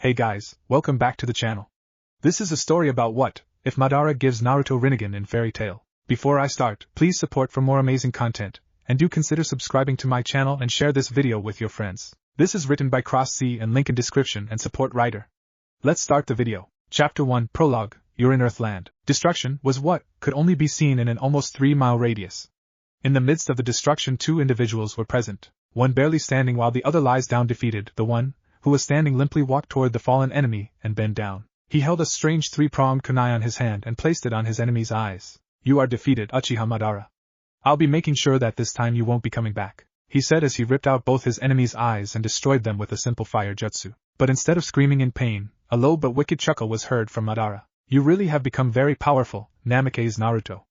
Hey guys, welcome back to the channel. This is a story about what if Madara gives Naruto rinnegan in Fairy Tail. Before I start, please support for more amazing content, and do consider subscribing to my channel and share this video with your friends. This is written by CrosZ and link in description and support writer. Let's start the video. Chapter 1 Prologue. You're in Earthland. Destruction was what could only be seen in an almost 3-mile radius. In the midst of the destruction, two individuals were present, one barely standing while the other lies down defeated. The one who was standing limply walked toward the fallen enemy and bent down. He held a strange three-pronged kunai on his hand and placed it on his enemy's eyes. You are defeated, Uchiha Madara. I'll be making sure that this time you won't be coming back, he said as he ripped out both his enemy's eyes and destroyed them with a simple fire jutsu. But instead of screaming in pain, a low but wicked chuckle was heard from Madara. You really have become very powerful, Namake's Naruto.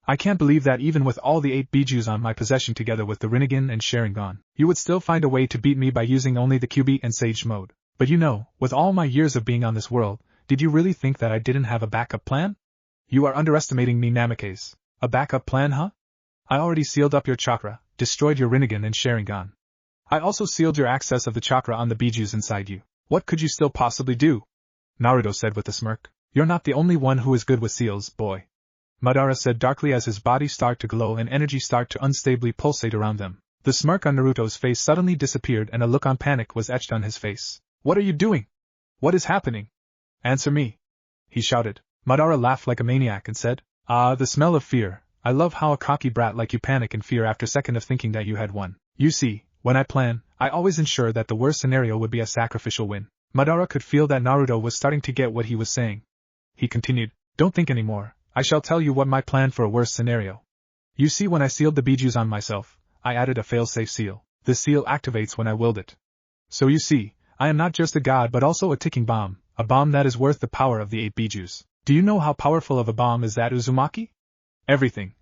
I can't believe that even with all the 8 bijus on my possession together with the rinnegan and Sharingan, you would still find a way to beat me by using only the Kyuubi and Sage mode. But you know, with all my years of being on this world, did you really think that I didn't have a backup plan? You are underestimating me, Namakes. A backup plan, huh? I already sealed up your chakra, destroyed your rinnegan and Sharingan. I also sealed your access of the chakra on the bijus inside you. What could you still possibly do? Naruto said with a smirk. You're not the only one who is good with seals, boy. Madara said darkly as his body started to glow and energy started to unstably pulsate around them. The smirk on Naruto's face suddenly disappeared and a look on panic was etched on his face. What are you doing? What is happening? Answer me, he shouted. Madara laughed like a maniac and said, the smell of fear. I love how a cocky brat like you panic in fear after a second of thinking that you had won. You see, when I plan, I always ensure that the worst scenario would be a sacrificial win. Madara could feel that Naruto was starting to get what he was saying. He continued, don't think anymore. I shall tell you what my plan for a worst scenario. You see, when I sealed the bijus on myself, I added a fail-safe seal. The seal activates when I willed it. So you see, I am not just a god but also a ticking bomb, a bomb that is worth the power of the 8 bijus. Do you know how powerful of a bomb is that, Uzumaki? Everything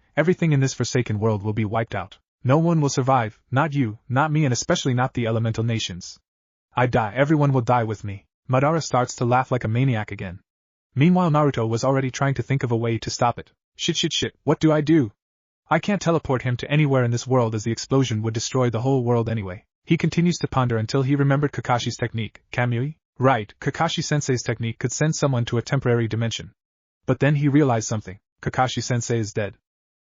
in this forsaken world will be wiped out. No one will survive, not you, not me, and especially not the elemental nations. I die, everyone will die with me. Madara starts to laugh like a maniac again. Meanwhile, Naruto was already trying to think of a way to stop it. Shit, what do I do? I can't teleport him to anywhere in this world as the explosion would destroy the whole world anyway. He continues to ponder until he remembered Kakashi's technique. Kamui? Right, Kakashi-sensei's technique could send someone to a temporary dimension. But then he realized something. Kakashi-sensei is dead.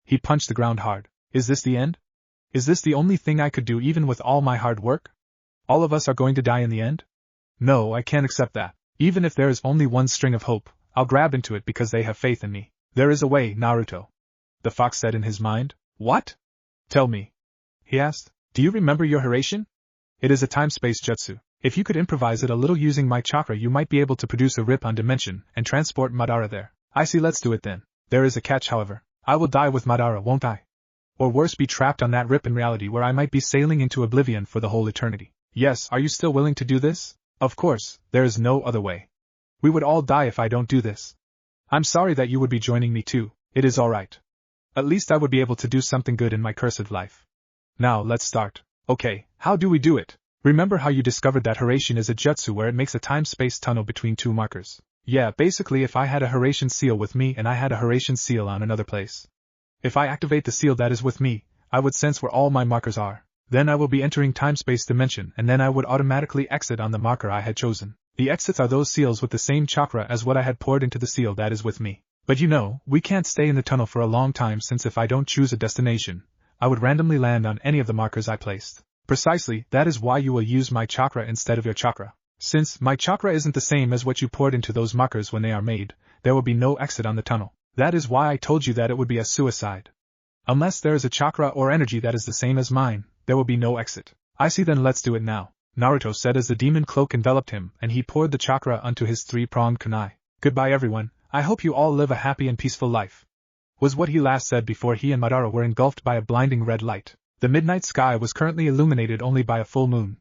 He punched the ground hard. Is this the end? Is this the only thing I could do even with all my hard work? All of us are going to die in the end? No, I can't accept that. Even if there is only one string of hope, I'll grab into it because they have faith in me. There is a way, Naruto, the fox said in his mind. What? Tell me, he asked. Do you remember your Hiraishin? It is a time-space jutsu. If you could improvise it a little using my chakra, you might be able to produce a rip-on dimension and transport Madara there. I see, let's do it then. There is a catch, however. I will die with Madara, won't I? Or worse, be trapped on that rip in reality where I might be sailing into oblivion for the whole eternity. Yes, are you still willing to do this? Of course, there is no other way. We would all die if I don't do this. I'm sorry that you would be joining me too. It is alright. At least I would be able to do something good in my cursed life. Now let's start. Okay, how do we do it? Remember how you discovered that Hiraishin is a jutsu where it makes a time-space tunnel between two markers? Yeah, basically if I had a Hiraishin seal with me and I had a Hiraishin seal on another place. If I activate the seal that is with me, I would sense where all my markers are. Then I will be entering time-space dimension and then I would automatically exit on the marker I had chosen. The exits are those seals with the same chakra as what I had poured into the seal that is with me. But you know, we can't stay in the tunnel for a long time since if I don't choose a destination, I would randomly land on any of the markers I placed. Precisely, that is why you will use my chakra instead of your chakra. Since my chakra isn't the same as what you poured into those markers when they are made, there will be no exit on the tunnel. That is why I told you that it would be a suicide. Unless there is a chakra or energy that is the same as mine, there will be no exit. I see, then let's do it now, Naruto said as the demon cloak enveloped him and he poured the chakra onto his three-pronged kunai. Goodbye everyone, I hope you all live a happy and peaceful life, was what he last said before he and Madara were engulfed by a blinding red light. The midnight sky was currently illuminated only by a full moon.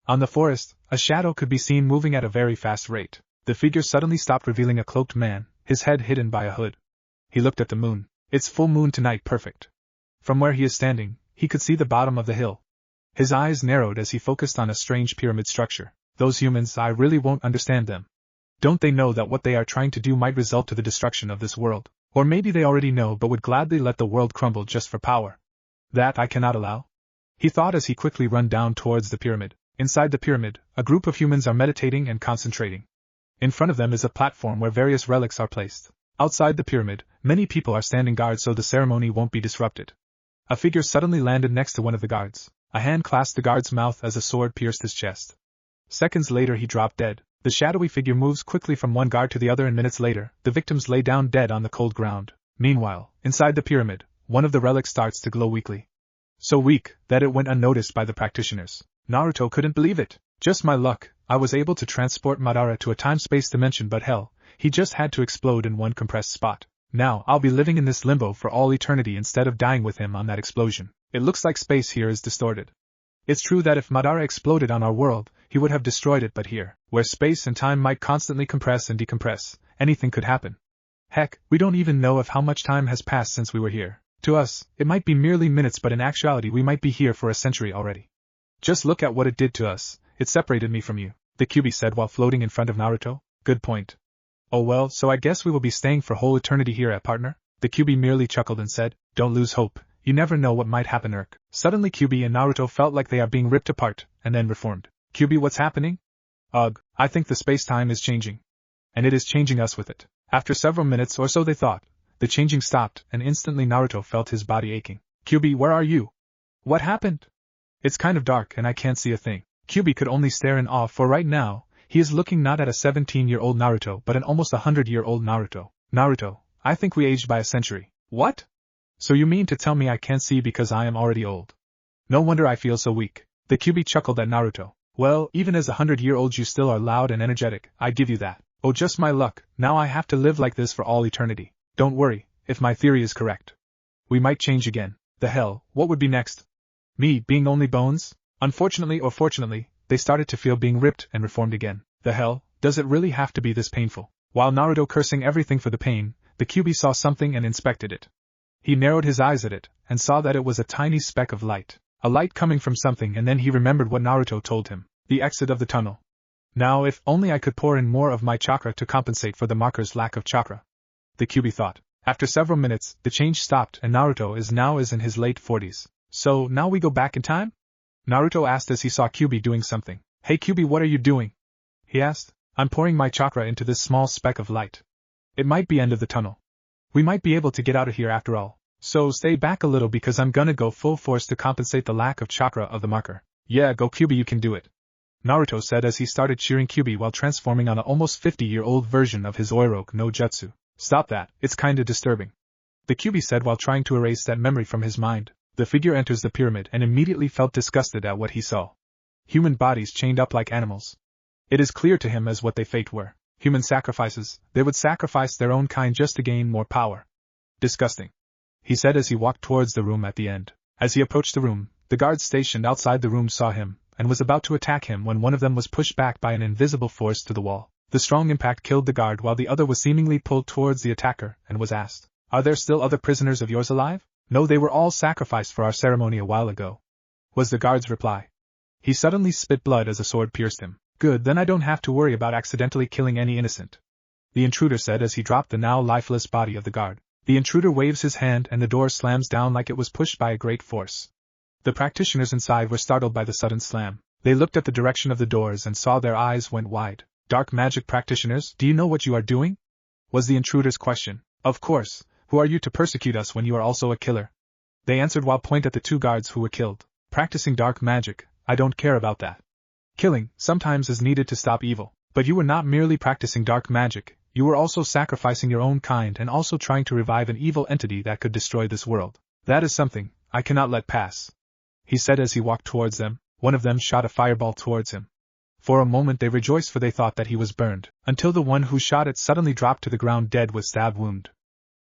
On the forest, a shadow could be seen moving at a very fast rate. The figure suddenly stopped, revealing a cloaked man, his head hidden by a hood. He looked at the moon. It's full moon tonight, perfect. From where he is standing, he could see the bottom of the hill. His eyes narrowed as he focused on a strange pyramid structure. Those humans, I really won't understand them. Don't they know that what they are trying to do might result to the destruction of this world? Or maybe they already know but would gladly let the world crumble just for power. That I cannot allow? He thought as he quickly ran down towards the pyramid. Inside the pyramid, a group of humans are meditating and concentrating. In front of them is a platform where various relics are placed. Outside the pyramid, many people are standing guard so the ceremony won't be disrupted. A figure suddenly landed next to one of the guards. A hand clasped the guard's mouth as a sword pierced his chest. Seconds later he dropped dead. The shadowy figure moves quickly from one guard to the other and minutes later, the victims lay down dead on the cold ground. Meanwhile, inside the pyramid, one of the relics starts to glow weakly. So weak that it went unnoticed by the practitioners. Naruto couldn't believe it. Just my luck, I was able to transport Madara to a time-space dimension, but hell, he just had to explode in one compressed spot. Now I'll be living in this limbo for all eternity instead of dying with him on that explosion. It looks like space here is distorted. It's true that if Madara exploded on our world, he would have destroyed it, but here, where space and time might constantly compress and decompress, anything could happen. Heck, we don't even know if how much time has passed since we were here. To us, it might be merely minutes, but in actuality we might be here for a century already. Just look at what it did to us. It separated me from you, the Kyuubi said while floating in front of Naruto. Good point. Oh well, so I guess we will be staying for whole eternity here, partner? The Kyuubi merely chuckled and said, don't lose hope, you never know what might happen. Suddenly Kyuubi and Naruto felt like they are being ripped apart, and then reformed. Kyuubi, what's happening? Ugh, I think the space-time is changing. And it is changing us with it. After several minutes or so they thought, the changing stopped, and instantly Naruto felt his body aching. Kyuubi, where are you? What happened? It's kind of dark and I can't see a thing. Kyuubi could only stare in awe, for right now, he is looking not at a 17-year-old Naruto but an almost 100-year-old Naruto. Naruto, I think we aged by a century. What? So you mean to tell me I can't see because I am already old? No wonder I feel so weak. The Kyuubi chuckled at Naruto. Well, even as a 100-year-old you still are loud and energetic, I give you that. Oh, just my luck, now I have to live like this for all eternity. Don't worry, if my theory is correct. We might change again. The hell, what would be next? Me being only bones? Unfortunately or fortunately, they started to feel being ripped and reformed again. The hell, does it really have to be this painful? While Naruto cursing everything for the pain, the Kyuubi saw something and inspected it. He narrowed his eyes at it, and saw that it was a tiny speck of light. A light coming from something, and then he remembered what Naruto told him. The exit of the tunnel. Now if only I could pour in more of my chakra to compensate for the marker's lack of chakra. The Kyuubi thought. After several minutes, the change stopped and Naruto is now in his late 40s. So, now we go back in time? Naruto asked as he saw Kyuubi doing something. Hey Kyuubi, what are you doing? He asked. I'm pouring my chakra into this small speck of light. It might be end of the tunnel. We might be able to get out of here after all. So stay back a little because I'm gonna go full force to compensate the lack of chakra of the marker. Yeah, go Kyuubi, you can do it. Naruto said as he started cheering Kyuubi while transforming on an almost 50-year-old version of his Oiroke no Jutsu. Stop that, it's kinda disturbing. The Kyuubi said while trying to erase that memory from his mind. The figure enters the pyramid and immediately felt disgusted at what he saw. Human bodies chained up like animals. It is clear to him as what they fate were. Human sacrifices, they would sacrifice their own kind just to gain more power. Disgusting. He said as he walked towards the room at the end. As he approached the room, the guards stationed outside the room saw him, and was about to attack him when one of them was pushed back by an invisible force to the wall. The strong impact killed the guard while the other was seemingly pulled towards the attacker, and was asked, "Are there still other prisoners of yours alive?" "No, they were all sacrificed for our ceremony a while ago," was the guard's reply. He suddenly spit blood as a sword pierced him. Good, then I don't have to worry about accidentally killing any innocent, the intruder said as he dropped the now lifeless body of the guard. The intruder waves his hand and the door slams down like it was pushed by a great force. The practitioners inside were startled by the sudden slam. They looked at the direction of the doors and saw their eyes went wide. Dark magic practitioners, do you know what you are doing? Was the intruder's question. Of course. Who are you to persecute us when you are also a killer? They answered while pointing at the two guards who were killed. Practicing dark magic, I don't care about that. Killing, sometimes is needed to stop evil. But you were not merely practicing dark magic, you were also sacrificing your own kind and also trying to revive an evil entity that could destroy this world. That is something I cannot let pass, he said as he walked towards them. One of them shot a fireball towards him. For a moment they rejoiced, for they thought that he was burned, until the one who shot it suddenly dropped to the ground dead with stab wound.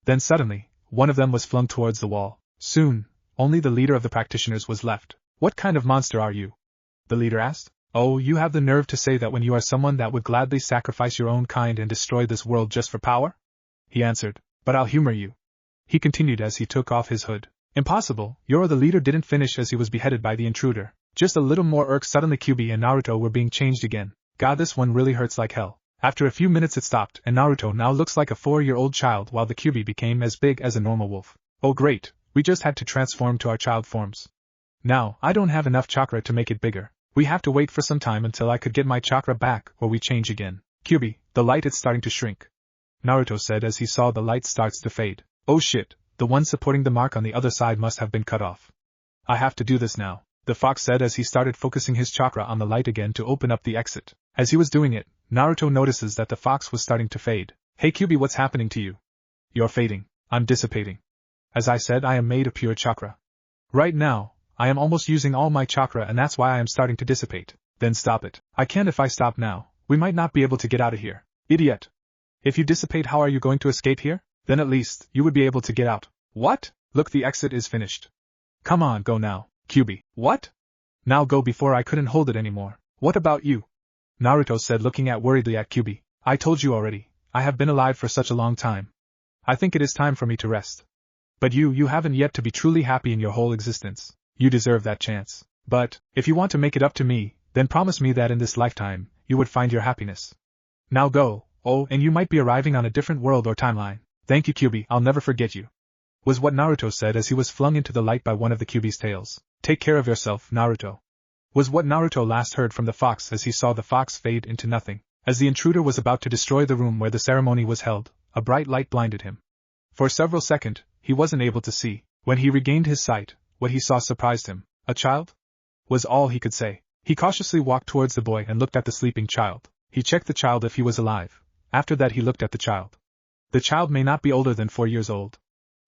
Then suddenly, one of them was flung towards the wall. Soon, only the leader of the practitioners was left. What kind of monster are you? The leader asked. Oh, you have the nerve to say that when you are someone that would gladly sacrifice your own kind and destroy this world just for power? He answered. But I'll humor you, he continued as he took off his hood. Impossible, the leader didn't finish as he was beheaded by the intruder. Just a little more irk. Suddenly Kyuubi and Naruto were being changed again. God, this one really hurts like hell. After a few minutes it stopped, and Naruto now looks like a 4-year-old child while the Kyuubi became as big as a normal wolf. Oh great, we just had to transform to our child forms. Now, I don't have enough chakra to make it bigger. We have to wait for some time until I could get my chakra back or we change again. Kyubi, the light is starting to shrink. Naruto said as he saw the light starts to fade. Oh shit, the one supporting the mark on the other side must have been cut off. I have to do this now, the fox said as he started focusing his chakra on the light again to open up the exit. As he was doing it, Naruto notices that the fox was starting to fade. Hey Kyubi, what's happening to you? You're fading. I'm dissipating. As I said, I am made of pure chakra. Right now, I am almost using all my chakra and that's why I am starting to dissipate. Then stop it. I can't. If I stop now, we might not be able to get out of here. Idiot. If you dissipate, how are you going to escape here? Then at least, you would be able to get out. What? Look, the exit is finished. Come on, go now, Kyubi. What? Now go before I couldn't hold it anymore. What about you? Naruto said looking worriedly at Kyubi. I told you already, I have been alive for such a long time. I think it is time for me to rest. But you haven't yet to be truly happy in your whole existence. You deserve that chance. But, if you want to make it up to me, then promise me that in this lifetime, you would find your happiness. Now go, oh, and you might be arriving on a different world or timeline. Thank you Kyubi, I'll never forget you. Was what Naruto said as he was flung into the light by one of the Kyubi's tails. Take care of yourself, Naruto. Was what Naruto last heard from the fox as he saw the fox fade into nothing. As the intruder was about to destroy the room where the ceremony was held, a bright light blinded him. For several seconds, he wasn't able to see. When he regained his sight, what he saw surprised him. A child? Was all he could say. He cautiously walked towards the boy and looked at the sleeping child. He checked the child if he was alive. After that he looked at the child. The child may not be older than 4 years old.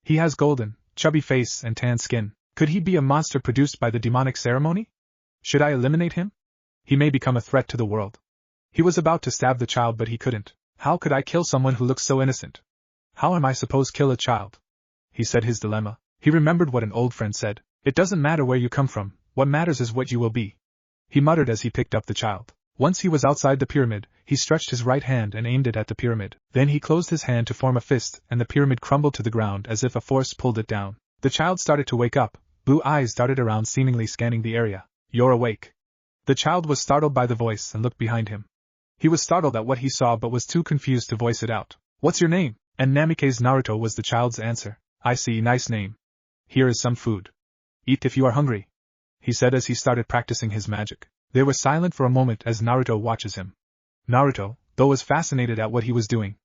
He has golden, chubby face and tan skin. Could he be a monster produced by the demonic ceremony? Should I eliminate him? He may become a threat to the world. He was about to stab the child but he couldn't. How could I kill someone who looks so innocent? How am I supposed to kill a child? He said his dilemma. He remembered what an old friend said. It doesn't matter where you come from, what matters is what you will be. He muttered as he picked up the child. Once he was outside the pyramid, he stretched his right hand and aimed it at the pyramid. Then he closed his hand to form a fist and the pyramid crumbled to the ground as if a force pulled it down. The child started to wake up. Blue eyes darted around seemingly scanning the area. You're awake. The child was startled by the voice and looked behind him. He was startled at what he saw but was too confused to voice it out. What's your name? And Namikaze Naruto was the child's answer. I see, nice name. Here is some food. Eat if you are hungry, he said as he started practicing his magic. They were silent for a moment as Naruto watches him. Naruto, though, was fascinated at what he was doing.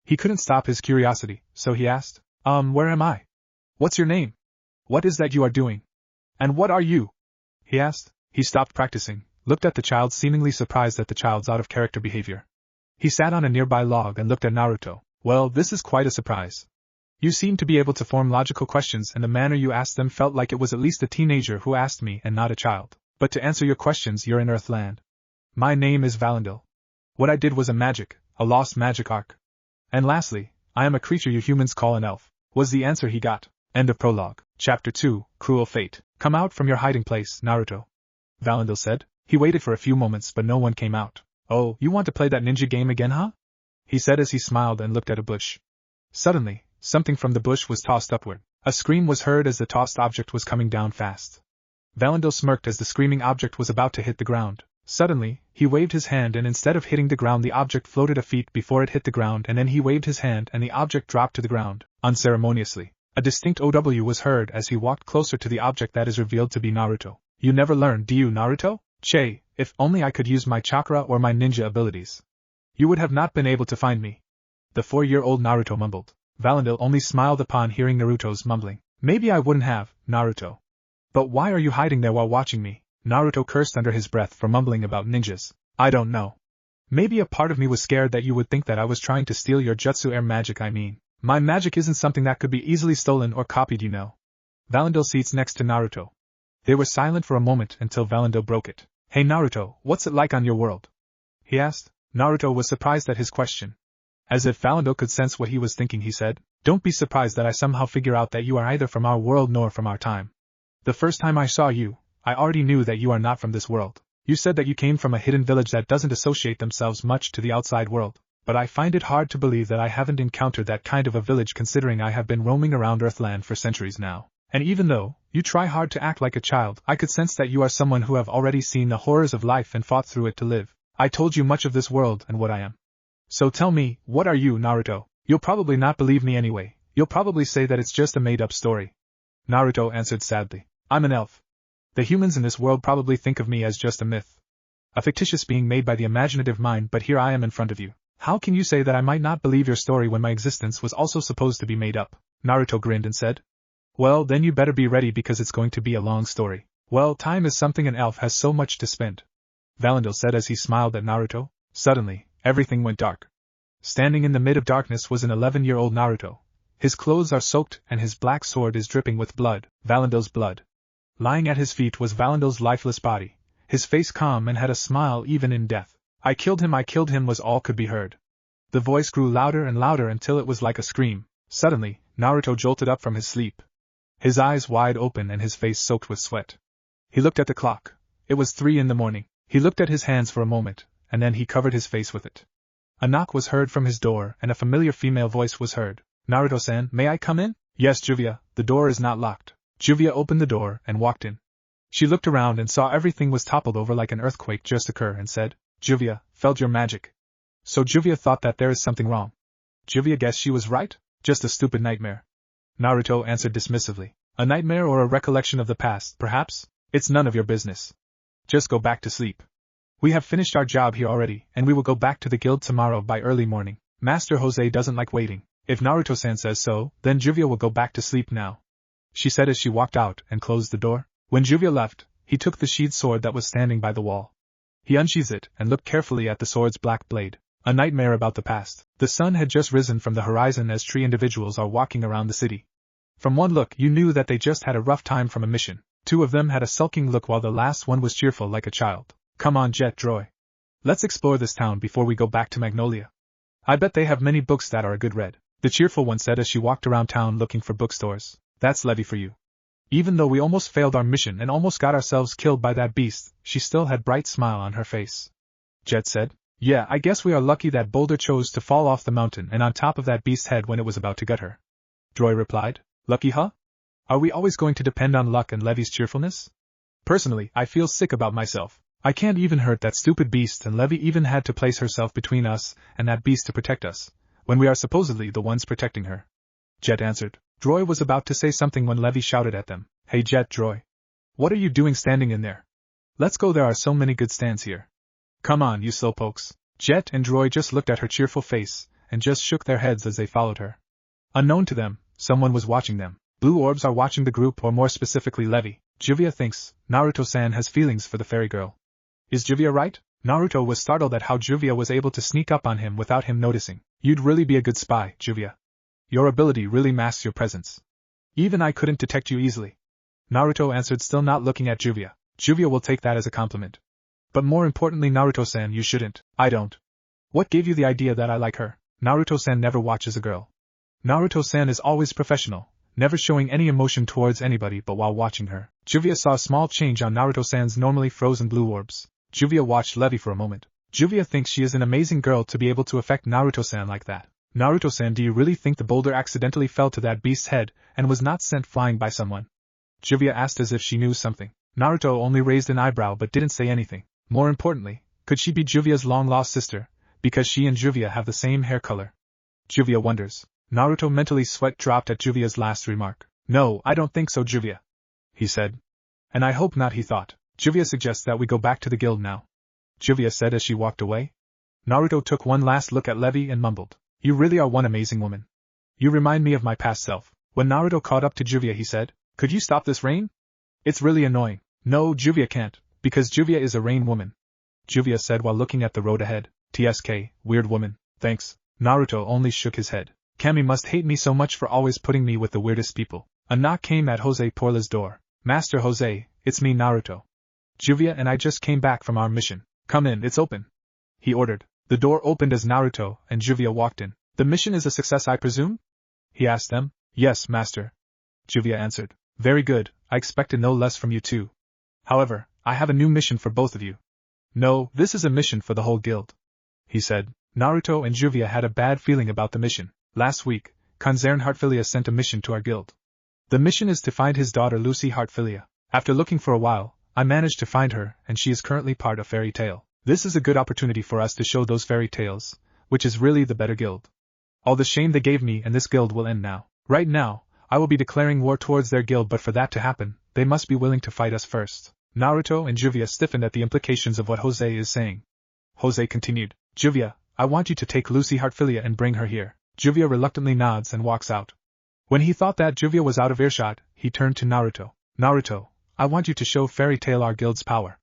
He couldn't stop his curiosity, so he asked, where am I? What's your name? What is that you are doing? And what are you? He asked. He stopped practicing, looked at the child seemingly surprised at the child's out-of-character behavior. He sat on a nearby log and looked at Naruto. Well, this is quite a surprise. You seem to be able to form logical questions and the manner you asked them felt like it was at least a teenager who asked me and not a child. But to answer your questions, you're in Earthland. My name is Valendil. What I did was a lost magic arc. And lastly, I am a creature you humans call an elf, was the answer he got. End of prologue. Chapter 2, Cruel Fate. Come out from your hiding place, Naruto. Valendil said. He waited for a few moments but no one came out. Oh, you want to play that ninja game again, huh? He said as he smiled and looked at a bush. Suddenly, something from the bush was tossed upward. A scream was heard as the tossed object was coming down fast. Valendil smirked as the screaming object was about to hit the ground. Suddenly, he waved his hand and instead of hitting the ground the object floated a feet before it hit the ground and then he waved his hand and the object dropped to the ground, unceremoniously. A distinct OW was heard as he walked closer to the object that is revealed to be Naruto. You never learn, do you, Naruto? Che, if only I could use my chakra or my ninja abilities. You would have not been able to find me. The 4-year-old Naruto mumbled. Valendil only smiled upon hearing Naruto's mumbling. Maybe I wouldn't have, Naruto. But why are you hiding there while watching me? Naruto cursed under his breath for mumbling about ninjas. I don't know. Maybe a part of me was scared that you would think that I was trying to steal your jutsu air magic. I mean, my magic isn't something that could be easily stolen or copied, you know. Valendil sits next to Naruto. They were silent for a moment until Valendil broke it. Hey Naruto, what's it like on your world? He asked. Naruto was surprised at his question. As if Valendil could sense what he was thinking, he said, Don't be surprised that I somehow figure out that you are either from our world nor from our time. The first time I saw you, I already knew that you are not from this world. You said that you came from a hidden village that doesn't associate themselves much to the outside world, but I find it hard to believe that I haven't encountered that kind of a village considering I have been roaming around Earthland for centuries now. And even though you try hard to act like a child, I could sense that you are someone who have already seen the horrors of life and fought through it to live. I told you much of this world and what I am. So tell me, what are you, Naruto? You'll probably not believe me anyway. You'll probably say that it's just a made-up story. Naruto answered sadly. I'm an elf. The humans in this world probably think of me as just a myth. A fictitious being made by the imaginative mind, but here I am in front of you. How can you say that I might not believe your story when my existence was also supposed to be made up? Naruto grinned and said. Well, then you better be ready because it's going to be a long story. Well, time is something an elf has so much to spend. Valandil said as he smiled at Naruto. Suddenly, everything went dark. Standing in the mid of darkness was an 11-year-old Naruto. His clothes are soaked and his black sword is dripping with blood, Valandil's blood. Lying at his feet was Valandil's lifeless body, his face calm and had a smile even in death. I killed him was all could be heard. The voice grew louder and louder until it was like a scream. Suddenly, Naruto jolted up from his sleep. His eyes wide open and his face soaked with sweat. He looked at the clock. It was 3 a.m. He looked at his hands for a moment, and then he covered his face with it. A knock was heard from his door and a familiar female voice was heard. Naruto-san, may I come in? Yes, Juvia, the door is not locked. Juvia opened the door and walked in. She looked around and saw everything was toppled over like an earthquake just occur and said, Juvia, felt your magic. So Juvia thought that there is something wrong. Juvia guessed she was right? Just a stupid nightmare. Naruto answered dismissively. A nightmare or a recollection of the past, perhaps? It's none of your business. Just go back to sleep. We have finished our job here already, and we will go back to the guild tomorrow by early morning. Master Jose doesn't like waiting. If Naruto-san says so, then Juvia will go back to sleep now. She said as she walked out and closed the door. When Juvia left, he took the sheathed sword that was standing by the wall. He unsheathed it and looked carefully at the sword's black blade. A nightmare about the past. The sun had just risen from the horizon as 3 individuals are walking around the city. From one look you knew that they just had a rough time from a mission. 2 of them had a sulking look while the last one was cheerful like a child. Come on, Jet Droy. Let's explore this town before we go back to Magnolia. I bet they have many books that are a good read. The cheerful one said as she walked around town looking for bookstores. That's Levi for you. Even though we almost failed our mission and almost got ourselves killed by that beast, she still had a bright smile on her face. Jet said, yeah, I guess we are lucky that Boulder chose to fall off the mountain and on top of that beast's head when it was about to gut her. Droy replied, lucky huh? Are we always going to depend on luck and Levi's cheerfulness? Personally, I feel sick about myself. I can't even hurt that stupid beast and Levi even had to place herself between us and that beast to protect us, when we are supposedly the ones protecting her. Jet answered. Droy was about to say something when Levi shouted at them. Hey Jet Droy. What are you doing standing in there? Let's go, there are so many good stands here. Come on, you slowpokes. Jet and Droy just looked at her cheerful face and just shook their heads as they followed her. Unknown to them, someone was watching them. Blue orbs are watching the group, or more specifically Levi. Juvia thinks Naruto-san has feelings for the fairy girl. Is Juvia right? Naruto was startled at how Juvia was able to sneak up on him without him noticing. You'd really be a good spy, Juvia. Your ability really masks your presence. Even I couldn't detect you easily. Naruto answered, still not looking at Juvia. Juvia will take that as a compliment. But more importantly, Naruto-san, you shouldn't. I don't. What gave you the idea that I like her? Naruto-san never watches a girl. Naruto-san is always professional, never showing any emotion towards anybody but while watching her. Juvia saw a small change on Naruto-san's normally frozen blue orbs. Juvia watched Levi for a moment. Juvia thinks she is an amazing girl to be able to affect Naruto-san like that. Naruto-san, do you really think the boulder accidentally fell to that beast's head and was not sent flying by someone? Juvia asked as if she knew something. Naruto only raised an eyebrow but didn't say anything. More importantly, could she be Juvia's long-lost sister, because she and Juvia have the same hair color? Juvia wonders. Naruto mentally sweat dropped at Juvia's last remark. No, I don't think so, Juvia, he said. And I hope not, he thought. Juvia suggests that we go back to the guild now, Juvia said as she walked away. Naruto took one last look at Levi and mumbled. You really are one amazing woman. You remind me of my past self. When Naruto caught up to Juvia, he said, could you stop this rain? It's really annoying. No, Juvia can't, because Juvia is a rain woman, Juvia said while looking at the road ahead. TSK, weird woman, thanks. Naruto only shook his head. Kami must hate me so much for always putting me with the weirdest people. A knock came at Jose Porla's door. Master Jose, it's me, Naruto. Juvia and I just came back from our mission. Come in, it's open, he ordered. The door opened as Naruto and Juvia walked in. The mission is a success, I presume? He asked them. Yes, master, Juvia answered. Very good, I expected no less from you too. However, I have a new mission for both of you. No, this is a mission for the whole guild, he said. Naruto and Juvia had a bad feeling about the mission. Last week, Kanzern Heartfilia sent a mission to our guild. The mission is to find his daughter Lucy Heartfilia. After looking for a while, I managed to find her, and she is currently part of Fairy Tail. This is a good opportunity for us to show those fairy tales, which is really the better guild. All the shame they gave me and this guild will end now. Right now, I will be declaring war towards their guild, but for that to happen, they must be willing to fight us first. Naruto and Juvia stiffened at the implications of what Jose is saying. Jose continued, Juvia, I want you to take Lucy Heartfilia and bring her here. Juvia reluctantly nods and walks out. When he thought that Juvia was out of earshot, he turned to Naruto. Naruto, I want you to show Fairy Tail our guild's power.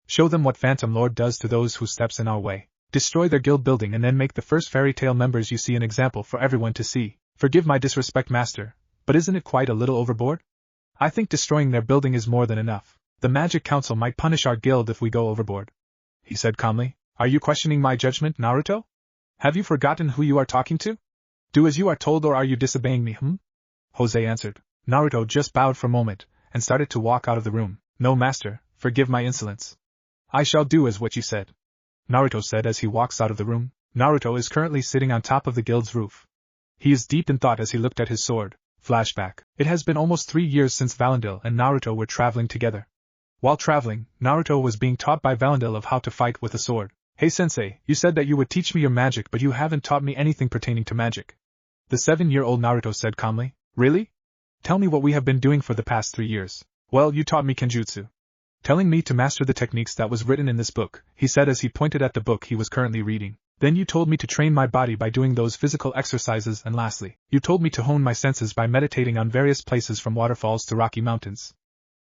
Show them what Phantom Lord does to those who steps in our way. Destroy their guild building and then make the first Fairy Tail members you see an example for everyone to see. Forgive my disrespect, master, but isn't it quite a little overboard? I think destroying their building is more than enough. The Magic Council might punish our guild if we go overboard. He said calmly. Are you questioning my judgment, Naruto? Have you forgotten who you are talking to? Do as you are told, or are you disobeying me, Jose answered. Naruto just bowed for a moment, and started to walk out of the room. No, master, forgive my insolence. I shall do as what you said, Naruto said as he walks out of the room. Naruto is currently sitting on top of the guild's roof. He is deep in thought as he looked at his sword. Flashback. It has been almost 3 years since Valandil and Naruto were traveling together. While traveling, Naruto was being taught by Valandil of how to fight with a sword. Hey sensei, you said that you would teach me your magic, but you haven't taught me anything pertaining to magic. The 7-year-old Naruto said calmly. Really? Tell me what we have been doing for the past 3 years. Well, you taught me kenjutsu. Telling me to master the techniques that was written in this book, he said as he pointed at the book he was currently reading. Then you told me to train my body by doing those physical exercises, and lastly, you told me to hone my senses by meditating on various places from waterfalls to rocky mountains.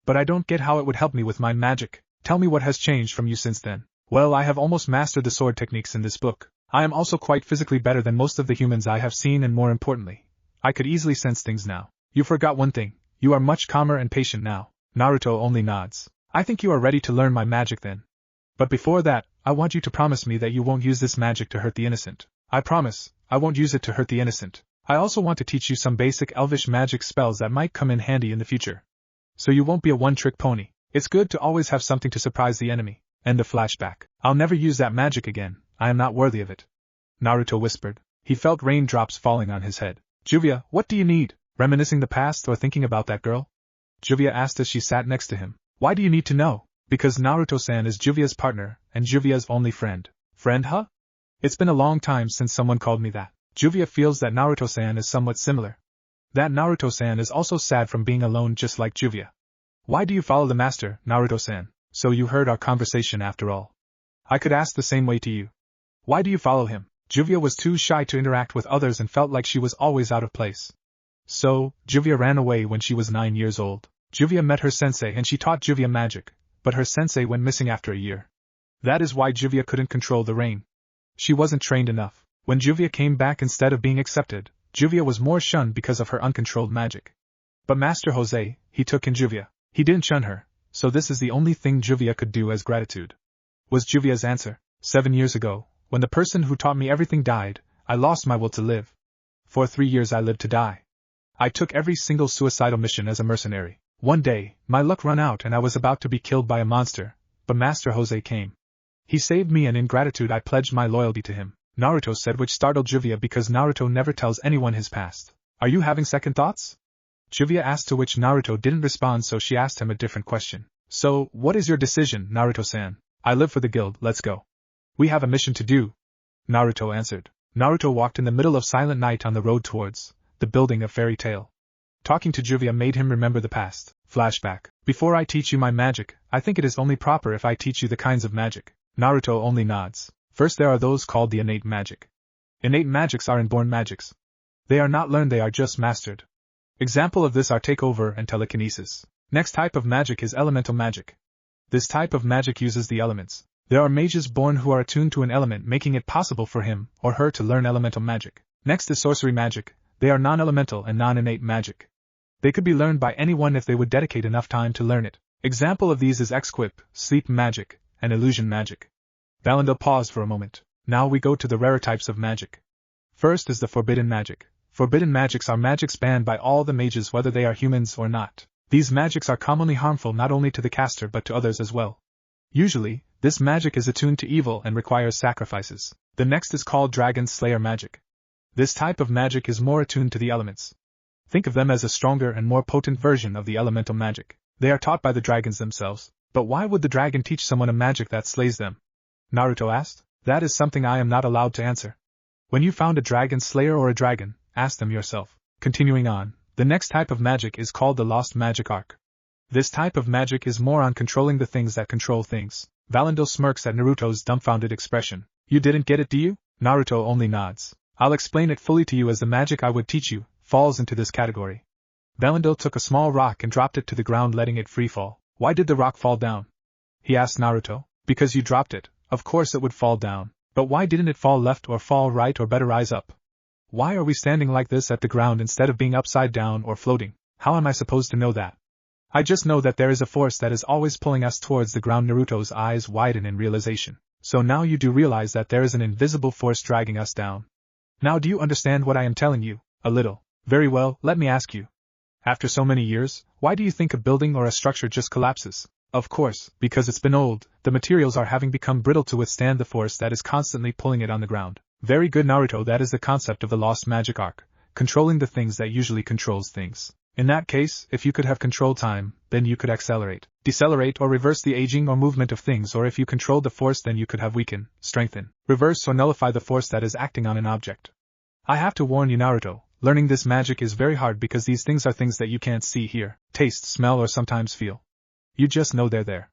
But I don't get how it would help me with my magic. Tell me what has changed from you since then. Well, I have almost mastered the sword techniques in this book. I am also quite physically better than most of the humans I have seen, and more importantly, I could easily sense things now. You forgot one thing. You are much calmer and patient now. Naruto only nods. I think you are ready to learn my magic then. But before that, I want you to promise me that you won't use this magic to hurt the innocent. I promise, I won't use it to hurt the innocent. I also want to teach you some basic elvish magic spells that might come in handy in the future. So you won't be a one-trick pony. It's good to always have something to surprise the enemy. End of flashback. I'll never use that magic again. I am not worthy of it, Naruto whispered. He felt raindrops falling on his head. Juvia, what do you need? Reminiscing the past or thinking about that girl? Juvia asked as she sat next to him. Why do you need to know? Because Naruto-san is Juvia's partner, and Juvia's only friend. Friend, huh? It's been a long time since someone called me that. Juvia feels that Naruto-san is somewhat similar. That Naruto-san is also sad from being alone just like Juvia. Why do you follow the master, Naruto-san? So you heard our conversation after all. I could ask the same way to you. Why do you follow him? Juvia was too shy to interact with others and felt like she was always out of place. So, Juvia ran away when she was 9 years old. Juvia met her sensei and she taught Juvia magic, but her sensei went missing after a year. That is why Juvia couldn't control the rain. She wasn't trained enough. When Juvia came back, instead of being accepted, Juvia was more shunned because of her uncontrolled magic. But Master Jose, he took in Juvia. He didn't shun her, so this is the only thing Juvia could do as gratitude. Was Juvia's answer. 7 years ago, when the person who taught me everything died, I lost my will to live. For 3 years I lived to die. I took every single suicidal mission as a mercenary. One day, my luck ran out and I was about to be killed by a monster, but Master Jose came. He saved me and in gratitude I pledged my loyalty to him, Naruto said, which startled Juvia because Naruto never tells anyone his past. Are you having second thoughts? Juvia asked, to which Naruto didn't respond, so she asked him a different question. So, what is your decision, Naruto-san? I live for the guild, let's go. We have a mission to do, Naruto answered. Naruto walked in the middle of silent night on the road towards the building of Fairy Tail. Talking to Juvia made him remember the past. Flashback. Before I teach you my magic, I think it is only proper if I teach you the kinds of magic. Naruto only nods. First there are those called the innate magic. Innate magics are inborn magics. They are not learned, they are just mastered. Example of this are takeover and telekinesis. Next type of magic is elemental magic. This type of magic uses the elements. There are mages born who are attuned to an element, making it possible for him or her to learn elemental magic. Next is sorcery magic. They are non-elemental and non-innate magic. They could be learned by anyone if they would dedicate enough time to learn it. Example of these is Exquip, sleep magic, and illusion magic. Valandil paused for a moment. Now we go to the rarer types of magic. First is the forbidden magic. Forbidden magics are magics banned by all the mages whether they are humans or not. These magics are commonly harmful not only to the caster but to others as well. Usually, this magic is attuned to evil and requires sacrifices. The next is called Dragon Slayer magic. This type of magic is more attuned to the elements. Think of them as a stronger and more potent version of the elemental magic. They are taught by the dragons themselves. But why would the dragon teach someone a magic that slays them? Naruto asked. That is something I am not allowed to answer. When you found a dragon slayer or a dragon, ask them yourself. Continuing on, the next type of magic is called the lost magic arc. This type of magic is more on controlling the things that control things. Valendil smirks at Naruto's dumbfounded expression. You didn't get it, do you? Naruto only nods. I'll explain it fully to you as the magic I would teach you falls into this category. Valendil took a small rock and dropped it to the ground, letting it free fall. Why did the rock fall down? He asked Naruto. Because you dropped it, of course it would fall down. But why didn't it fall left or fall right or better rise up? Why are we standing like this at the ground instead of being upside down or floating? How am I supposed to know that? I just know that there is a force that is always pulling us towards the ground. Naruto's eyes widen in realization. So now you do realize that there is an invisible force dragging us down. Now do you understand what I am telling you? A little. Very well, let me ask you. After so many years, why do you think a building or a structure just collapses? Of course, because it's been old, the materials are having become brittle to withstand the force that is constantly pulling it on the ground. Very good, Naruto, that is the concept of the lost magic arc, controlling the things that usually controls things. In that case, if you could have controlled time, then you could accelerate, decelerate or reverse the aging or movement of things, or if you controlled the force then you could have weaken, strengthen, reverse or nullify the force that is acting on an object. I have to warn you, Naruto, learning this magic is very hard because these things are things that you can't see, hear, taste, smell or sometimes feel. You just know they're there.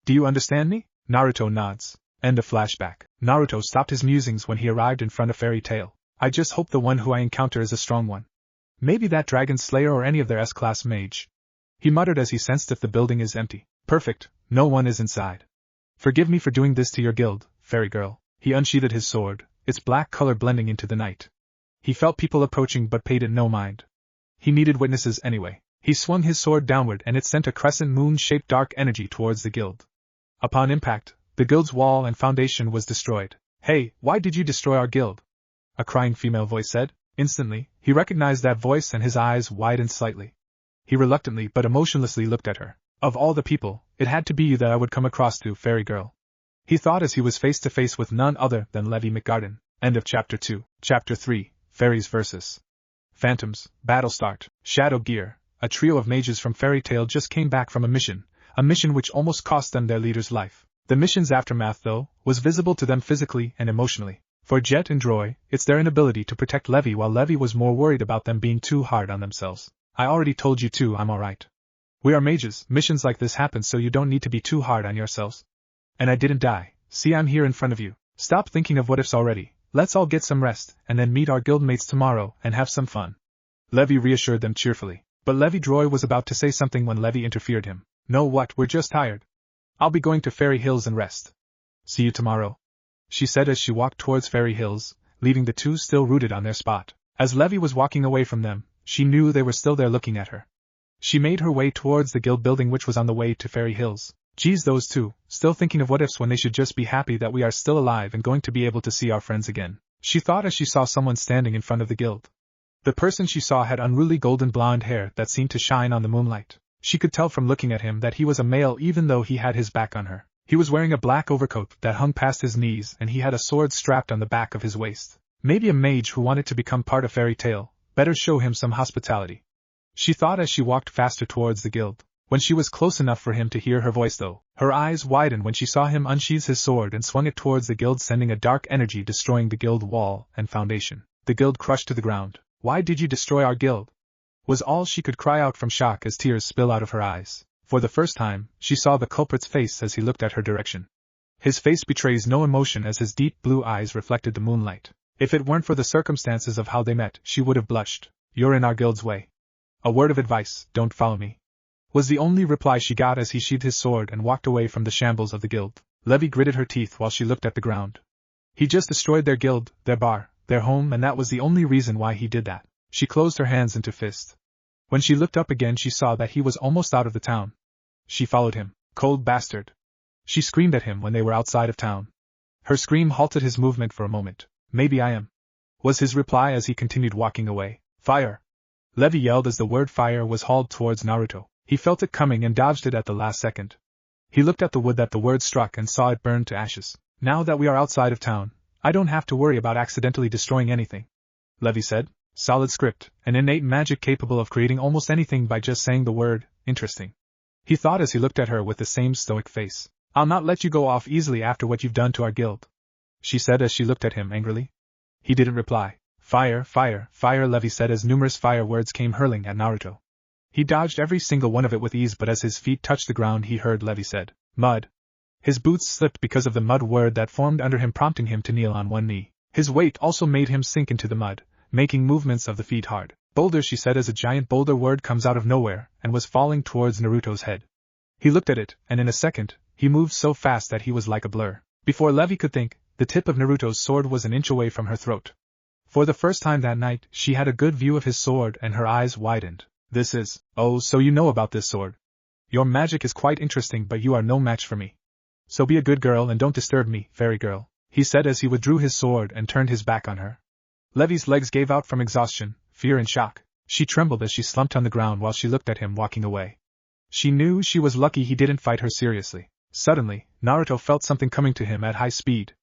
Do you understand me? Naruto nods. End of flashback. Naruto stopped his musings when he arrived in front of Fairy Tail. I just hope the one who I encounter is a strong one. Maybe that Dragon Slayer or any of their S-class mage. He muttered as he sensed if the building is empty. Perfect, no one is inside. Forgive me for doing this to your guild, fairy girl. He unsheathed his sword, its black color blending into the night. He felt people approaching but paid it no mind. He needed witnesses anyway. He swung his sword downward and it sent a crescent moon-shaped dark energy towards the guild. Upon impact, the guild's wall and foundation was destroyed. Hey, why did you destroy our guild? A crying female voice said. Instantly, he recognized that voice and his eyes widened slightly. He reluctantly but emotionlessly looked at her. Of all the people, it had to be you that I would come across to, fairy girl. He thought as he was face to face with none other than Levi McGarden. End of Chapter 2. Chapter 3, Fairies vs. Phantoms, Battle Start. Shadow Gear. A trio of mages from Fairy Tail just came back from a mission which almost cost them their leader's life. The mission's aftermath, though, was visible to them physically and emotionally. For Jet and Droy, it's their inability to protect Levi, while Levi was more worried about them being too hard on themselves. I already told you too, I'm alright. We are mages, missions like this happen so you don't need to be too hard on yourselves. And I didn't die, see, I'm here in front of you. Stop thinking of what ifs already, let's all get some rest, and then meet our guildmates tomorrow and have some fun. Levi reassured them cheerfully. But Levi Droy was about to say something when Levi interfered him. No, what, we're just tired. I'll be going to Fairy Hills and rest. See you tomorrow, she said as she walked towards Fairy Hills, leaving the two still rooted on their spot. As Levi was walking away from them, she knew they were still there looking at her. She made her way towards the guild building which was on the way to Fairy Hills. Geez, those two, still thinking of what ifs when they should just be happy that we are still alive and going to be able to see our friends again, she thought as she saw someone standing in front of the guild. The person she saw had unruly golden blonde hair that seemed to shine on the moonlight. She could tell from looking at him that he was a male even though he had his back on her. He was wearing a black overcoat that hung past his knees and he had a sword strapped on the back of his waist. Maybe a mage who wanted to become part of Fairy Tail, better show him some hospitality. She thought as she walked faster towards the guild. When she was close enough for him to hear her voice though, her eyes widened when she saw him unsheath his sword and swung it towards the guild, sending a dark energy destroying the guild wall and foundation. The guild crushed to the ground. Why did you destroy our guild? Was all she could cry out from shock as tears spill out of her eyes. For the first time, she saw the culprit's face as he looked at her direction. His face betrays no emotion as his deep blue eyes reflected the moonlight. If it weren't for the circumstances of how they met, she would have blushed. You're in our guild's way. A word of advice, don't follow me, was the only reply she got as he sheathed his sword and walked away from the shambles of the guild. Levi gritted her teeth while she looked at the ground. He just destroyed their guild, their bar, their home, and that was the only reason why he did that. She closed her hands into fist. When she looked up again she saw that he was almost out of the town. She followed him. Cold bastard. She screamed at him when they were outside of town. Her scream halted his movement for a moment. Maybe I am, was his reply as he continued walking away. Fire! Levi yelled as the word fire was hauled towards Naruto. He felt it coming and dodged it at the last second. He looked at the wood that the word struck and saw it burn to ashes. Now that we are outside of town, I don't have to worry about accidentally destroying anything, Levi said. Solid script, an innate magic capable of creating almost anything by just saying the word. Interesting, he thought as he looked at her with the same stoic face. I'll not let you go off easily after what you've done to our guild, she said as she looked at him angrily. He didn't reply. Fire, fire, fire, Levi said as numerous fire words came hurling at Naruto. He dodged every single one of it with ease, but as his feet touched the ground he heard Levi said, "Mud." His boots slipped because of the mud word that formed under him, prompting him to kneel on one knee. His weight also made him sink into the mud, making movements of the feet hard. "Boulder," she said as a giant boulder word comes out of nowhere and was falling towards Naruto's head. He looked at it, and in a second, he moved so fast that he was like a blur. Before Levi could think, the tip of Naruto's sword was an inch away from her throat. For the first time that night, she had a good view of his sword and her eyes widened. "This is, oh, so you know about this sword. Your magic is quite interesting, but you are no match for me. So be a good girl and don't disturb me, fairy girl," he said as he withdrew his sword and turned his back on her. Levi's legs gave out from exhaustion, fear and shock. She trembled as she slumped on the ground while she looked at him walking away. She knew she was lucky he didn't fight her seriously. Suddenly, Naruto felt something coming to him at high speed.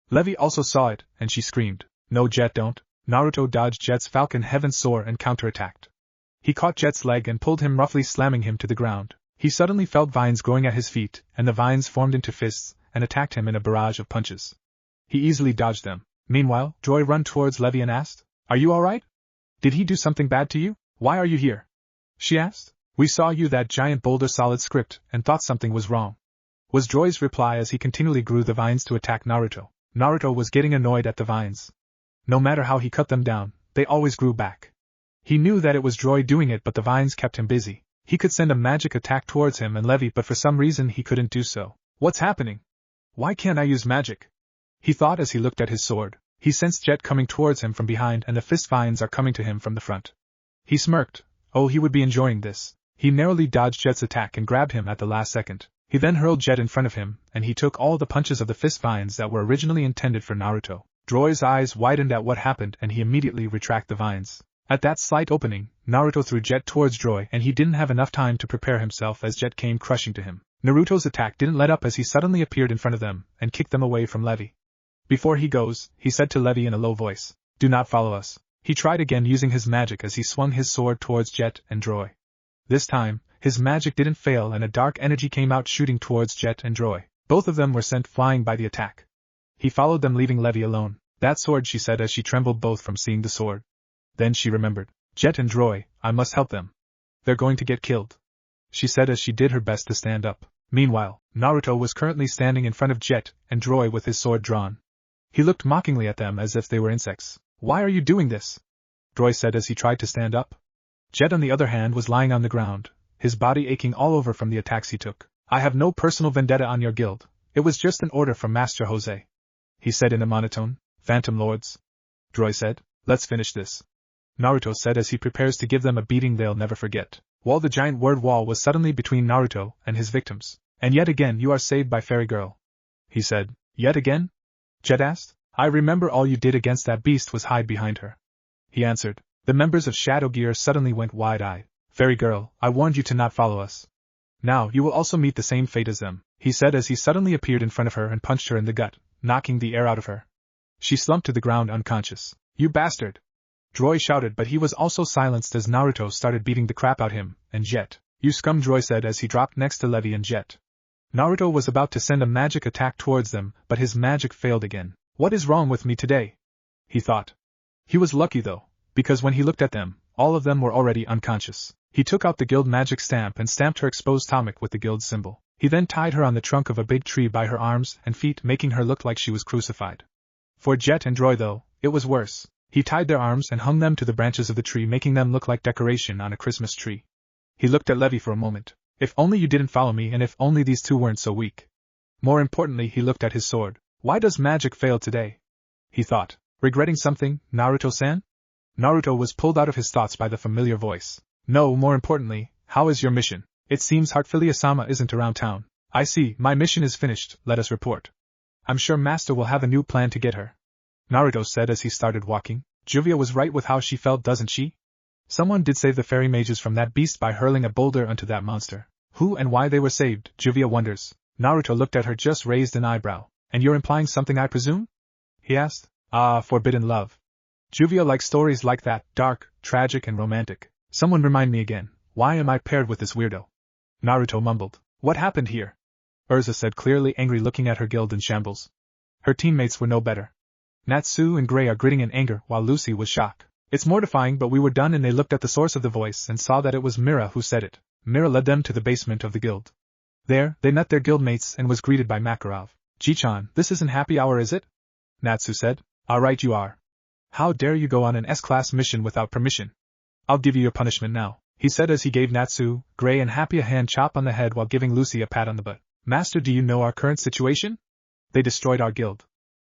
Levi also saw it, and she screamed, "No, Jet, don't." Naruto dodged Jet's Falcon Heaven Soar and counterattacked. He caught Jet's leg and pulled him, roughly slamming him to the ground. He suddenly felt vines growing at his feet, and the vines formed into fists and attacked him in a barrage of punches. He easily dodged them. Meanwhile, Joy ran towards Levi and asked, "Are you alright? Did he do something bad to you? Why are you here?" she asked. "We saw you that giant boulder solid script and thought something was wrong," was Joy's reply as he continually grew the vines to attack Naruto. Naruto was getting annoyed at the vines. No matter how he cut them down, they always grew back. He knew that it was Joy doing it, but the vines kept him busy. He could send a magic attack towards him and Levi, but for some reason he couldn't do so. "What's happening? Why can't I use magic?" he thought as he looked at his sword. He sensed Jet coming towards him from behind and the fist vines are coming to him from the front. He smirked. Oh, he would be enjoying this. He narrowly dodged Jet's attack and grabbed him at the last second. He then hurled Jet in front of him, and he took all the punches of the fist vines that were originally intended for Naruto. Joy's eyes widened at what happened and he immediately retracted the vines. At that slight opening, Naruto threw Jet towards Joy and he didn't have enough time to prepare himself as Jet came crushing to him. Naruto's attack didn't let up as he suddenly appeared in front of them and kicked them away from Levi. "Before he goes," he said to Levi in a low voice, "do not follow us." He tried again using his magic as he swung his sword towards Jet and Joy. This time, his magic didn't fail and a dark energy came out shooting towards Jet and Joy. Both of them were sent flying by the attack. He followed them, leaving Levi alone. "That sword," she said as she trembled both from seeing the sword. Then she remembered. "Jet and Joy, I must help them. They're going to get killed," she said as she did her best to stand up. Meanwhile, Naruto was currently standing in front of Jet and Joy with his sword drawn. He looked mockingly at them as if they were insects. "Why are you doing this?" Joy said as he tried to stand up. Jet, on the other hand, was lying on the ground, his body aching all over from the attacks he took. "I have no personal vendetta on your guild. It was just an order from Master Jose," he said in a monotone. "Phantom Lords," Joy said, "let's finish this," Naruto said as he prepares to give them a beating they'll never forget. While the giant word wall was suddenly between Naruto and his victims. "And yet again you are saved by Fairy Girl," he said. "Yet again?" Jet asked. "I remember all you did against that beast was hide behind her," he answered. The members of Shadow Gear suddenly went wide-eyed. "Fairy Girl, I warned you to not follow us. Now you will also meet the same fate as them," he said as he suddenly appeared in front of her and punched her in the gut, knocking the air out of her. She slumped to the ground unconscious. "You bastard!" Joy shouted, but he was also silenced as Naruto started beating the crap out of him and Jet. "You scum," Joy said as he dropped next to Levi and Jet. Naruto was about to send a magic attack towards them, but his magic failed again. "What is wrong with me today?" he thought. He was lucky though, because when he looked at them, all of them were already unconscious. He took out the guild magic stamp and stamped her exposed stomach with the guild symbol. He then tied her on the trunk of a big tree by her arms and feet, making her look like she was crucified. For Jet and Joy though, it was worse. He tied their arms and hung them to the branches of the tree, making them look like decoration on a Christmas tree. He looked at Levi for a moment. "If only you didn't follow me, and if only these two weren't so weak." More importantly, he looked at his sword. "Why does magic fail today?" he thought. "Regretting something, Naruto-san?" Naruto was pulled out of his thoughts by the familiar voice. "No, more importantly, how is your mission? It seems Heartfilia-sama isn't around town." "I see, my mission is finished, let us report. I'm sure Master will have a new plan to get her," Naruto said as he started walking. "Juvia was right with how she felt, doesn't she? Someone did save the fairy mages from that beast by hurling a boulder onto that monster. Who and why they were saved, Juvia wonders." Naruto looked at her, just raised an eyebrow. "And you're implying something, I presume?" he asked. "Ah, forbidden love. Juvia likes stories like that, dark, tragic and romantic. Someone remind me again, why am I paired with this weirdo?" Naruto mumbled. "What happened here?" Urza said, clearly angry, looking at her guild in shambles. Her teammates were no better. Natsu and Gray are gritting in anger while Lucy was shocked. It's mortifying, but we were done, and they looked at the source of the voice and saw that it was Mira who said it. Mira led them to the basement of the guild. There, they met their guildmates and was greeted by Makarov. Ji-chan, this isn't happy hour, is it? Natsu said. Alright, you are. How dare you go on an S-class mission without permission? I'll give you your punishment now, he said as he gave Natsu, Gray and Happy a hand chop on the head while giving Lucy a pat on the butt. Master, do you know our current situation? They destroyed our guild.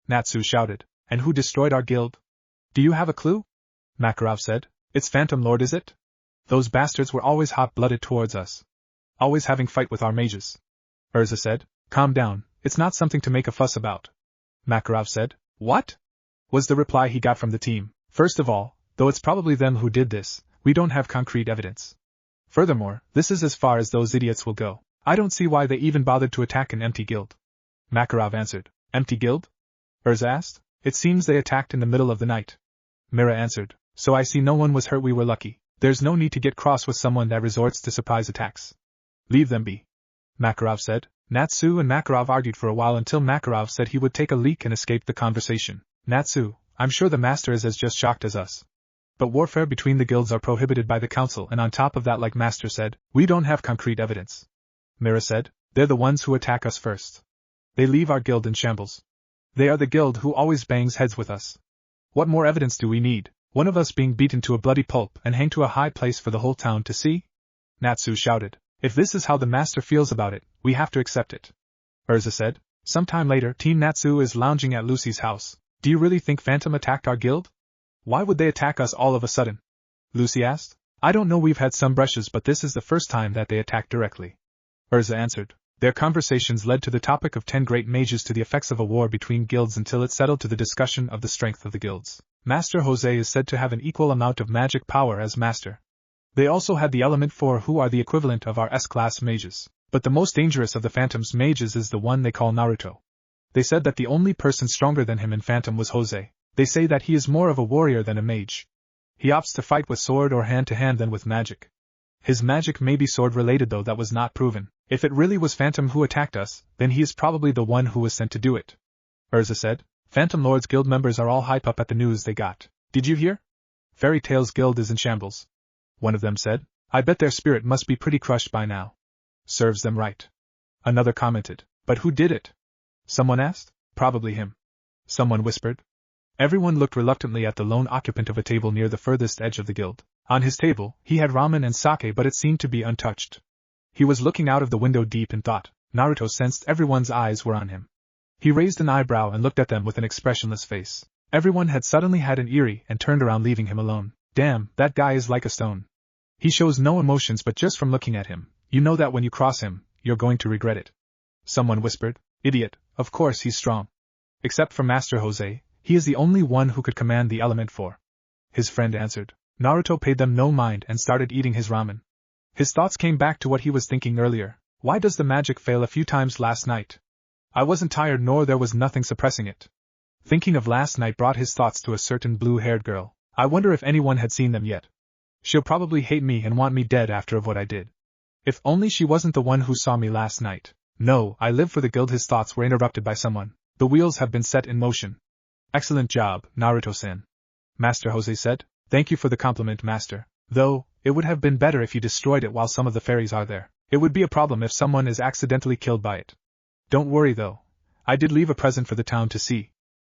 Natsu shouted. And who destroyed our guild? Do you have a clue? Makarov said. It's Phantom Lord, is it? Those bastards were always hot-blooded towards us. Always having fight with our mages. Urza said. Calm down, it's not something to make a fuss about. Makarov said. What? Was the reply he got from the team. First of all, though it's probably them who did this, we don't have concrete evidence. Furthermore, this is as far as those idiots will go. I don't see why they even bothered to attack an empty guild. Makarov answered. Empty guild? Urza asked. It seems they attacked in the middle of the night. Mira answered. So I see no one was hurt, we were lucky. There's no need to get cross with someone that resorts to surprise attacks. Leave them be. Makarov said. Natsu and Makarov argued for a while until Makarov said he would take a leak and escape the conversation. Natsu, I'm sure the master is as just shocked as us. But warfare between the guilds are prohibited by the council, and on top of that, like Master said, we don't have concrete evidence. Mira said. They're the ones who attack us first. They leave our guild in shambles. They are the guild who always bangs heads with us. What more evidence do we need? One of us being beaten to a bloody pulp and hanged to a high place for the whole town to see? Natsu shouted. If this is how the master feels about it, we have to accept it. Urza said. Sometime later, Team Natsu is lounging at Lucy's house. Do you really think Phantom attacked our guild? Why would they attack us all of a sudden? Lucy asked. I don't know, we've had some brushes, but this is the first time that they attacked directly. Urza answered. Their conversations led to the topic of 10 great mages to the effects of a war between guilds until it settled to the discussion of the strength of the guilds. Master Jose is said to have an equal amount of magic power as master. They also had the element 4 who are the equivalent of our S-class mages, but the most dangerous of the Phantom's mages is the one they call Naruto. They said that the only person stronger than him in Phantom was Jose. They say that he is more of a warrior than a mage. He opts to fight with sword or hand-to-hand than with magic. His magic may be sword-related, though that was not proven. If it really was Phantom who attacked us, then he is probably the one who was sent to do it. Urza said. Phantom Lord's guild members are all hype up at the news they got. Did you hear? Fairy Tail's guild is in shambles. One of them said. I bet their spirit must be pretty crushed by now. Serves them right. Another commented. But who did it? Someone asked. Probably him. Someone whispered. Everyone looked reluctantly at the lone occupant of a table near the furthest edge of the guild. On his table, he had ramen and sake, but it seemed to be untouched. He was looking out of the window deep in thought. Naruto sensed everyone's eyes were on him. He raised an eyebrow and looked at them with an expressionless face. Everyone had suddenly had an eerie and turned around, leaving him alone. Damn, that guy is like a stone. He shows no emotions, but just from looking at him, you know that when you cross him, you're going to regret it. Someone whispered. Idiot, of course he's strong. Except for Master Jose, he is the only one who could command the element 4. His friend answered. Naruto paid them no mind and started eating his ramen. His thoughts came back to what he was thinking earlier. Why does the magic fail a few times last night? I wasn't tired, nor there was nothing suppressing it. Thinking of last night brought his thoughts to a certain blue-haired girl. I wonder if anyone had seen them yet. She'll probably hate me and want me dead after of what I did. If only she wasn't the one who saw me last night. No, I live for the guild. His thoughts were interrupted by someone. The wheels have been set in motion. Excellent job, Naruto-san. Master Jose said. Thank you for the compliment, Master. Though, it would have been better if you destroyed it while some of the fairies are there. It would be a problem if someone is accidentally killed by it. Don't worry though. I did leave a present for the town to see.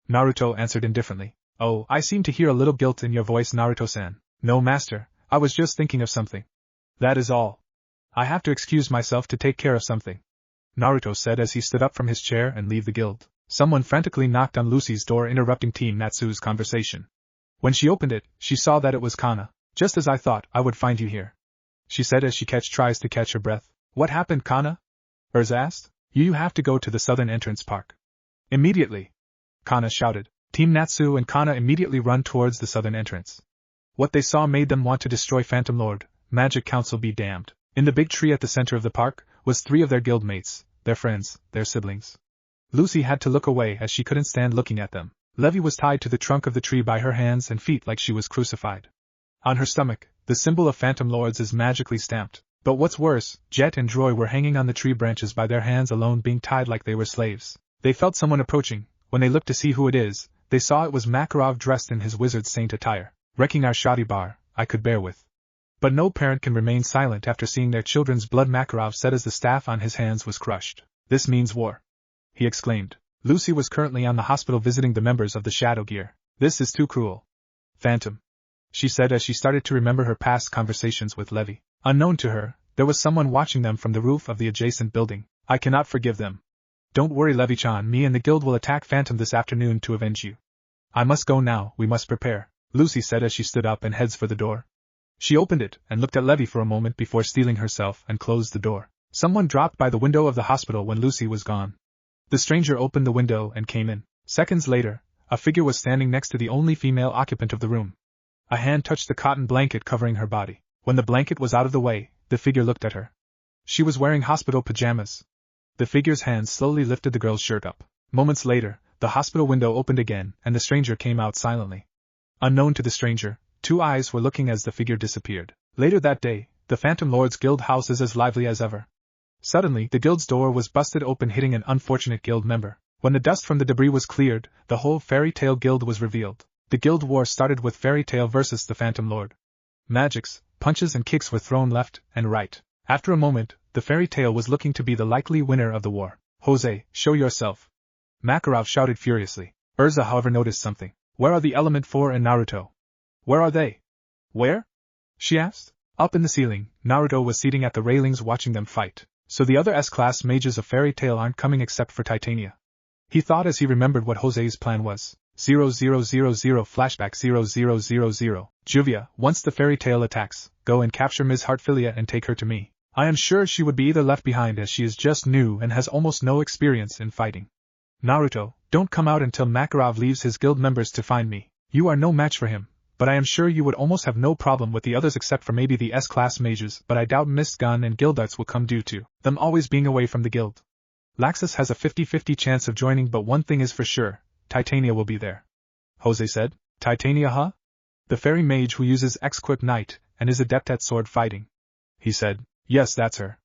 Naruto answered indifferently. Oh, I seem to hear a little guilt in your voice, Naruto-san. No, Master, I was just thinking of something. That is all. I have to excuse myself to take care of something. Naruto said as he stood up from his chair and leave the guild. Someone frantically knocked on Lucy's door, interrupting Team Natsu's conversation. When she opened it, she saw that it was Kana. Just as I thought I would find you here, she said as she tries to catch her breath. What happened, Kana? Urza asked. You have to go to the southern entrance park. Immediately. Kana shouted. Team Natsu and Kana immediately run towards the southern entrance. What they saw made them want to destroy Phantom Lord. Magic Council be damned. In the big tree at the center of the park was 3 of their guildmates, their friends, their siblings. Lucy had to look away as she couldn't stand looking at them. Levi was tied to the trunk of the tree by her hands and feet like she was crucified. On her stomach, the symbol of Phantom Lords is magically stamped. But what's worse, Jet and Droy were hanging on the tree branches by their hands alone, being tied like they were slaves. They felt someone approaching. When they looked to see who it is, they saw it was Makarov dressed in his wizard saint attire. Wrecking our shoddy bar, I could bear with. But no parent can remain silent after seeing their children's blood, Makarov said as the staff on his hands was crushed. This means war, he exclaimed. Lucy was currently on the hospital visiting the members of the Shadow Gear. This is too cruel. Phantom, she said as she started to remember her past conversations with Levy. Unknown to her, there was someone watching them from the roof of the adjacent building. I cannot forgive them. Don't worry, Levy-chan, me and the guild will attack Phantom this afternoon to avenge you. I must go now, we must prepare, Lucy said as she stood up and heads for the door. She opened it and looked at Levy for a moment before steeling herself and closed the door. Someone dropped by the window of the hospital when Lucy was gone. The stranger opened the window and came in. Seconds later, a figure was standing next to the only female occupant of the room. A hand touched the cotton blanket covering her body. When the blanket was out of the way, the figure looked at her. She was wearing hospital pajamas. The figure's hand slowly lifted the girl's shirt up. Moments later, the hospital window opened again and the stranger came out silently. Unknown to the stranger, two eyes were looking as the figure disappeared. Later that day, the Phantom Lord's guild house is as lively as ever. Suddenly, the guild's door was busted open, hitting an unfortunate guild member. When the dust from the debris was cleared, the whole Fairy Tail Guild was revealed. The guild war started with Fairy Tail versus the Phantom Lord. Magics, punches and kicks were thrown left and right. After a moment, the Fairy Tail was looking to be the likely winner of the war. Jose, show yourself. Makarov shouted furiously. Urza however noticed something. Where are the Element 4 and Naruto? Where are they? Where? She asked. Up in the ceiling, Naruto was sitting at the railings watching them fight. So the other S-class mages of Fairy Tail aren't coming except for Titania. He thought as he remembered what Jose's plan was. 0000 flashback 0000. Juvia, once the Fairy Tail attacks, go and capture Ms. Heartfilia and take her to me. I am sure she would be either left behind as she is just new and has almost no experience in fighting. Naruto, don't come out until Makarov leaves his guild members to find me. You are no match for him, but I am sure you would almost have no problem with the others except for maybe the S-class mages, but I doubt Mistgun and Guildarts will come due to them always being away from the guild. Laxus has a 50-50 chance of joining, but one thing is for sure, Titania will be there. Jose said. Titania, huh? The fairy mage who uses X-Quip Knight and is adept at sword fighting. He said. Yes, that's her.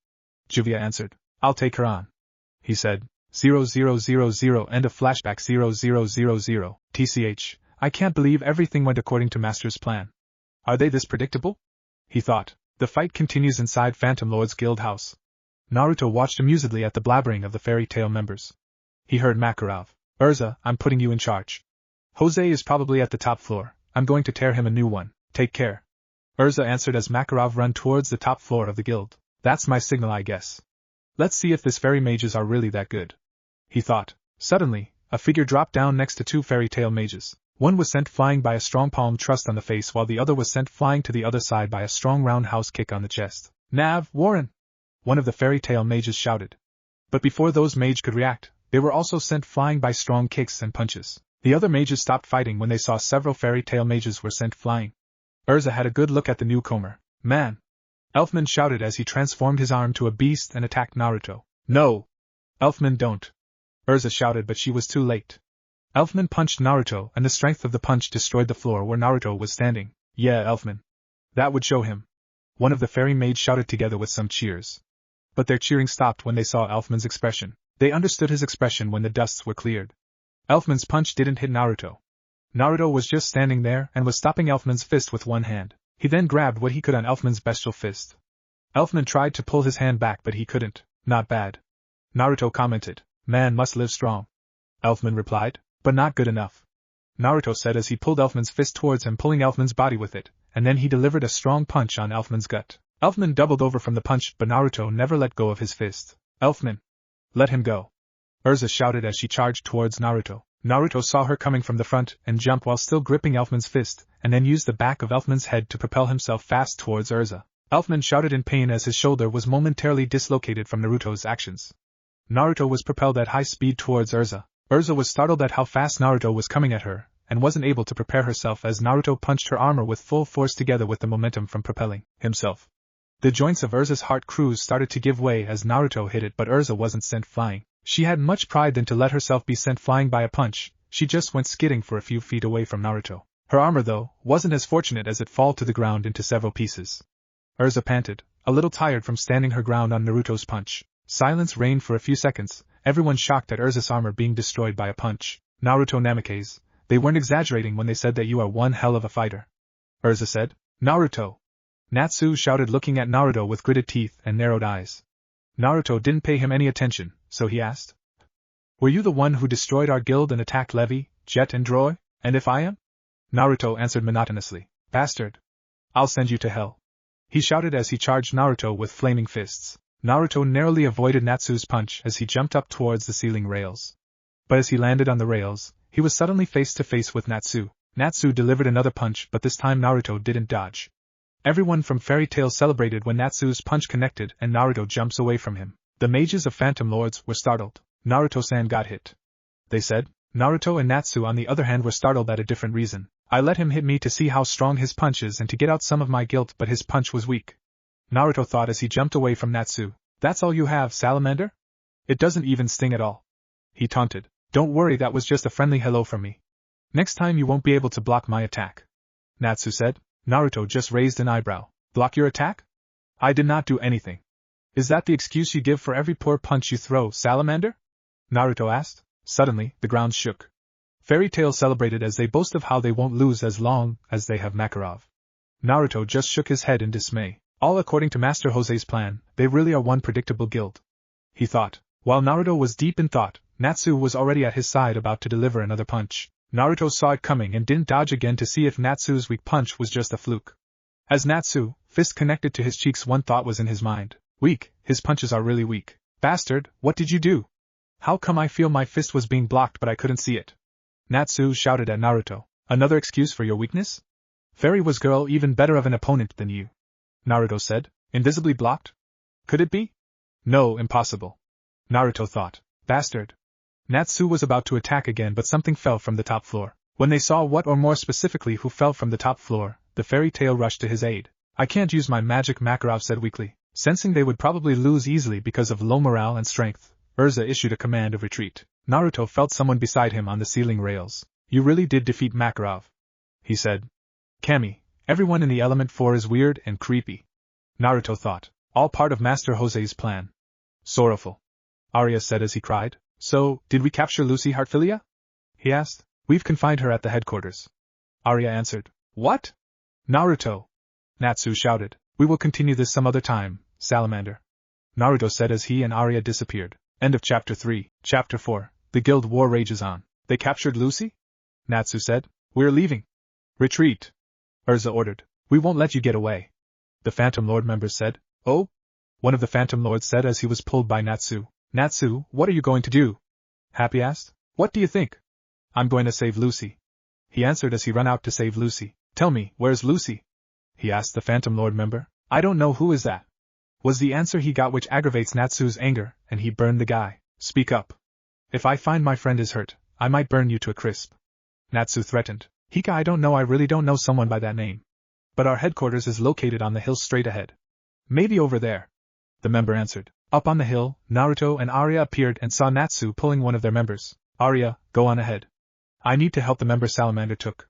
Juvia answered. I'll take her on. He said. 0000 end of flashback 0000. TCH, I can't believe everything went according to Master's plan. Are they this predictable? He thought. The fight continues inside Phantom Lord's guild house. Naruto watched amusedly at the blabbering of the Fairy Tail members. He heard Makarov. Urza, I'm putting you in charge. Jose is probably at the top floor. I'm going to tear him a new one. Take care. Urza answered as Makarov ran towards the top floor of the guild. That's my signal, I guess. Let's see if this fairy mages are really that good. He thought. Suddenly, a figure dropped down next to two Fairy Tail mages. One was sent flying by a strong palm thrust on the face while the other was sent flying to the other side by a strong roundhouse kick on the chest. Nav, Warren! One of the Fairy Tail mages shouted. But before those mages could react, they were also sent flying by strong kicks and punches. The other mages stopped fighting when they saw several Fairy Tail mages were sent flying. Urza had a good look at the newcomer. Man! Elfman shouted as he transformed his arm to a beast and attacked Naruto. No! Elfman, don't! Urza shouted, but she was too late. Elfman punched Naruto and the strength of the punch destroyed the floor where Naruto was standing. Yeah, Elfman. That would show him. One of the fairy maids shouted together with some cheers. But their cheering stopped when they saw Elfman's expression. They understood his expression when the dusts were cleared. Elfman's punch didn't hit Naruto. Naruto was just standing there and was stopping Elfman's fist with one hand. He then grabbed what he could on Elfman's bestial fist. Elfman tried to pull his hand back but he couldn't. Not bad. Naruto commented. Man must live strong. Elfman replied. But not good enough. Naruto said as he pulled Elfman's fist towards him, pulling Elfman's body with it, and then he delivered a strong punch on Elfman's gut. Elfman doubled over from the punch, but Naruto never let go of his fist. Elfman! Let him go! Urza shouted as she charged towards Naruto. Naruto saw her coming from the front and jumped while still gripping Elfman's fist, and then used the back of Elfman's head to propel himself fast towards Urza. Elfman shouted in pain as his shoulder was momentarily dislocated from Naruto's actions. Naruto was propelled at high speed towards Urza. Urza was startled at how fast Naruto was coming at her, and wasn't able to prepare herself as Naruto punched her armor with full force together with the momentum from propelling himself. The joints of Urza's heart cruise started to give way as Naruto hit it, but Urza wasn't sent flying. She had much pride than to let herself be sent flying by a punch. She just went skidding for a few feet away from Naruto. Her armor, though, wasn't as fortunate as it fall to the ground into several pieces. Urza panted, a little tired from standing her ground on Naruto's punch. Silence reigned for a few seconds, everyone shocked at Urza's armor being destroyed by a punch. Naruto Namikaze, they weren't exaggerating when they said that you are one hell of a fighter. Urza said. Naruto! Natsu shouted, looking at Naruto with gritted teeth and narrowed eyes. Naruto didn't pay him any attention, so he asked. Were you the one who destroyed our guild and attacked Levi, Jet and Droy? And if I am? Naruto answered monotonously. Bastard! I'll send you to hell! He shouted as he charged Naruto with flaming fists. Naruto narrowly avoided Natsu's punch as he jumped up towards the ceiling rails. But as he landed on the rails, he was suddenly face to face with Natsu. Natsu delivered another punch, but this time Naruto didn't dodge. Everyone from Fairy Tail celebrated when Natsu's punch connected and Naruto jumps away from him. The mages of Phantom Lords were startled. Naruto-san got hit, they said. Naruto and Natsu on the other hand were startled at a different reason. I let him hit me to see how strong his punch is and to get out some of my guilt, but his punch was weak. Naruto thought as he jumped away from Natsu. That's all you have, salamander? It doesn't even sting at all. He taunted. Don't worry, that was just a friendly hello from me. Next time you won't be able to block my attack. Natsu said. Naruto just raised an eyebrow. Block your attack? I did not do anything. Is that the excuse you give for every poor punch you throw, salamander? Naruto asked. Suddenly, the ground shook. Fairy Tail celebrated as they boast of how they won't lose as long as they have Makarov. Naruto just shook his head in dismay. All according to Master Jose's plan, they really are one predictable guild. He thought. While Naruto was deep in thought, Natsu was already at his side about to deliver another punch. Naruto saw it coming and didn't dodge again to see if Natsu's weak punch was just a fluke. As Natsu, fist connected to his cheeks, one thought was in his mind. Weak, his punches are really weak. Bastard, what did you do? How come I feel my fist was being blocked but I couldn't see it? Natsu shouted at Naruto. Another excuse for your weakness? Fairy was girl even better of an opponent than you. Naruto said. Invisibly blocked? Could it be? No, impossible. Naruto thought. Bastard. Natsu was about to attack again, but something fell from the top floor. When they saw what, or more specifically who fell from the top floor, the Fairy Tail rushed to his aid. I can't use my magic, Makarov said weakly. Sensing they would probably lose easily because of low morale and strength, Urza issued a command of retreat. Naruto felt someone beside him on the ceiling rails. You really did defeat Makarov, he said. Kami, everyone in the Element 4 is weird and creepy. Naruto thought. All part of Master Jose's plan. Sorrowful. Arya said as he cried. So, did we capture Lucy Heartfilia? He asked. We've confined her at the headquarters. Arya answered. What? Naruto! Natsu shouted. We will continue this some other time, salamander. Naruto said as he and Arya disappeared. End of Chapter 3. Chapter 4. The guild war rages on. They captured Lucy? Natsu said. We're leaving. Retreat. Urza ordered. We won't let you get away. The Phantom Lord members said. Oh? One of the Phantom Lords said as he was pulled by Natsu. Natsu, what are you going to do? Happy asked. What do you think? I'm going to save Lucy. He answered as he ran out to save Lucy. Tell me, where's Lucy? He asked the Phantom Lord member. I don't know, who is that? Was the answer he got, which aggravates Natsu's anger, and he burned the guy. Speak up. If I find my friend is hurt, I might burn you to a crisp. Natsu threatened. Hika, I don't know, I really don't know someone by that name. But our headquarters is located on the hill straight ahead. Maybe over there. The member answered. Up on the hill, Naruto and Arya appeared and saw Natsu pulling one of their members. Arya, go on ahead. I need to help, the member Salamander took.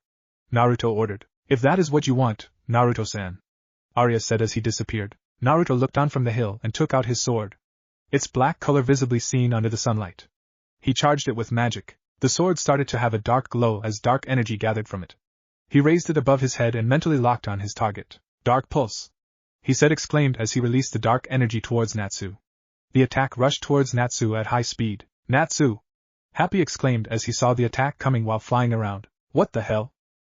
Naruto ordered. If that is what you want, Naruto-san. Arya said as he disappeared. Naruto looked on from the hill and took out his sword. Its black color visibly seen under the sunlight. He charged it with magic. The sword started to have a dark glow as dark energy gathered from it. He raised it above his head and mentally locked on his target. Dark pulse. He said, exclaimed as he released the dark energy towards Natsu. The attack rushed towards Natsu at high speed. Natsu! Happy exclaimed as he saw the attack coming while flying around. What the hell?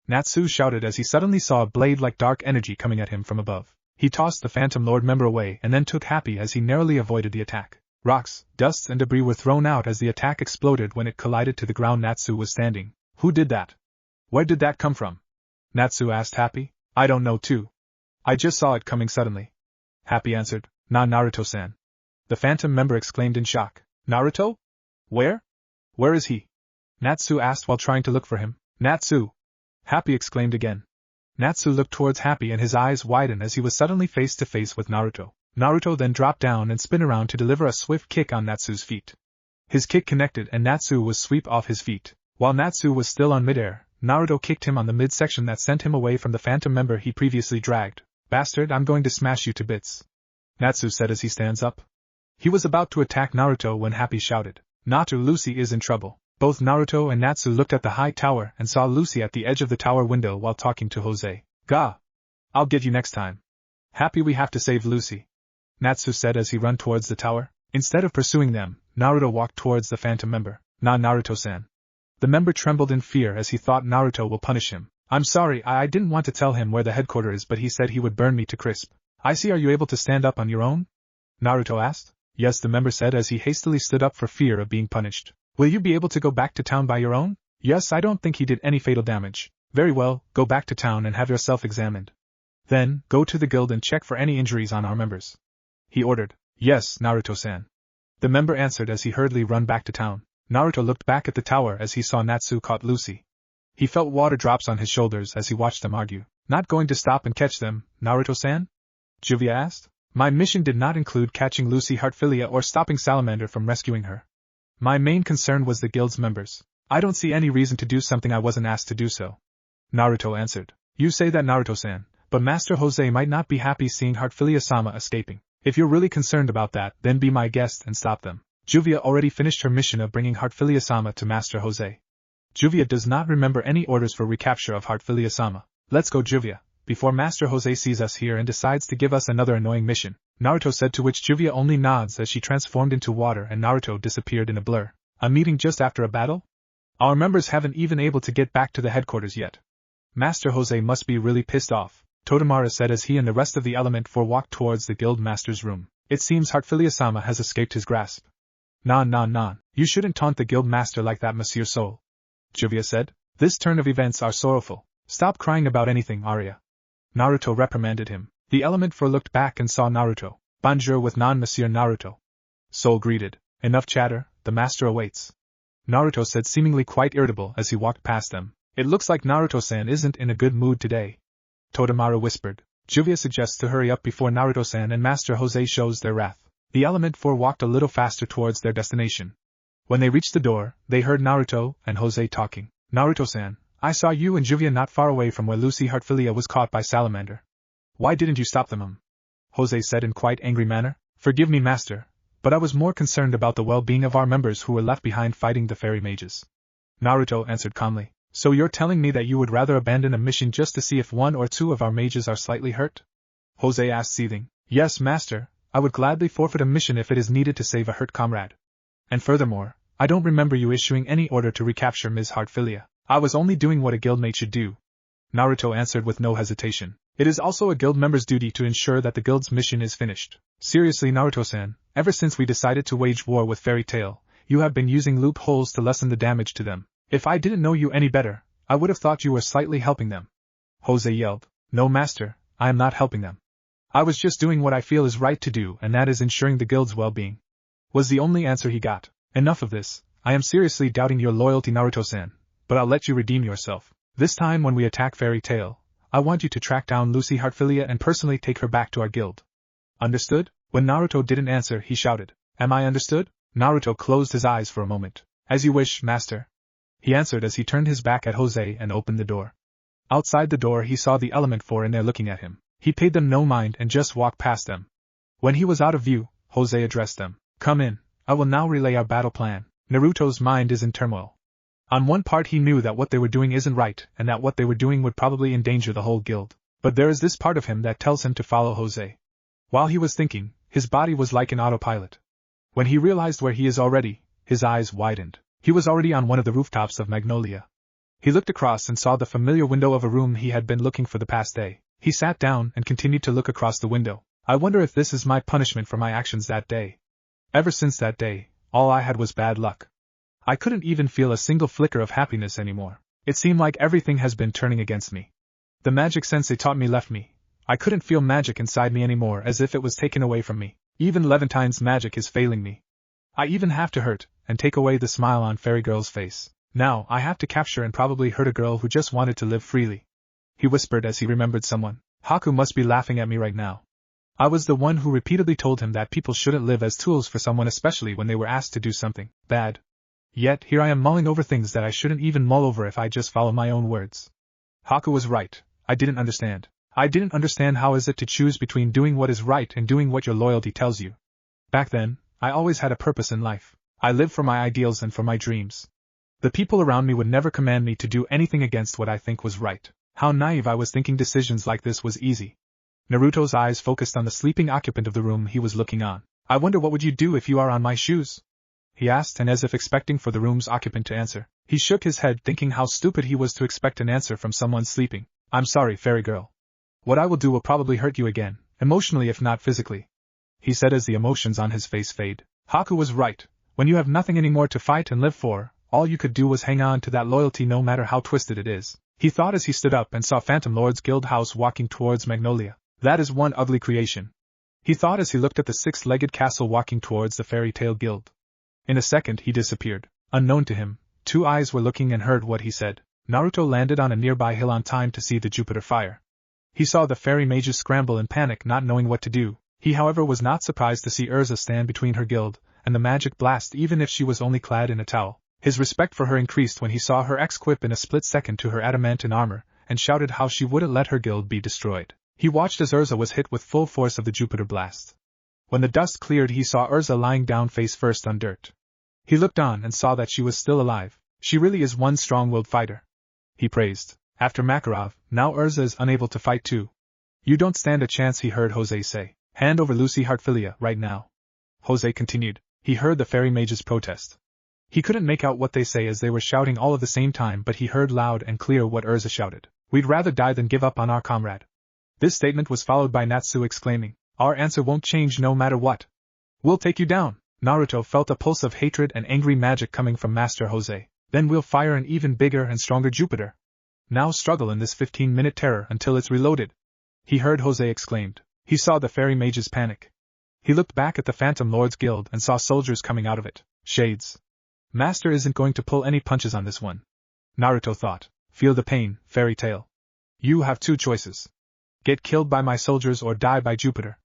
Natsu shouted as he suddenly saw a blade like dark energy coming at him from above. He tossed the Phantom Lord member away and then took Happy as he narrowly avoided the attack. Rocks, dust and debris were thrown out as the attack exploded when it collided to the ground Natsu was standing. Who did that? Where did that come from? Natsu asked Happy. I don't know too. I just saw it coming suddenly. Happy answered. Nah, Naruto-san. The Phantom member exclaimed in shock. Naruto? Where? Where is he? Natsu asked while trying to look for him. Natsu! Happy exclaimed again. Natsu looked towards Happy and his eyes widened as he was suddenly face to face with Naruto. Naruto then dropped down and spun around to deliver a swift kick on Natsu's feet. His kick connected and Natsu was swept off his feet. While Natsu was still on midair, Naruto kicked him on the midsection that sent him away from the Phantom member he previously dragged. Bastard, I'm going to smash you to bits. Natsu said as he stands up. He was about to attack Naruto when Happy shouted. Naruto, Lucy is in trouble. Both Naruto and Natsu looked at the high tower and saw Lucy at the edge of the tower window while talking to Jose. Gah! I'll get you next time. Happy we have to save Lucy, Natsu said as he ran towards the tower. Instead of pursuing them, Naruto walked towards the phantom member. Nah, Naruto-san. The member trembled in fear as he thought Naruto will punish him. I'm sorry, I didn't want to tell him where the headquarters is, but he said he would burn me to crisp. I see. Are you able to stand up on your own? Naruto asked. Yes, the member said as he hastily stood up for fear of being punished. Will you be able to go back to town by your own? Yes, I don't think he did any fatal damage. Very well, go back to town and have yourself examined. Then, go to the guild and check for any injuries on our members, he ordered. Yes, Naruto-san. The member answered as he hurriedly ran back to town. Naruto looked back at the tower as he saw Natsu caught Lucy. He felt water drops on his shoulders as he watched them argue. Not going to stop and catch them, Naruto-san? Juvia asked. My mission did not include catching Lucy Heartfilia or stopping Salamander from rescuing her. My main concern was the guild's members. I don't see any reason to do something I wasn't asked to do so, Naruto answered. You say that, Naruto-san, but Master Jose might not be happy seeing Heartfilia-sama escaping. If you're really concerned about that, then be my guest and stop them. Juvia already finished her mission of bringing Heartfilia-sama to Master Jose. Juvia does not remember any orders for recapture of Heartfilia-sama. Let's go, Juvia, before Master Jose sees us here and decides to give us another annoying mission, Naruto said, to which Juvia only nods as she transformed into water and Naruto disappeared in a blur. A meeting just after a battle? Our members haven't even able to get back to the headquarters yet. Master Jose must be really pissed off, Todamara said as he and the rest of the Element 4 walked towards the guild master's room. It seems Heartfilia-sama has escaped his grasp. Non, you shouldn't taunt the guild master like that, Monsieur Soul, Juvia said. This turn of events are sorrowful. Stop crying about anything, Arya. Naruto reprimanded him. The Element 4 looked back and saw Naruto. Bonjour with Monsieur Naruto. Soul greeted. Enough chatter, the master awaits, Naruto said, seemingly quite irritable as he walked past them. It looks like Naruto-san isn't in a good mood today, Todamara whispered. Juvia suggests to hurry up before Naruto-san and Master Jose shows their wrath. The Element 4 walked a little faster towards their destination. When they reached the door, they heard Naruto and Jose talking. Naruto-san, I saw you and Juvia not far away from where Lucy Heartfilia was caught by Salamander. Why didn't you stop them? Jose said in quite angry manner. Forgive me, master, but I was more concerned about the well-being of our members who were left behind fighting the fairy mages. Naruto answered calmly. So you're telling me that you would rather abandon a mission just to see if one or two of our mages are slightly hurt? Jose asked, seething. Yes, master, I would gladly forfeit a mission if it is needed to save a hurt comrade. And furthermore, I don't remember you issuing any order to recapture Ms. Heartfilia. I was only doing what a guildmate should do, Naruto answered with no hesitation. It is also a guild member's duty to ensure that the guild's mission is finished. Seriously, Naruto-san, ever since we decided to wage war with Fairy Tail, you have been using loopholes to lessen the damage to them. If I didn't know you any better, I would have thought you were slightly helping them. Jose yelled. No, master, I am not helping them. I was just doing what I feel is right to do, and that is ensuring the guild's well-being, was the only answer he got. Enough of this. I am seriously doubting your loyalty, Naruto-san, but I'll let you redeem yourself. This time when we attack Fairy Tail, I want you to track down Lucy Heartfilia and personally take her back to our guild. Understood? When Naruto didn't answer, he shouted. Am I understood? Naruto closed his eyes for a moment. As you wish, master, he answered as he turned his back at Jose and opened the door. Outside the door he saw the Element 4 in there looking at him. He paid them no mind and just walked past them. When he was out of view, Jose addressed them. Come in, I will now relay our battle plan. Naruto's mind is in turmoil. On one part he knew that what they were doing isn't right and that what they were doing would probably endanger the whole guild. But there is this part of him that tells him to follow Jose. While he was thinking, his body was like an autopilot. When he realized where he is already, his eyes widened. He was already on one of the rooftops of Magnolia. He looked across and saw the familiar window of a room he had been looking for the past day. He sat down and continued to look across the window. I wonder if this is my punishment for my actions that day. Ever since that day, all I had was bad luck. I couldn't even feel a single flicker of happiness anymore. It seemed like everything has been turning against me. The magic sensei taught me left me. I couldn't feel magic inside me anymore, as if it was taken away from me. Even Levantine's magic is failing me. I even have to hurt and take away the smile on Fairy Girl's face. Now I have to capture and probably hurt a girl who just wanted to live freely. He whispered as he remembered someone. Haku must be laughing at me right now. I was the one who repeatedly told him that people shouldn't live as tools for someone, especially when they were asked to do something bad. Yet here I am mulling over things that I shouldn't even mull over if I just follow my own words. Haku was right. I didn't understand. I didn't understand how is it to choose between doing what is right and doing what your loyalty tells you. Back then, I always had a purpose in life. I lived for my ideals and for my dreams. The people around me would never command me to do anything against what I think was right. How naive I was, thinking decisions like this was easy. Naruto's eyes focused on the sleeping occupant of the room he was looking on. I wonder what would you do if you are on my shoes? He asked, and as if expecting for the room's occupant to answer, he shook his head, thinking how stupid he was to expect an answer from someone sleeping. I'm sorry, fairy girl. What I will do will probably hurt you again, emotionally if not physically, he said as the emotions on his face fade. Haku was right. When you have nothing anymore to fight and live for, all you could do was hang on to that loyalty no matter how twisted it is, he thought as he stood up and saw Phantom Lord's guild house walking towards Magnolia. That is one ugly creation, he thought as he looked at the six-legged castle walking towards the fairy tale guild. In a second he disappeared. Unknown to him, two eyes were looking and heard what he said. Naruto landed on a nearby hill on time to see the Jupiter fire. He saw the fairy mages scramble in panic, not knowing what to do. He however was not surprised to see Urza stand between her guild and the magic blast, even if she was only clad in a towel. His respect for her increased when he saw her equip in a split second to her adamantine armor, and shouted how she wouldn't let her guild be destroyed. He watched as Urza was hit with full force of the Jupiter blast. When the dust cleared, he saw Urza lying down face first on dirt. He looked on and saw that she was still alive. She really is one strong-willed fighter, he praised. After Makarov, now Urza is unable to fight too. You don't stand a chance, he heard Jose say. Hand over Lucy Heartfilia right now. Jose continued. He heard the fairy mages protest. He couldn't make out what they say as they were shouting all at the same time, but he heard loud and clear what Urza shouted. We'd rather die than give up on our comrade. This statement was followed by Natsu exclaiming, our answer won't change no matter what. We'll take you down. Naruto felt a pulse of hatred and angry magic coming from Master Jose. Then we'll fire an even bigger and stronger Jupiter. Now struggle in this 15-minute terror until it's reloaded. He heard Jose exclaimed. He saw the fairy mages panic. He looked back at the Phantom Lord's guild and saw soldiers coming out of it. Shades. Master isn't going to pull any punches on this one, Naruto thought. Feel the pain, fairy tale. You have two choices. Get killed by my soldiers or die by Jupiter,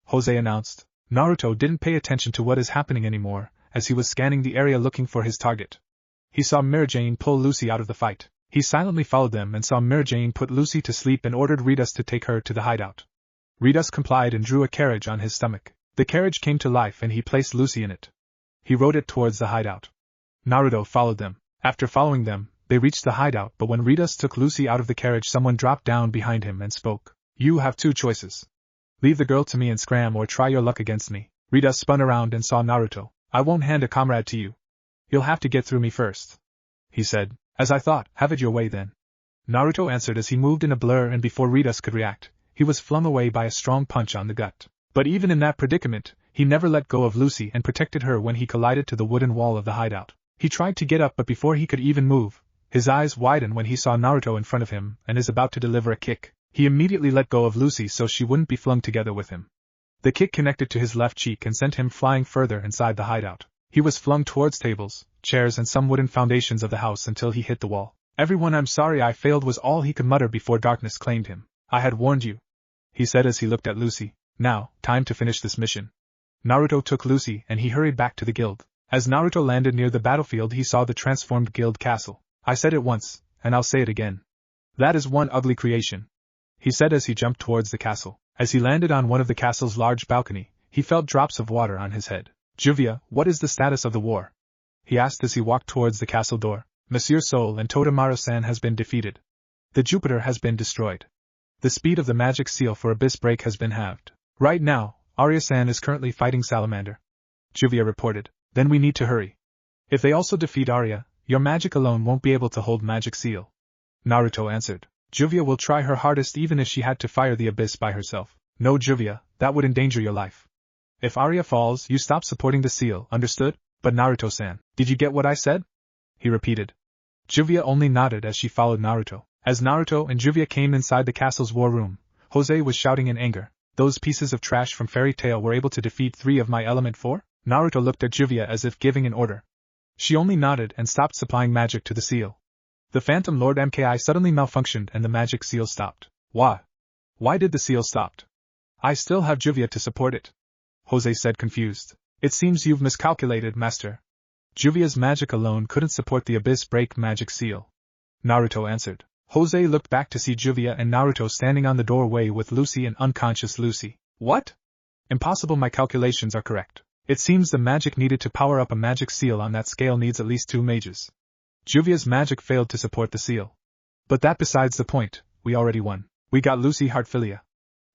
Jose announced. Naruto didn't pay attention to what is happening anymore, as he was scanning the area looking for his target. He saw Mirajane pull Lucy out of the fight. He silently followed them and saw Mirajane put Lucy to sleep and ordered Ritas to take her to the hideout. Ritas complied and drew a carriage on his stomach. The carriage came to life and he placed Lucy in it. He rode it towards the hideout. Naruto followed them. After following them, they reached the hideout, but when Ritas took Lucy out of the carriage, someone dropped down behind him and spoke. You have two choices. Leave the girl to me and scram, or try your luck against me. Ritas spun around and saw Naruto. I won't hand a comrade to you. You'll have to get through me first, he said. As I thought, have it your way then. Naruto answered as he moved in a blur, and before Ritas could react, he was flung away by a strong punch on the gut. But even in that predicament, he never let go of Lucy and protected her when he collided to the wooden wall of the hideout. He tried to get up, but before he could even move, his eyes widened when he saw Naruto in front of him and is about to deliver a kick. He immediately let go of Lucy so she wouldn't be flung together with him. The kick connected to his left cheek and sent him flying further inside the hideout. He was flung towards tables, chairs and some wooden foundations of the house until he hit the wall. Everyone, I'm sorry I failed, was all he could mutter before darkness claimed him. I had warned you, he said as he looked at Lucy. Now, time to finish this mission. Naruto took Lucy and he hurried back to the guild. As Naruto landed near the battlefield, he saw the transformed guild castle. I said it once, and I'll say it again. That is one ugly creation, he said as he jumped towards the castle. As he landed on one of the castle's large balcony, he felt drops of water on his head. Juvia, what is the status of the war? He asked as he walked towards the castle door. Monsieur Soul and Totamaru-san has been defeated. The Jupiter has been destroyed. The speed of the magic seal for Abyss Break has been halved. Right now, Arya-san is currently fighting Salamander, Juvia reported. Then we need to hurry. If they also defeat Arya, your magic alone won't be able to hold magic seal, Naruto answered. Juvia will try her hardest even if she had to fire the abyss by herself. No, Juvia, that would endanger your life. If Arya falls, you stop supporting the seal, understood? But Naruto-san, did you get what I said? He repeated. Juvia only nodded as she followed Naruto. As Naruto and Juvia came inside the castle's war room, Jose was shouting in anger. Those pieces of trash from Fairy Tail were able to defeat 3 of my element 4? Naruto looked at Juvia as if giving an order. She only nodded and stopped supplying magic to the seal. The Phantom Lord MKI suddenly malfunctioned and the magic seal stopped. Why? Why did the seal stop? I still have Juvia to support it, Jose said confused. It seems you've miscalculated, Master. Juvia's magic alone couldn't support the Abyss Break magic seal, Naruto answered. Jose looked back to see Juvia and Naruto standing on the doorway with Lucy and unconscious Lucy. What? Impossible, my calculations are correct. It seems the magic needed to power up a magic seal on that scale needs at least 2 mages. Juvia's magic failed to support the seal. But that besides the point, we already won. We got Lucy Heartfilia.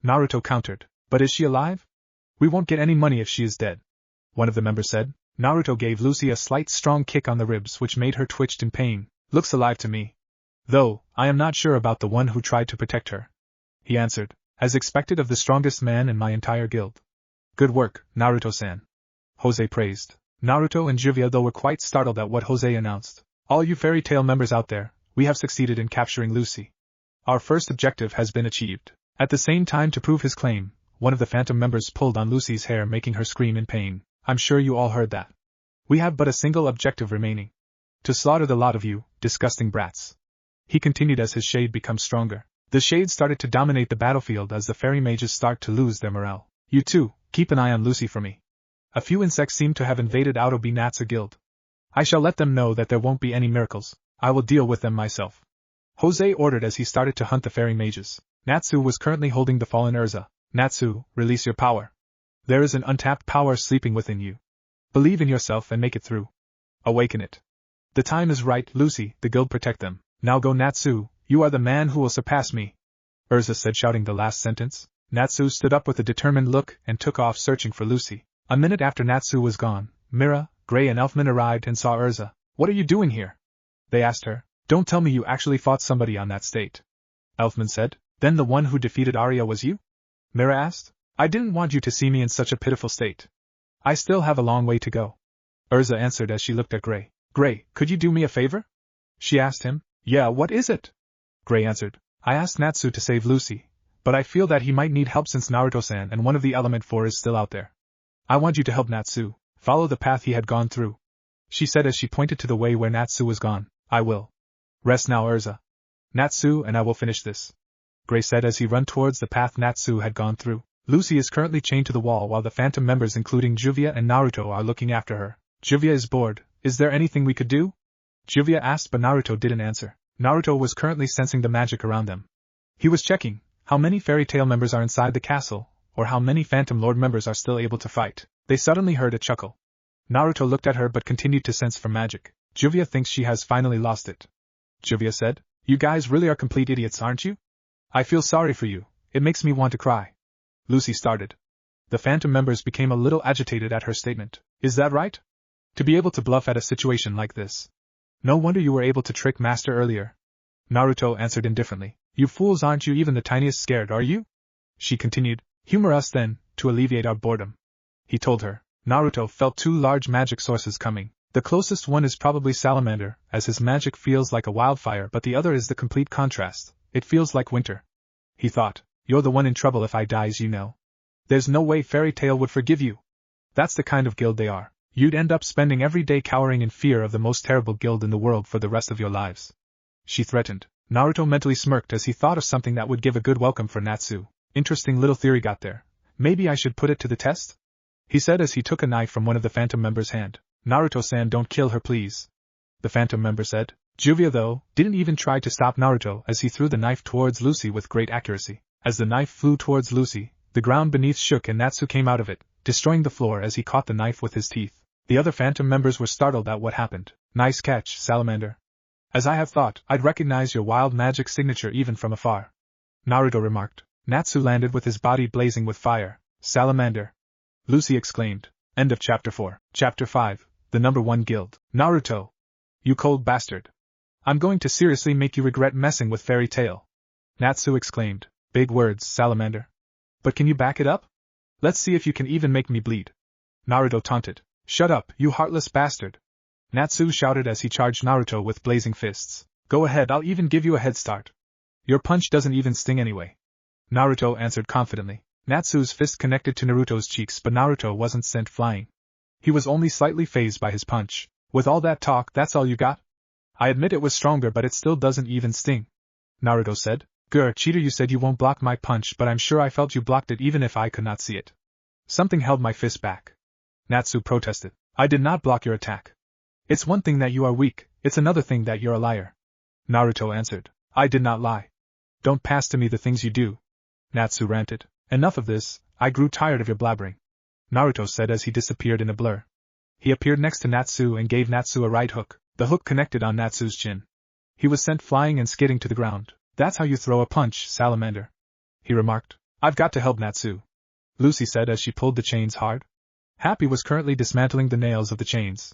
Naruto countered. But is she alive? We won't get any money if she is dead. One of the members said. Naruto gave Lucy a slight strong kick on the ribs which made her twitch in pain. Looks alive to me. Though, I am not sure about the one who tried to protect her. He answered, as expected of the strongest man in my entire guild. Good work, Naruto-san. Jose praised. Naruto and Juvia though were quite startled at what Jose announced. All you Fairy Tail members out there, we have succeeded in capturing Lucy. Our first objective has been achieved. At the same time, to prove his claim, one of the Phantom members pulled on Lucy's hair, making her scream in pain. I'm sure you all heard that. We have but a single objective remaining. To slaughter the lot of you, disgusting brats. He continued as his shade becomes stronger. The shade started to dominate the battlefield as the fairy mages start to lose their morale. You too, keep an eye on Lucy for me. A few insects seem to have invaded Aotobi Natsu Guild. I shall let them know that there won't be any miracles. I will deal with them myself. Jose ordered as he started to hunt the fairy mages. Natsu was currently holding the fallen Urza. Natsu, release your power. There is an untapped power sleeping within you. Believe in yourself and make it through. Awaken it. The time is right, Lucy, the guild protect them. Now go Natsu, you are the man who will surpass me. Urza said, shouting the last sentence. Natsu stood up with a determined look and took off searching for Lucy. A minute after Natsu was gone, Mira, Gray and Elfman arrived and saw Urza. What are you doing here? They asked her. Don't tell me you actually fought somebody on that state. Elfman said. Then the one who defeated Arya was you? Mira asked. I didn't want you to see me in such a pitiful state. I still have a long way to go. Urza answered as she looked at Gray. Gray, could you do me a favor? She asked him. Yeah, what is it? Gray answered. I asked Natsu to save Lucy, but I feel that he might need help since Naruto-san and one of the Element 4 is still out there. I want you to help Natsu, follow the path he had gone through. She said as she pointed to the way where Natsu was gone. I will. Rest now, Urza. Natsu and I will finish this. Gray said as he ran towards the path Natsu had gone through. Lucy is currently chained to the wall while the Phantom members including Juvia and Naruto are looking after her. Juvia is bored. Is there anything we could do? Juvia asked but Naruto didn't answer. Naruto was currently sensing the magic around them. He was checking how many Fairy Tail members are inside the castle, or how many Phantom Lord members are still able to fight. They suddenly heard a chuckle. Naruto looked at her but continued to sense for magic. Juvia thinks she has finally lost it. Juvia said, You guys really are complete idiots, aren't you? I feel sorry for you. It makes me want to cry. Lucy started. The Phantom members became a little agitated at her statement. Is that right? To be able to bluff at a situation like this. No wonder you were able to trick Master earlier. Naruto answered indifferently. You fools, aren't you even the tiniest scared, are you? She continued. Humor us then, to alleviate our boredom. He told her. Naruto felt two large magic sources coming. The closest one is probably Salamander, as his magic feels like a wildfire, but the other is the complete contrast. It feels like winter. He thought. You're the one in trouble if I dies, you know. There's no way Fairy Tail would forgive you. That's the kind of guild they are. You'd end up spending every day cowering in fear of the most terrible guild in the world for the rest of your lives. She threatened. Naruto mentally smirked as he thought of something that would give a good welcome for Natsu. Interesting little theory got there. Maybe I should put it to the test? He said as he took a knife from one of the Phantom members' hand. Naruto-san, don't kill her please. The Phantom member said. Juvia, though, didn't even try to stop Naruto as he threw the knife towards Lucy with great accuracy. As the knife flew towards Lucy, the ground beneath shook and Natsu came out of it, destroying the floor as he caught the knife with his teeth. The other Phantom members were startled at what happened. Nice catch, Salamander. As I have thought, I'd recognize your wild magic signature even from afar. Naruto remarked. Natsu landed with his body blazing with fire. Salamander. Lucy exclaimed. End of Chapter 4. Chapter 5. The Number 1 Guild. Naruto. You cold bastard. I'm going to seriously make you regret messing with Fairy Tail. Natsu exclaimed. Big words, Salamander. But can you back it up? Let's see if you can even make me bleed. Naruto taunted. Shut up, you heartless bastard. Natsu shouted as he charged Naruto with blazing fists. Go ahead, I'll even give you a head start. Your punch doesn't even sting anyway. Naruto answered confidently. Natsu's fist connected to Naruto's cheeks but Naruto wasn't sent flying. He was only slightly fazed by his punch. With all that talk, that's all you got? I admit it was stronger but it still doesn't even sting. Naruto said. Grr, cheater, you said you won't block my punch but I'm sure I felt you blocked it even if I could not see it. Something held my fist back. Natsu protested. I did not block your attack. It's one thing that you are weak, it's another thing that you're a liar. Naruto answered. I did not lie. Don't pass to me the things you do. Natsu ranted. Enough of this, I grew tired of your blabbering. Naruto said as he disappeared in a blur. He appeared next to Natsu and gave Natsu a right hook. The hook connected on Natsu's chin. He was sent flying and skidding to the ground. That's how you throw a punch, salamander, he remarked. I've got to help Natsu, Lucy said as she pulled the chains hard. Happy was currently dismantling the nails of the chains.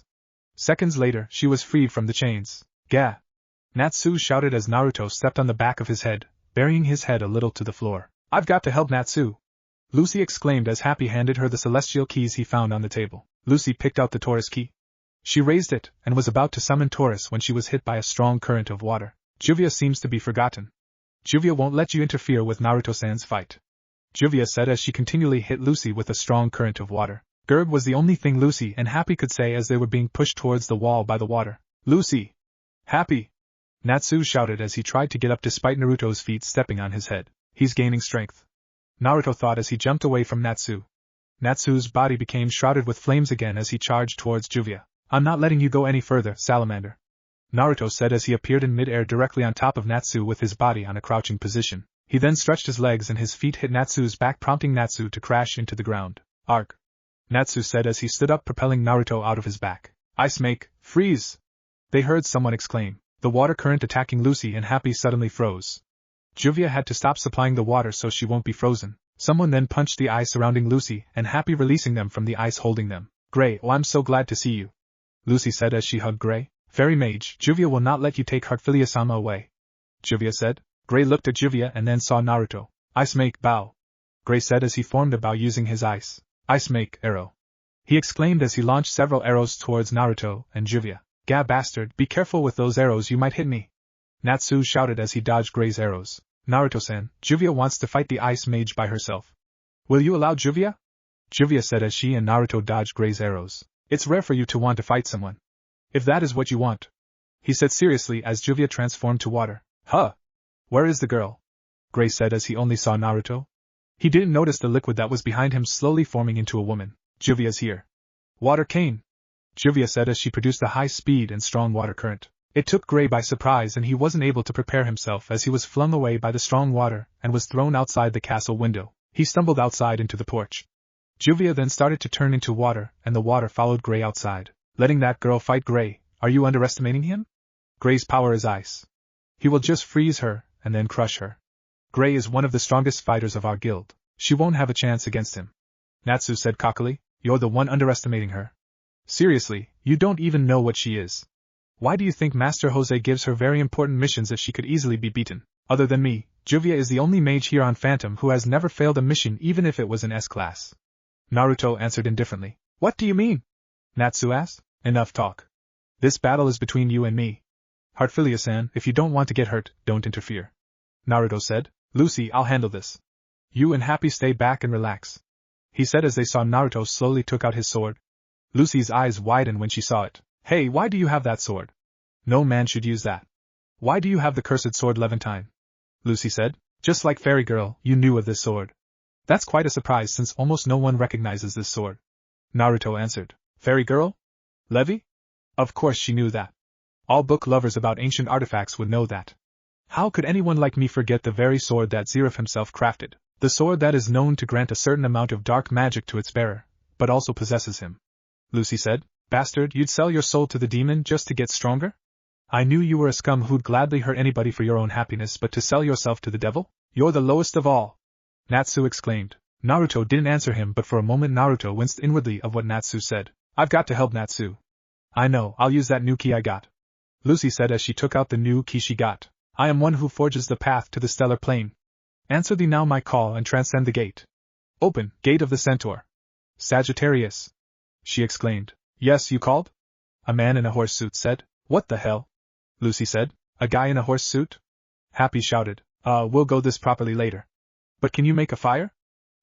Seconds later, she was freed from the chains. Gah! Natsu shouted as Naruto stepped on the back of his head, burying his head a little to the floor. I've got to help Natsu, Lucy exclaimed as Happy handed her the celestial keys he found on the table. Lucy picked out the Taurus key. She raised it, and was about to summon Taurus when she was hit by a strong current of water. Juvia seems to be forgotten. Juvia won't let you interfere with Naruto-san's fight, Juvia said as she continually hit Lucy with a strong current of water. Gerb was the only thing Lucy and Happy could say as they were being pushed towards the wall by the water. Lucy! Happy! Natsu shouted as he tried to get up despite Naruto's feet stepping on his head. He's gaining strength, Naruto thought as he jumped away from Natsu. Natsu's body became shrouded with flames again as he charged towards Juvia. I'm not letting you go any further, salamander, Naruto said as he appeared in mid-air directly on top of Natsu with his body on a crouching position. He then stretched his legs and his feet hit Natsu's back, prompting Natsu to crash into the ground. Arg! Natsu said as he stood up, propelling Naruto out of his back. Ice make, freeze! They heard someone exclaim. The water current attacking Lucy and Happy suddenly froze. Juvia had to stop supplying the water so she won't be frozen. Someone then punched the ice surrounding Lucy and Happy, releasing them from the ice holding them. Gray, oh, I'm so glad to see you, Lucy said as she hugged Gray. Fairy mage, Juvia will not let you take Heartfilia-sama away, Juvia said. Gray looked at Juvia and then saw Naruto. Ice make, bow, Gray said as he formed a bow using his ice make, arrow. He exclaimed as he launched several arrows towards Naruto and Juvia. Gah bastard, be careful with those arrows, you might hit me, Natsu shouted as he dodged Gray's arrows. Naruto-san, Juvia wants to fight the ice mage by herself. Will you allow Juvia? Juvia said as she and Naruto dodged Gray's arrows. It's rare for you to want to fight someone. If that is what you want, he said seriously as Juvia transformed to water. Huh! Where is the girl? Gray said as he only saw Naruto. He didn't notice the liquid that was behind him slowly forming into a woman. Juvia's here. Water cane, Juvia said as she produced a high-speed and strong water current. It took Gray by surprise and he wasn't able to prepare himself as he was flung away by the strong water and was thrown outside the castle window. He stumbled outside into the porch. Juvia then started to turn into water and the water followed Gray outside. Letting that girl fight Gray, are you underestimating him? Gray's power is ice. He will just freeze her and then crush her. Gray is one of the strongest fighters of our guild. She won't have a chance against him, Natsu said cockily. You're the one underestimating her. Seriously, you don't even know what she is. Why do you think Master Jose gives her very important missions if she could easily be beaten? Other than me, Juvia is the only mage here on Phantom who has never failed a mission even if it was an S-class. Naruto answered indifferently. What do you mean? Natsu asked. Enough talk. This battle is between you and me. Heartfilia-san, if you don't want to get hurt, don't interfere, Naruto said. Lucy, I'll handle this. You and Happy stay back and relax, he said as they saw Naruto slowly took out his sword. Lucy's eyes widened when she saw it. Hey, why do you have that sword? No man should use that. Why do you have the cursed sword Levantine? Lucy said. Just like Fairy Girl, you knew of this sword. That's quite a surprise since almost no one recognizes this sword, Naruto answered. Fairy Girl? Levi? Of course she knew that. All book lovers about ancient artifacts would know that. How could anyone like me forget the very sword that Zeref himself crafted? The sword that is known to grant a certain amount of dark magic to its bearer, but also possesses him, Lucy said. Bastard, you'd sell your soul to the demon just to get stronger? I knew you were a scum who'd gladly hurt anybody for your own happiness, but to sell yourself to the devil? You're the lowest of all, Natsu exclaimed. Naruto didn't answer him, but for a moment Naruto winced inwardly of what Natsu said. I've got to help Natsu. I know, I'll use that new key I got, Lucy said as she took out the new key she got. I am one who forges the path to the stellar plane. Answer thee now my call and transcend the gate. Open, gate of the centaur. Sagittarius, she exclaimed. Yes, you called? A man in a horse suit said. What the hell? Lucy said. A guy in a horse suit? Happy shouted. We'll go this properly later. But can you make a fire?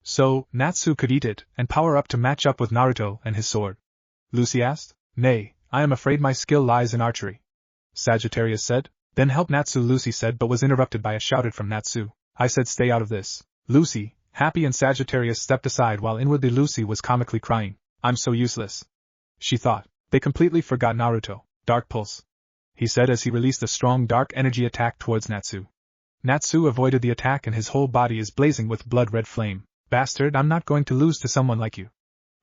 So, Natsu could eat it and power up to match up with Naruto and his sword? Lucy asked. Nay, I am afraid my skill lies in archery, Sagittarius said. Then help Natsu, Lucy said, but was interrupted by a shouted from Natsu. I said stay out of this. Lucy, Happy and Sagittarius stepped aside while inwardly Lucy was comically crying. I'm so useless, she thought. They completely forgot Naruto. Dark Pulse, he said as he released a strong dark energy attack towards Natsu. Natsu avoided the attack and his whole body is blazing with blood-red flame. Bastard, I'm not going to lose to someone like you,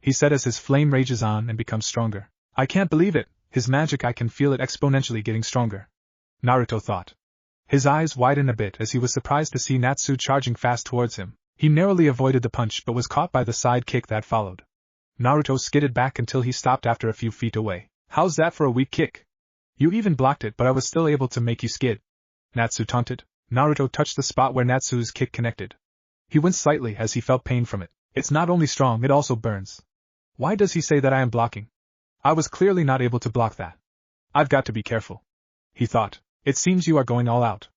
he said as his flame rages on and becomes stronger. I can't believe it, his magic, I can feel it exponentially getting stronger, Naruto thought. His eyes widened a bit as he was surprised to see Natsu charging fast towards him. He narrowly avoided the punch but was caught by the side kick that followed. Naruto skidded back until he stopped after a few feet away. How's that for a weak kick? You even blocked it, but I was still able to make you skid. Natsu taunted. Naruto touched the spot where Natsu's kick connected. He winced slightly as he felt pain from it. It's not only strong, it also burns. Why does he say that I am blocking? I was clearly not able to block that. I've got to be careful. He thought. It seems you are going all out.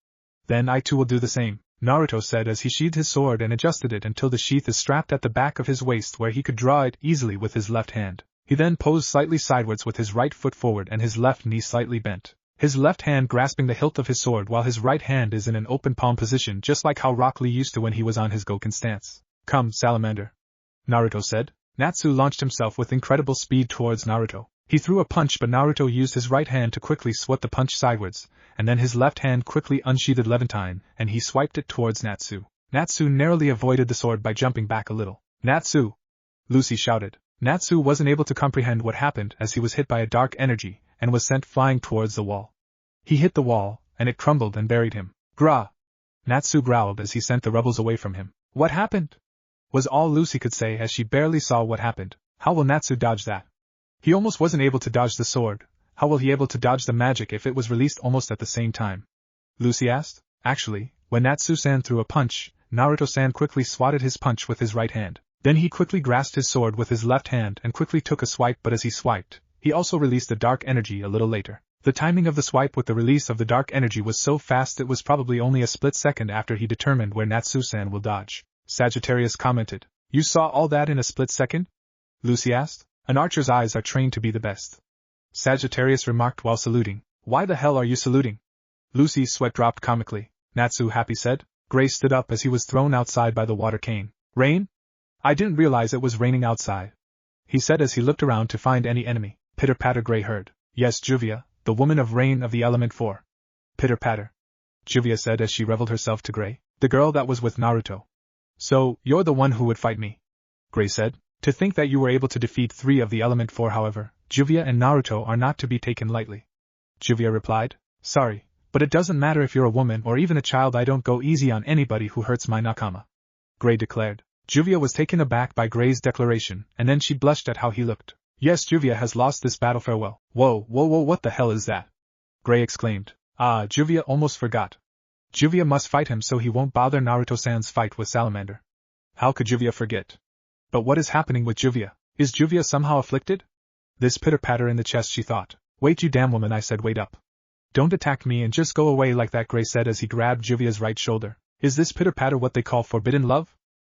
Then I too will do the same, Naruto said as he sheathed his sword and adjusted it until the sheath is strapped at the back of his waist where he could draw it easily with his left hand. He then posed slightly sideways with his right foot forward and his left knee slightly bent, his left hand grasping the hilt of his sword while his right hand is in an open palm position, just like how Rock Lee used to when he was on his Goken stance. Come, salamander, Naruto said. Natsu launched himself with incredible speed towards Naruto. He threw a punch, but Naruto used his right hand to quickly swat the punch sideways, and then his left hand quickly unsheathed Levantine, and he swiped it towards Natsu. Natsu narrowly avoided the sword by jumping back a little. Natsu! Lucy shouted. Natsu wasn't able to comprehend what happened as he was hit by a dark energy, and was sent flying towards the wall. He hit the wall, and it crumbled and buried him. Grah! Natsu growled as he sent the rebels away from him. What happened? Was all Lucy could say as she barely saw what happened. How will Natsu dodge that? He almost wasn't able to dodge the sword. How will he able to dodge the magic if it was released almost at the same time? Lucy asked. Actually, when Natsu-san threw a punch, Naruto-san quickly swatted his punch with his right hand. Then he quickly grasped his sword with his left hand and quickly took a swipe, but as he swiped, he also released the dark energy a little later. The timing of the swipe with the release of the dark energy was so fast it was probably only a split second after he determined where Natsu-san will dodge. Sagittarius commented. You saw all that in a split second? Lucy asked. An archer's eyes are trained to be the best. Sagittarius remarked while saluting. Why the hell are you saluting? Lucy's sweat dropped comically. Natsu happy said. Gray stood up as he was thrown outside by the water cane. Rain? I didn't realize it was raining outside, he said as he looked around to find any enemy. Pitter-patter, Gray heard. Yes, Juvia, the woman of rain of the element 4. Pitter-patter, Juvia said as she reveled herself to Gray. The girl that was with Naruto. So, you're the one who would fight me? Gray said. To think that you were able to defeat 3 of the element 4, however, Juvia and Naruto are not to be taken lightly. Juvia replied. Sorry, but it doesn't matter if you're a woman or even a child, I don't go easy on anybody who hurts my nakama. Gray declared. Juvia was taken aback by Gray's declaration, and then she blushed at how he looked. Yes, Juvia has lost this battle, farewell. Whoa, what the hell is that? Gray exclaimed. Ah, Juvia almost forgot. Juvia must fight him so he won't bother Naruto-san's fight with Salamander. How could Juvia forget? But what is happening with Juvia? Is Juvia somehow afflicted? This pitter-patter in the chest, she thought. Wait, you damn woman, I said, wait up. Don't attack me and just go away like that, Gray said as he grabbed Juvia's right shoulder. Is this pitter-patter what they call forbidden love?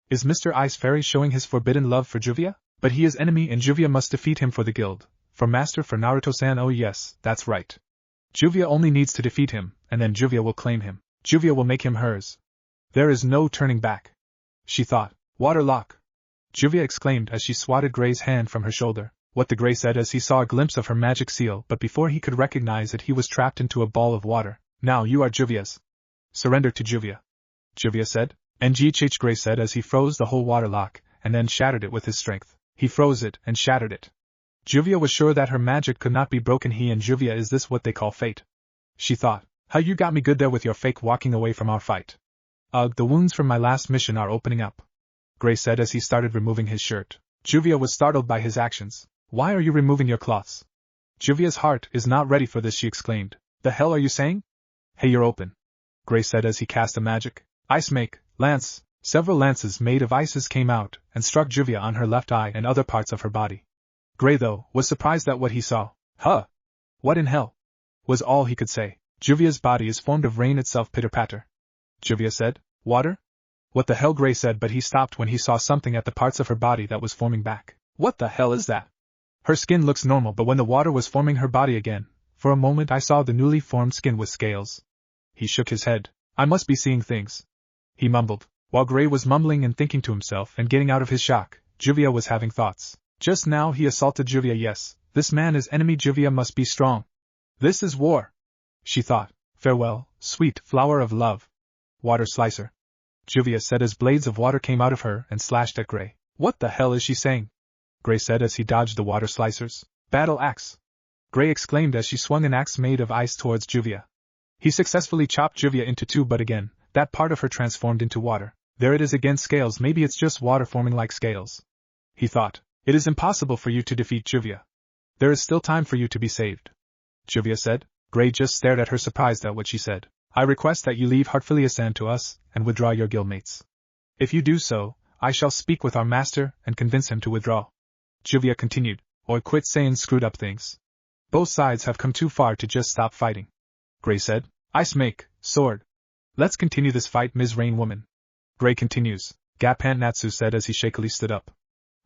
Is Mr. Ice Fairy showing his forbidden love for Juvia? But he is enemy and Juvia must defeat him for the guild. For master, for Naruto-san, oh yes, that's right. Juvia only needs to defeat him, and then Juvia will claim him. Juvia will make him hers. There is no turning back. She thought. Water lock. Juvia exclaimed as she swatted Gray's hand from her shoulder. What the Gray said as he saw a glimpse of her magic seal, but before he could recognize it he was trapped into a ball of water. Now you are Juvia's. Surrender to Juvia. Juvia said. NGHH, Gray said as he froze the whole water lock, and then shattered it with his strength. He froze it and shattered it. Juvia was sure that her magic could not be broken. He and Juvia, is this what they call fate? She thought. How you got me good there with your fake walking away from our fight. Ugh, the wounds from my last mission are opening up, Gray said as he started removing his shirt. Juvia was startled by his actions. Why are you removing your cloths? Juvia's heart is not ready for this, she exclaimed. The hell are you saying? Hey, you're open, Gray said as he cast a magic. Ice make, lance. Several lances made of ices came out and struck Juvia on her left eye and other parts of her body. Gray, though, was surprised at what he saw. Huh! What in hell? Was all he could say. Juvia's body is formed of rain itself, pitter-patter. Juvia said. Water? What the hell, Gray said, but he stopped when he saw something at the parts of her body that was forming back. What the hell is that? Her skin looks normal, but when the water was forming her body again, for a moment I saw the newly formed skin with scales. He shook his head. I must be seeing things, he mumbled. While Gray was mumbling and thinking to himself and getting out of his shock, Juvia was having thoughts. Just now he assaulted Juvia. Yes, this man is enemy. Juvia must be strong. This is war, she thought. Farewell, sweet flower of love. Water slicer, Juvia said as blades of water came out of her and slashed at Gray. What the hell is she saying? Gray said as he dodged the water slicers. Battle axe, Gray exclaimed as she swung an axe made of ice towards Juvia. He successfully chopped Juvia into two, but again, that part of her transformed into water. There it is again, scales. Maybe it's just water forming like scales. He thought. It is impossible for you to defeat Juvia. There is still time for you to be saved. Juvia said. Gray just stared at her, surprised at what she said. I request that you leave Heartfilia-san to us, and withdraw your guildmates. If you do so, I shall speak with our master and convince him to withdraw. Juvia continued, or quit saying screwed up things. Both sides have come too far to just stop fighting. Gray said. Ice make, sword. Let's continue this fight, Ms. Rain Woman. Gray continues, Gapant Natsu said as he shakily stood up.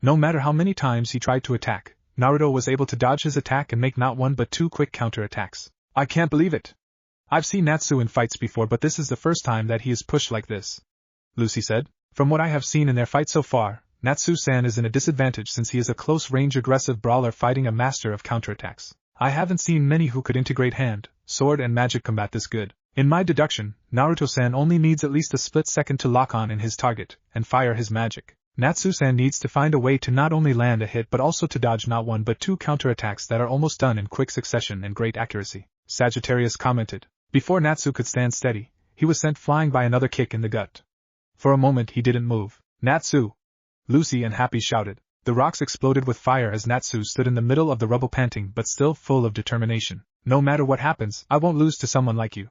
No matter how many times he tried to attack, Naruto was able to dodge his attack and make not one but two quick counter-attacks. I can't believe it. I've seen Natsu in fights before, but this is the first time that he is pushed like this. Lucy said. From what I have seen in their fight so far, Natsu-san is in a disadvantage since he is a close-range aggressive brawler fighting a master of counterattacks. I haven't seen many who could integrate hand, sword and magic combat this good. In my deduction, Naruto-san only needs at least a split second to lock on in his target and fire his magic. Natsu-san needs to find a way to not only land a hit but also to dodge not one but two counterattacks that are almost done in quick succession and great accuracy. Sagittarius commented. Before Natsu could stand steady, he was sent flying by another kick in the gut. For a moment he didn't move. Natsu! Lucy and Happy shouted. The rocks exploded with fire as Natsu stood in the middle of the rubble, panting but still full of determination. No matter what happens, I won't lose to someone like you,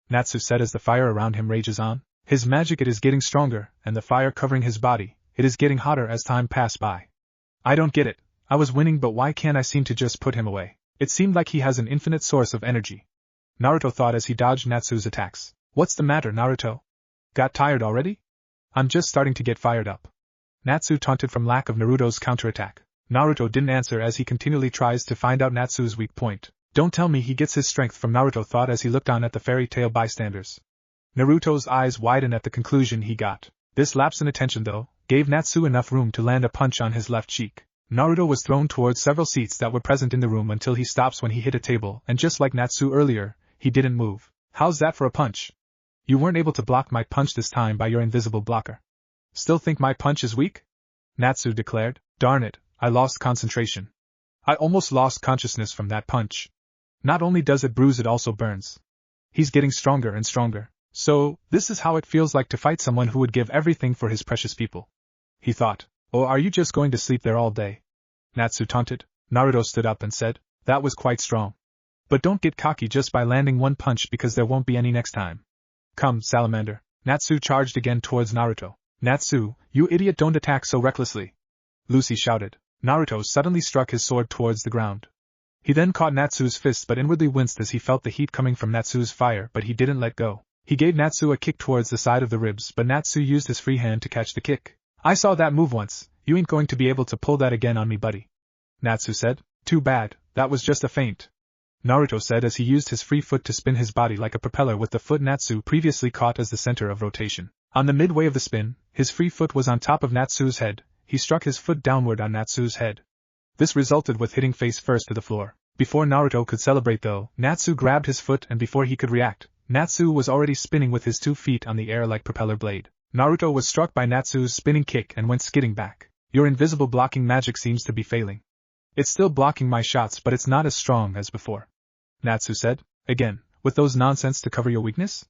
Natsu said as the fire around him rages on. His magic, it is getting stronger, and the fire covering his body, it is getting hotter as time passed by. I don't get it. I was winning, but why can't I seem to just put him away? It seemed like he has an infinite source of energy. Naruto thought as he dodged Natsu's attacks. What's the matter, Naruto? Got tired already? I'm just starting to get fired up. Natsu taunted from lack of Naruto's counterattack. Naruto didn't answer as he continually tries to find out Natsu's weak point. Don't tell me he gets his strength from Naruto, thought as he looked on at the fairy tale bystanders. Naruto's eyes widened at the conclusion he got. This lapse in attention, though, gave Natsu enough room to land a punch on his left cheek. Naruto was thrown towards several seats that were present in the room until he stops when he hit a table, and just like Natsu earlier, he didn't move. How's that for a punch? You weren't able to block my punch this time by your invisible blocker. Still think my punch is weak? Natsu declared. Darn it, I lost concentration. I almost lost consciousness from that punch. Not only does it bruise, it also burns. He's getting stronger and stronger. So, this is how it feels like to fight someone who would give everything for his precious people. He thought. Oh, are you just going to sleep there all day? Natsu taunted. Naruto stood up and said, that was quite strong. But don't get cocky just by landing one punch, because there won't be any next time. Come, salamander. Natsu charged again towards Naruto. Natsu, you idiot, don't attack so recklessly. Lucy shouted. Naruto suddenly struck his sword towards the ground. He then caught Natsu's fist but inwardly winced as he felt the heat coming from Natsu's fire, but he didn't let go. He gave Natsu a kick towards the side of the ribs, but Natsu used his free hand to catch the kick. I saw that move once, you ain't going to be able to pull that again on me, buddy. Natsu said. Too bad, that was just a feint. Naruto said as he used his free foot to spin his body like a propeller with the foot Natsu previously caught as the center of rotation. On the midway of the spin, his free foot was on top of Natsu's head. He struck his foot downward on Natsu's head. This resulted with hitting face first to the floor. Before Naruto could celebrate though, Natsu grabbed his foot, and before he could react, Natsu was already spinning with his 2 feet on the air like propeller blade. Naruto was struck by Natsu's spinning kick and went skidding back. Your invisible blocking magic seems to be failing. It's still blocking my shots, but it's not as strong as before. Natsu said. Again, with those nonsense to cover your weakness?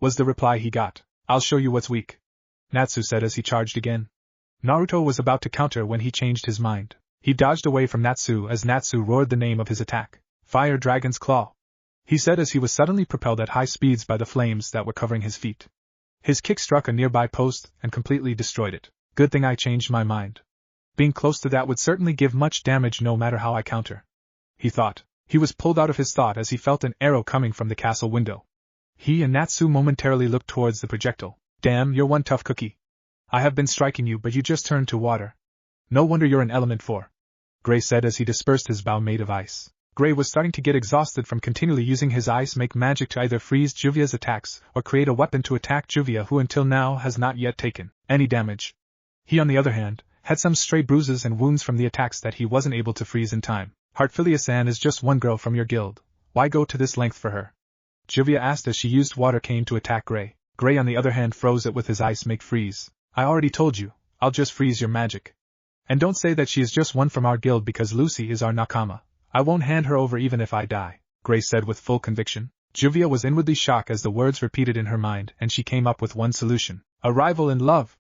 Was the reply he got. I'll show you what's weak. Natsu said as he charged again. Naruto was about to counter when he changed his mind. He dodged away from Natsu as Natsu roared the name of his attack. Fire Dragon's Claw. He said as he was suddenly propelled at high speeds by the flames that were covering his feet. His kick struck a nearby post and completely destroyed it. Good thing I changed my mind. Being close to that would certainly give much damage no matter how I counter. He thought. He was pulled out of his thought as he felt an arrow coming from the castle window. He and Natsu momentarily looked towards the projectile. Damn, you're one tough cookie. I have been striking you, but you just turned to water. No wonder you're an element 4. Gray said as he dispersed his bow made of ice. Gray was starting to get exhausted from continually using his ice make magic to either freeze Juvia's attacks or create a weapon to attack Juvia, who until now has not yet taken any damage. He, on the other hand, had some stray bruises and wounds from the attacks that he wasn't able to freeze in time. Heartfilia-san is just one girl from your guild. Why go to this length for her? Juvia asked as she used water cane to attack Gray. Gray on the other hand froze it with his ice make freeze. I already told you, I'll just freeze your magic. And don't say that she is just one from our guild because Lucy is our nakama. I won't hand her over even if I die, Gray said with full conviction. Juvia was inwardly shocked as the words repeated in her mind, and she came up with one solution. A rival in love,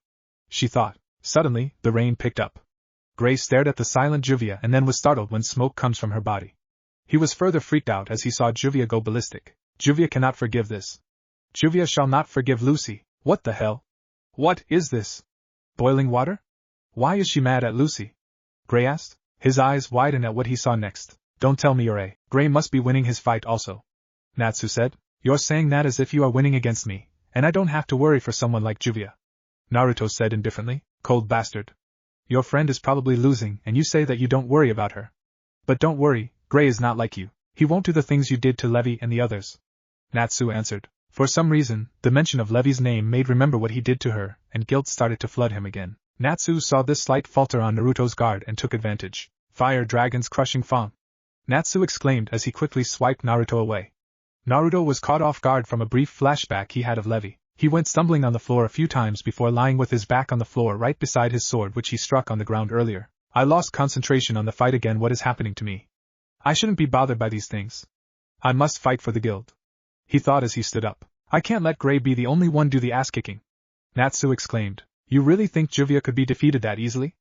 she thought. Suddenly, the rain picked up. Gray stared at the silent Juvia and then was startled when smoke comes from her body. He was further freaked out as he saw Juvia go ballistic. Juvia cannot forgive this. Juvia shall not forgive Lucy. What the hell? What is this? Boiling water? Why is she mad at Lucy? Gray asked. His eyes widened at what he saw next. Don't tell me you're a. Gray must be winning his fight also. Natsu said. You're saying that as if you are winning against me, and I don't have to worry for someone like Juvia. Naruto said indifferently. Cold bastard. Your friend is probably losing and you say that you don't worry about her. But don't worry, Gray is not like you. He won't do the things you did to Levi and the others. Natsu answered. For some reason, the mention of Levi's name made remember what he did to her, and guilt started to flood him again. Natsu saw this slight falter on Naruto's guard and took advantage. Fire Dragon's crushing form. Natsu exclaimed as he quickly swiped Naruto away. Naruto was caught off guard from a brief flashback he had of Levi. He went stumbling on the floor a few times before lying with his back on the floor right beside his sword which he struck on the ground earlier. I lost concentration on the fight again. What is happening to me? I shouldn't be bothered by these things. I must fight for the guild. He thought as he stood up. I can't let Gray be the only one do the ass-kicking. Natsu exclaimed. You really think Juvia could be defeated that easily?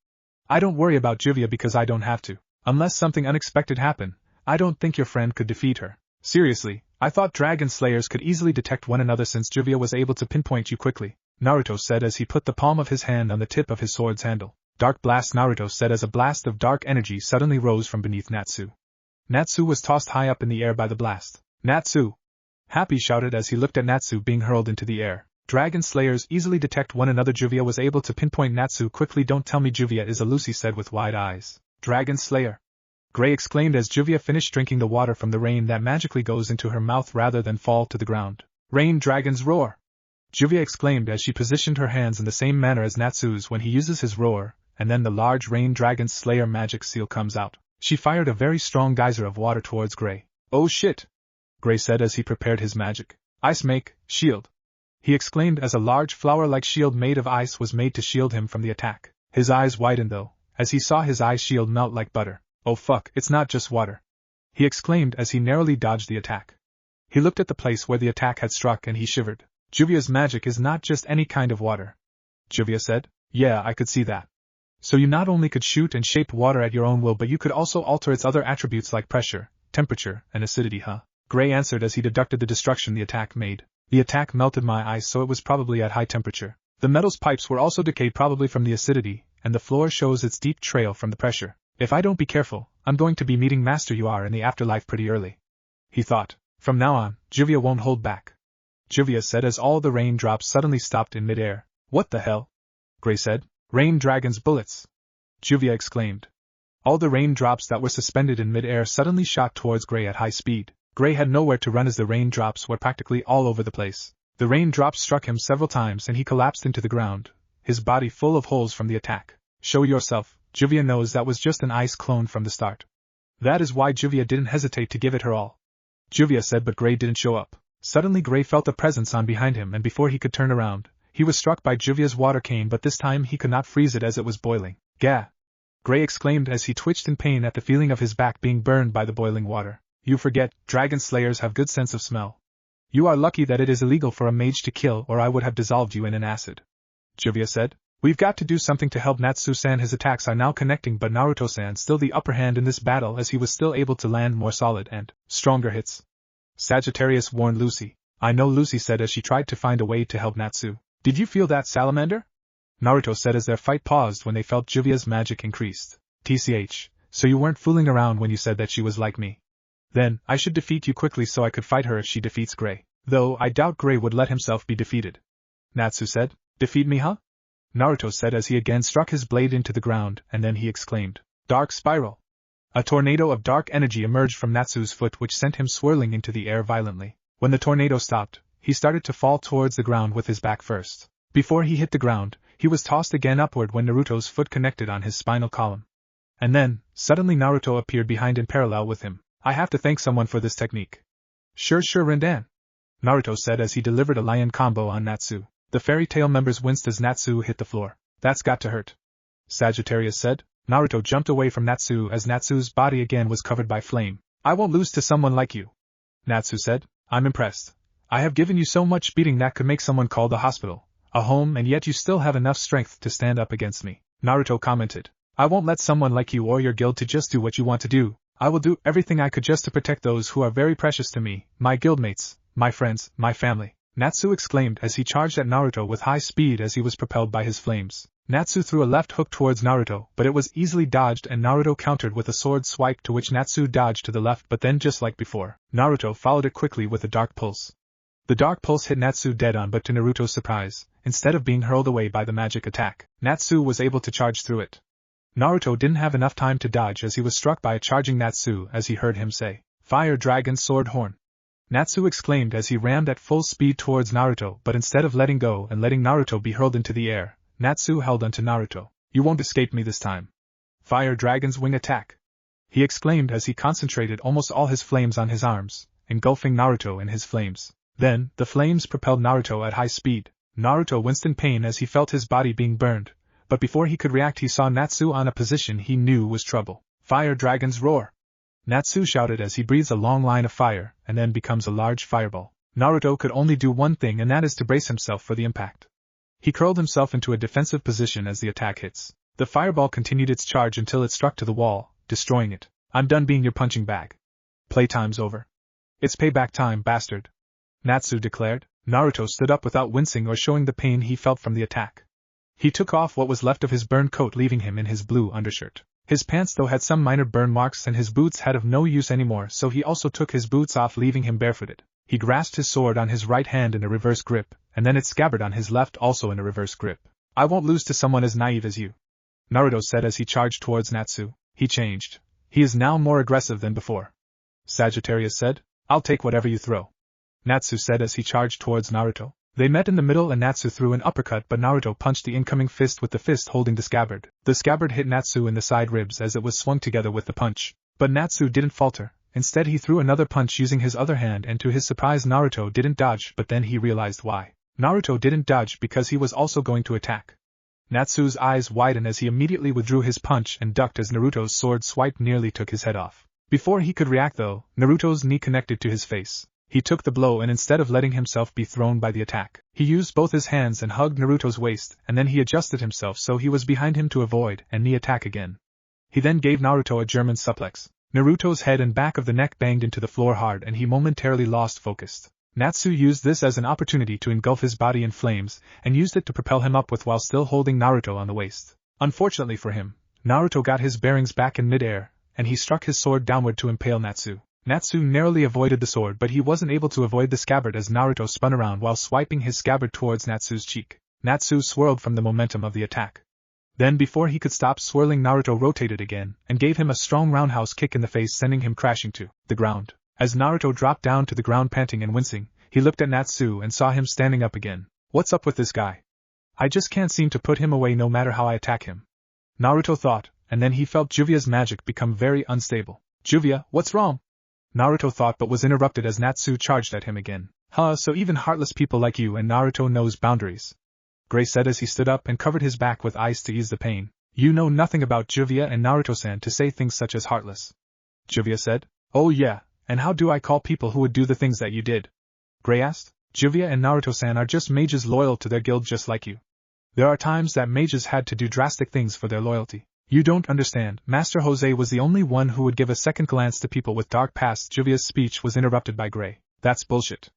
I don't worry about Juvia because I don't have to. Unless something unexpected happened, I don't think your friend could defeat her. Seriously, I thought Dragon Slayers could easily detect one another since Juvia was able to pinpoint you quickly, Naruto said as he put the palm of his hand on the tip of his sword's handle. Dark blast, Naruto said as a blast of dark energy suddenly rose from beneath Natsu. Natsu was tossed high up in the air by the blast. Natsu! Happy shouted as he looked at Natsu being hurled into the air. Dragon Slayers easily detect one another. Juvia was able to pinpoint Natsu quickly. Don't tell me Juvia is a Lucy said with wide eyes. Dragon Slayer! Gray exclaimed as Juvia finished drinking the water from the rain that magically goes into her mouth rather than fall to the ground. Rain Dragon's roar! Juvia exclaimed as she positioned her hands in the same manner as Natsu's when he uses his roar, and then the large Rain Dragon's Slayer magic seal comes out. She fired a very strong geyser of water towards Gray. Oh shit! Gray said as he prepared his magic. Ice make, shield! He exclaimed as a large flower-like shield made of ice was made to shield him from the attack. His eyes widened though, as he saw his ice shield melt like butter. Oh fuck, it's not just water! He exclaimed as he narrowly dodged the attack. He looked at the place where the attack had struck and he shivered. Juvia's magic is not just any kind of water. Juvia said. Yeah, I could see that. So you not only could shoot and shape water at your own will but you could also alter its other attributes like pressure, temperature, and acidity, huh? Gray answered as he deducted the destruction the attack made. The attack melted my ice so it was probably at high temperature. The metal's pipes were also decayed probably from the acidity, and the floor shows its deep trail from the pressure. If I don't be careful, I'm going to be meeting Master Uar in the afterlife pretty early. He thought. From now on, Juvia won't hold back. Juvia said as all the raindrops suddenly stopped in midair. What the hell? Gray said. Rain Dragon's bullets! Juvia exclaimed. All the raindrops that were suspended in midair suddenly shot towards Gray at high speed. Gray had nowhere to run as the raindrops were practically all over the place. The raindrops struck him several times and he collapsed into the ground, his body full of holes from the attack. Show yourself, Juvia knows that was just an ice clone from the start. That is why Juvia didn't hesitate to give it her all. Juvia said but Gray didn't show up. Suddenly Gray felt a presence on behind him and before he could turn around, he was struck by Juvia's water cane but this time he could not freeze it as it was boiling. Gah! Gray exclaimed as he twitched in pain at the feeling of his back being burned by the boiling water. You forget, Dragon Slayers have good sense of smell. You are lucky that it is illegal for a mage to kill or I would have dissolved you in an acid. Juvia said. We've got to do something to help Natsu-san. His attacks are now connecting but Naruto-san still the upper hand in this battle as he was still able to land more solid and stronger hits. Sagittarius warned Lucy. I know, Lucy said as she tried to find a way to help Natsu. Did you feel that, salamander? Naruto said as their fight paused when they felt Juvia's magic increased. TCH, so you weren't fooling around when you said that she was like me. Then, I should defeat you quickly so I could fight her if she defeats Gray. Though I doubt Gray would let himself be defeated. Natsu said. Defeat me, huh? Naruto said as he again struck his blade into the ground and then he exclaimed. Dark spiral! A tornado of dark energy emerged from Natsu's foot which sent him swirling into the air violently. When the tornado stopped, he started to fall towards the ground with his back first. Before he hit the ground, he was tossed again upward when Naruto's foot connected on his spinal column. And then, suddenly Naruto appeared behind in parallel with him. I have to thank someone for this technique. Sure Rinnegan, Naruto said as he delivered a lion combo on Natsu. The fairy tail members winced as Natsu hit the floor. That's got to hurt. Sagittarius said. Naruto jumped away from Natsu as Natsu's body again was covered by flame. I won't lose to someone like you. Natsu said. I'm impressed. I have given you so much beating that could make someone call the hospital, a home, and yet you still have enough strength to stand up against me, Naruto commented. I won't let someone like you or your guild to just do what you want to do. I will do everything I could just to protect those who are very precious to me, my guildmates, my friends, my family, Natsu exclaimed as he charged at Naruto with high speed as he was propelled by his flames. Natsu threw a left hook towards Naruto, but it was easily dodged and Naruto countered with a sword swipe to which Natsu dodged to the left, but then just like before, Naruto followed it quickly with a dark pulse. The dark pulse hit Natsu dead on, but to Naruto's surprise, instead of being hurled away by the magic attack, Natsu was able to charge through it. Naruto didn't have enough time to dodge as he was struck by a charging Natsu as he heard him say, "Fire Dragon Sword Horn." Natsu exclaimed as he rammed at full speed towards Naruto, but instead of letting go and letting Naruto be hurled into the air, Natsu held onto Naruto. "You won't escape me this time. Fire Dragon's Wing Attack," he exclaimed as he concentrated almost all his flames on his arms, engulfing Naruto in his flames. Then, the flames propelled Naruto at high speed. Naruto winced in pain as he felt his body being burned, but before he could react he saw Natsu on a position he knew was trouble. "Fire Dragon's Roar!" Natsu shouted as he breathes a long line of fire, and then becomes a large fireball. Naruto could only do one thing, and that is to brace himself for the impact. He curled himself into a defensive position as the attack hits. The fireball continued its charge until it struck to the wall, destroying it. "I'm done being your punching bag. Playtime's over. It's payback time, bastard," Natsu declared. Naruto stood up without wincing or showing the pain he felt from the attack. He took off what was left of his burned coat, leaving him in his blue undershirt. His pants though had some minor burn marks and his boots had of no use anymore, so he also took his boots off, leaving him barefooted. He grasped his sword on his right hand in a reverse grip, and then its scabbard on his left also in a reverse grip. "I won't lose to someone as naive as you," Naruto said as he charged towards Natsu. "He changed. He is now more aggressive than before," Sagittarius said. "I'll take whatever you throw," Natsu said as he charged towards Naruto. They met in the middle and Natsu threw an uppercut, but Naruto punched the incoming fist with the fist holding the scabbard. The scabbard hit Natsu in the side ribs as it was swung together with the punch. But Natsu didn't falter. Instead he threw another punch using his other hand, and to his surprise Naruto didn't dodge, but then he realized why. Naruto didn't dodge because he was also going to attack. Natsu's eyes widened as he immediately withdrew his punch and ducked as Naruto's sword swipe nearly took his head off. Before he could react though, Naruto's knee connected to his face. He took the blow and instead of letting himself be thrown by the attack, he used both his hands and hugged Naruto's waist, and then he adjusted himself so he was behind him to avoid and knee attack again. He then gave Naruto a German suplex. Naruto's head and back of the neck banged into the floor hard and he momentarily lost focus. Natsu used this as an opportunity to engulf his body in flames, and used it to propel him upward while still holding Naruto on the waist. Unfortunately for him, Naruto got his bearings back in midair, and he struck his sword downward to impale Natsu. Natsu narrowly avoided the sword, but he wasn't able to avoid the scabbard as Naruto spun around while swiping his scabbard towards Natsu's cheek. Natsu swirled from the momentum of the attack. Then before he could stop swirling, Naruto rotated again, and gave him a strong roundhouse kick in the face, sending him crashing to the ground. As Naruto dropped down to the ground panting and wincing, he looked at Natsu and saw him standing up again. "What's up with this guy? I just can't seem to put him away no matter how I attack him," Naruto thought, and then he felt Juvia's magic become very unstable. "Juvia, what's wrong?" Naruto thought, but was interrupted as Natsu charged at him again. So even heartless people like you and Naruto knows boundaries," Gray said as he stood up and covered his back with ice to ease the pain. "You know nothing about Juvia and Naruto-san to say things such as heartless," Juvia said. "Oh yeah, and how do I call people who would do the things that you did?" Gray asked. "Juvia and Naruto-san are just mages loyal to their guild just like you. There are times that mages had to do drastic things for their loyalty. You don't understand. Master Jose was the only one who would give a second glance to people with dark pasts." Juvia's speech was interrupted by Gray. "That's bullshit.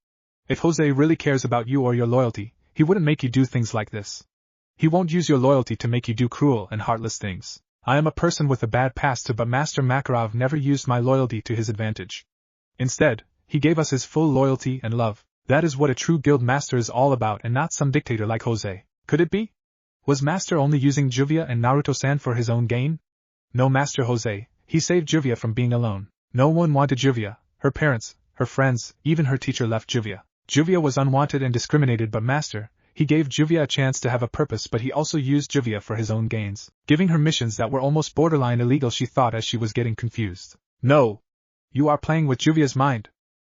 If Jose really cares about you or your loyalty, he wouldn't make you do things like this. He won't use your loyalty to make you do cruel and heartless things. I am a person with a bad past too, but Master Makarov never used my loyalty to his advantage. Instead, he gave us his full loyalty and love. That is what a true guild master is all about, and not some dictator like Jose. Could it be? Was Master only using Juvia and Naruto-san for his own gain? No, Master Jose, he saved Juvia from being alone. No one wanted Juvia. Her parents, her friends, even her teacher left Juvia. Juvia was unwanted and discriminated, but Master, he gave Juvia a chance to have a purpose, but he also used Juvia for his own gains, giving her missions that were almost borderline illegal, she thought as she was getting confused. No! You are playing with Juvia's mind!"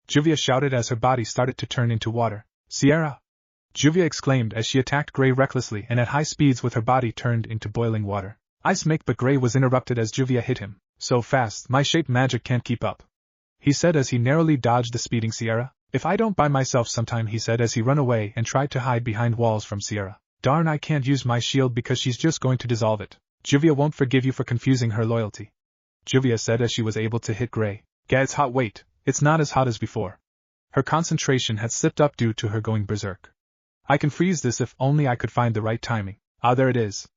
Juvia shouted as her body started to turn into water. "Sierra!" Juvia exclaimed as she attacked Gray recklessly and at high speeds with her body turned into boiling water. "Ice make," but Gray was interrupted as Juvia hit him. "So fast, my shape magic can't keep up," he said as he narrowly dodged the speeding Sierra. If I don't buy myself sometime, he said as he ran away and tried to hide behind walls from Sierra. Darn, I can't use my shield because she's just going to dissolve it. Juvia won't forgive you for confusing her loyalty. Juvia said as she was able to hit Gray. Gah, it's hot, wait, it's not as hot as before. Her concentration had slipped up due to her going berserk. I can freeze this if only I could find the right timing. Ah, there it is.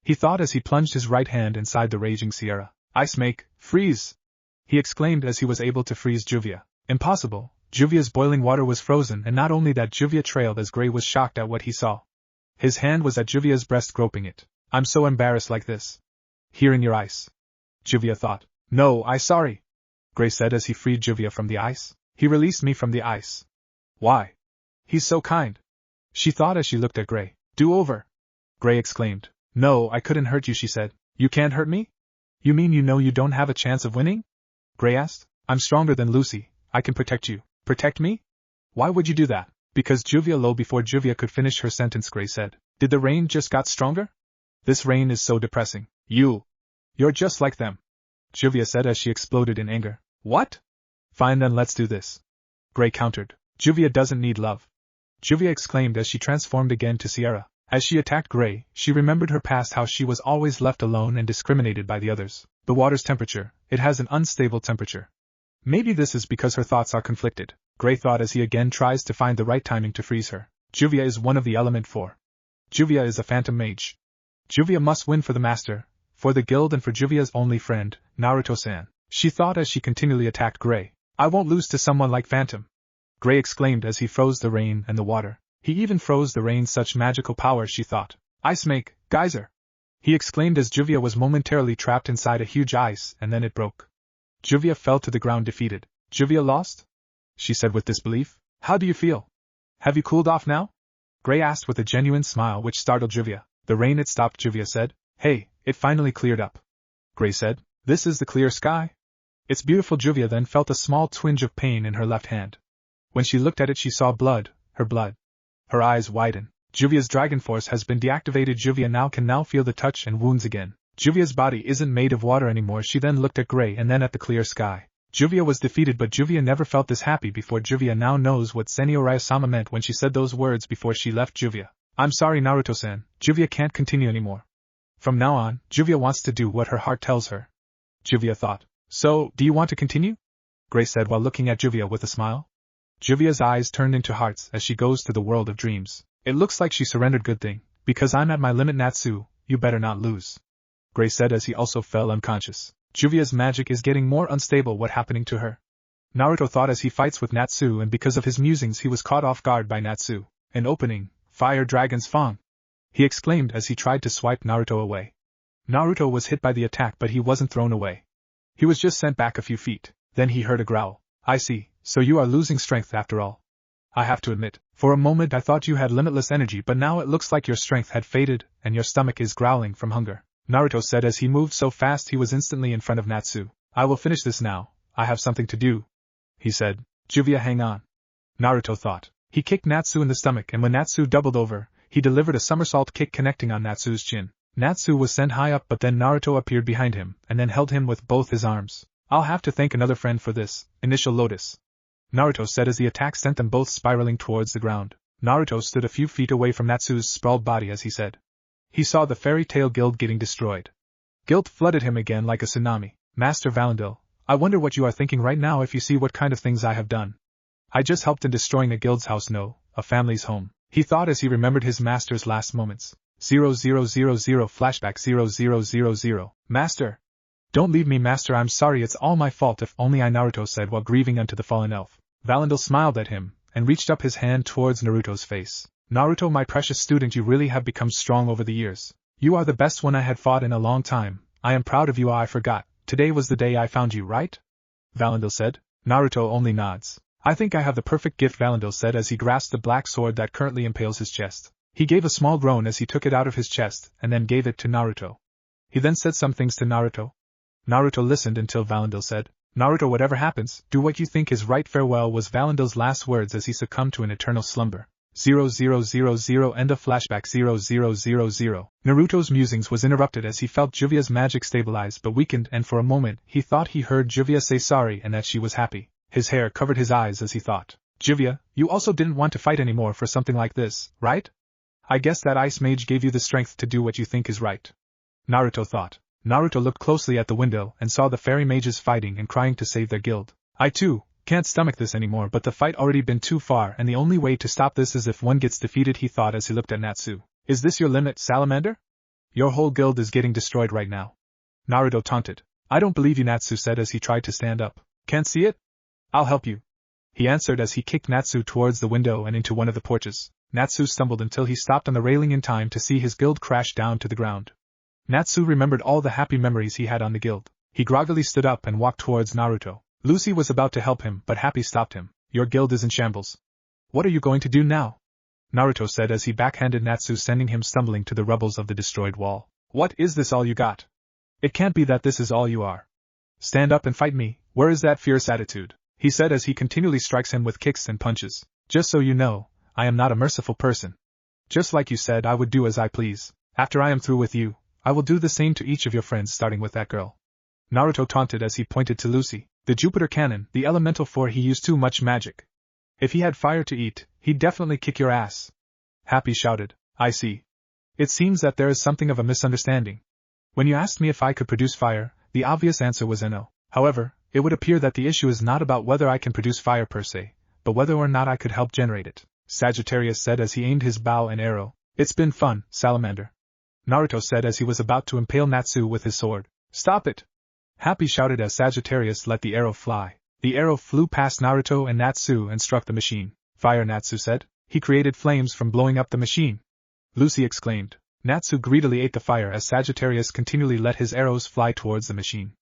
He thought as he plunged his right hand inside the raging Sierra. Ice make, freeze! He exclaimed as he was able to freeze Juvia. Impossible, Juvia's boiling water was frozen, and not only that, Juvia trailed as Gray was shocked at what he saw. His hand was at Juvia's breast, groping it. I'm so embarrassed like this. Here in your ice. Juvia thought. No, I sorry. Gray said as he freed Juvia from the ice. He released me from the ice. Why? He's so kind. She thought as she looked at Gray. Do over. Gray exclaimed. No, I couldn't hurt you, she said. You can't hurt me? You mean you know you don't have a chance of winning? Gray asked. I'm stronger than Lucy. I can protect you. Protect me? Why would you do that? Because Juvia low. Before Juvia could finish her sentence, Gray said. Did the rain just got stronger? This rain is so depressing. You're just like them. Juvia said as she exploded in anger. What? Fine, then let's do this. Gray countered. Juvia doesn't need love. Juvia exclaimed as she transformed again to Sierra. As she attacked Gray, she remembered her past, how she was always left alone and discriminated by the others. The water's temperature, it has an unstable temperature. Maybe this is because her thoughts are conflicted, Gray thought as he again tries to find the right timing to freeze her. Juvia is one of the element 4. Juvia is a phantom mage. Juvia must win for the master, for the guild, and for Juvia's only friend, Naruto-san. She thought as she continually attacked Gray. I won't lose to someone like Phantom. Gray exclaimed as he froze the rain and the water. He even froze the rain, such magical power, she thought. Ice make, geyser. He exclaimed as Juvia was momentarily trapped inside a huge ice, and then it broke. Juvia fell to the ground defeated. Juvia lost? She said with disbelief. How do you feel? Have you cooled off now? Gray asked with a genuine smile which startled Juvia. The rain, it stopped, Juvia said. Hey, it finally cleared up. Gray said. This is the clear sky? It's beautiful. Juvia then felt a small twinge of pain in her left hand. When she looked at it, she saw blood, her blood. Her eyes widened. Juvia's dragon force has been deactivated. Juvia can now feel the touch and wounds again. Juvia's body isn't made of water anymore. She then looked at Gray and then at the clear sky. Juvia was defeated, but Juvia never felt this happy before. Juvia now knows what Senio Rayasama meant when she said those words before she left Juvia. I'm sorry, Naruto-san, Juvia can't continue anymore. From now on, Juvia wants to do what her heart tells her. Juvia thought. So, do you want to continue? Gray said while looking at Juvia with a smile. Juvia's eyes turned into hearts as she goes to the world of dreams. It looks like she surrendered. Good thing, because I'm at my limit. Natsu, you better not lose. Gray said as he also fell unconscious. Juvia's magic is getting more unstable. What happening to her? Naruto thought as he fights with Natsu, and because of his musings he was caught off guard by Natsu. An opening, fire dragon's fang. He exclaimed as he tried to swipe Naruto away. Naruto was hit by the attack, but he wasn't thrown away. He was just sent back a few feet. Then he heard a growl. I see, so you are losing strength after all. I have to admit, for a moment I thought you had limitless energy, but now it looks like your strength had faded, and your stomach is growling from hunger. Naruto said as he moved so fast he was instantly in front of Natsu. I will finish this now, I have something to do. He said. Juvia, hang on. Naruto thought. He kicked Natsu in the stomach, and when Natsu doubled over, he delivered a somersault kick connecting on Natsu's chin. Natsu was sent high up, but then Naruto appeared behind him, and then held him with both his arms. I'll have to thank another friend for this, Initial Lotus. Naruto said as the attack sent them both spiraling towards the ground. Naruto stood a few feet away from Natsu's sprawled body as he said. He saw the Fairy Tail Guild getting destroyed. Guilt flooded him again like a tsunami. Master Valandil, I wonder what you are thinking right now if you see what kind of things I have done. I just helped in destroying a guild's house, no, a family's home. He thought as he remembered his master's last moments. 0000 flashback 0000. Master! Don't leave me, Master, I'm sorry, it's all my fault, if only I, Naruto said while grieving unto the fallen elf. Valandil smiled at him, and reached up his hand towards Naruto's face. Naruto, my precious student, you really have become strong over the years. You are the best one I had fought in a long time. I am proud of you. I forgot. Today was the day I found you, right? Valandil said. Naruto only nods. I think I have the perfect gift, Valandil said as he grasped the black sword that currently impales his chest. He gave a small groan as he took it out of his chest, and then gave it to Naruto. He then said some things to Naruto. Naruto listened until Valandil said, Naruto, whatever happens, do what you think is right. Farewell was Valandil's last words as he succumbed to an eternal slumber. 0000 end of flashback 0000. Naruto's musings was interrupted as he felt Juvia's magic stabilize but weakened, and for a moment he thought he heard Juvia say sorry and that she was happy. His hair covered his eyes as he thought. Juvia, you also didn't want to fight anymore for something like this, right? I guess that ice mage gave you the strength to do what you think is right. Naruto thought. Naruto looked closely at the window and saw the fairy mages fighting and crying to save their guild. I too can't stomach this anymore, but the fight already been too far and the only way to stop this is if one gets defeated, he thought as he looked at Natsu. Is this your limit, Salamander? Your whole guild is getting destroyed right now. Naruto taunted. I don't believe you, Natsu said as he tried to stand up. Can't see it? I'll help you, he answered as he kicked Natsu towards the window and into one of the porches. Natsu stumbled until he stopped on the railing in time to see his guild crash down to the ground. Natsu remembered all the happy memories he had on the guild. He groggily stood up and walked towards Naruto. Lucy was about to help him, but Happy stopped him. Your guild is in shambles. What are you going to do now? Naruto said as he backhanded Natsu, sending him stumbling to the rubbles of the destroyed wall. What is this all you got? It can't be that this is all you are. Stand up and fight me, where is that fierce attitude? He said as he continually strikes him with kicks and punches. Just so you know, I am not a merciful person. Just like you said, I would do as I please. After I am through with you, I will do the same to each of your friends, starting with that girl. Naruto taunted as he pointed to Lucy. The Jupiter Cannon, the elemental, for he used too much magic. If he had fire to eat, he'd definitely kick your ass. Happy shouted. I see. It seems that there is something of a misunderstanding. When you asked me if I could produce fire, the obvious answer was no. However, it would appear that the issue is not about whether I can produce fire per se, but whether or not I could help generate it, Sagittarius said as he aimed his bow and arrow. It's been fun, Salamander, Naruto said as he was about to impale Natsu with his sword. Stop it! Happy shouted as Sagittarius let the arrow fly. The arrow flew past Naruto and Natsu and struck the machine. Fire, Natsu said. He created flames from blowing up the machine. Lucy exclaimed. Natsu greedily ate the fire as Sagittarius continually let his arrows fly towards the machine.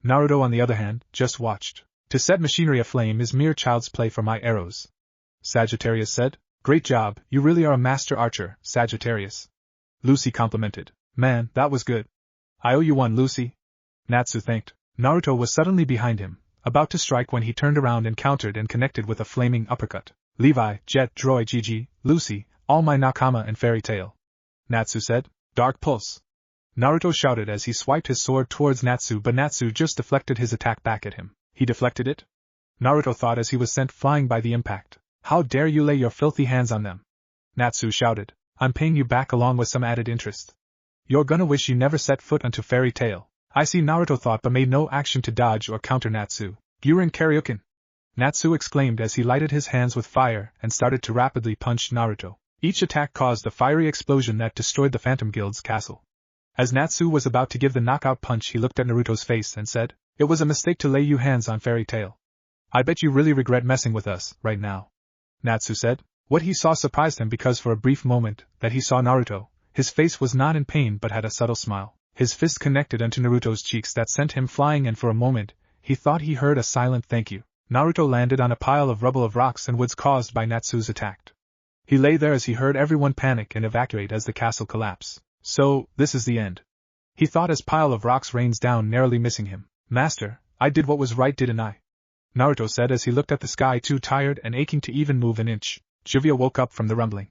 Naruto, on the other hand, just watched. To set machinery aflame is mere child's play for my arrows, Sagittarius said. Great job, you really are a master archer, Sagittarius, Lucy complimented. Man, that was good. I owe you one, Lucy, Natsu thanked. Naruto was suddenly behind him, about to strike when he turned around and countered and connected with a flaming uppercut. Levi, Jet, Droid, Gigi, Lucy, all my Nakama and Fairy Tail, Natsu said. Dark Pulse, Naruto shouted as he swiped his sword towards Natsu, but Natsu just deflected his attack back at him. He deflected it? Naruto thought as he was sent flying by the impact. How dare you lay your filthy hands on them? Natsu shouted. I'm paying you back along with some added interest. You're gonna wish you never set foot onto Fairy Tail. I see, Naruto thought, but made no action to dodge or counter Natsu. Gyuren Karyuken, Natsu exclaimed as he lighted his hands with fire and started to rapidly punch Naruto. Each attack caused a fiery explosion that destroyed the Phantom Guild's castle. As Natsu was about to give the knockout punch, he looked at Naruto's face and said, It was a mistake to lay you hands on Fairy Tail. I bet you really regret messing with us, right now, Natsu said. What he saw surprised him because for a brief moment that he saw Naruto, his face was not in pain but had a subtle smile. His fist connected onto Naruto's cheeks that sent him flying, and for a moment, he thought he heard a silent thank you. Naruto landed on a pile of rubble of rocks and woods caused by Natsu's attack. He lay there as he heard everyone panic and evacuate as the castle collapsed. So, this is the end, he thought as pile of rocks rains down, narrowly missing him. Master, I did what was right, didn't I? Naruto said as he looked at the sky, too tired and aching to even move an inch. Juvia woke up from the rumbling.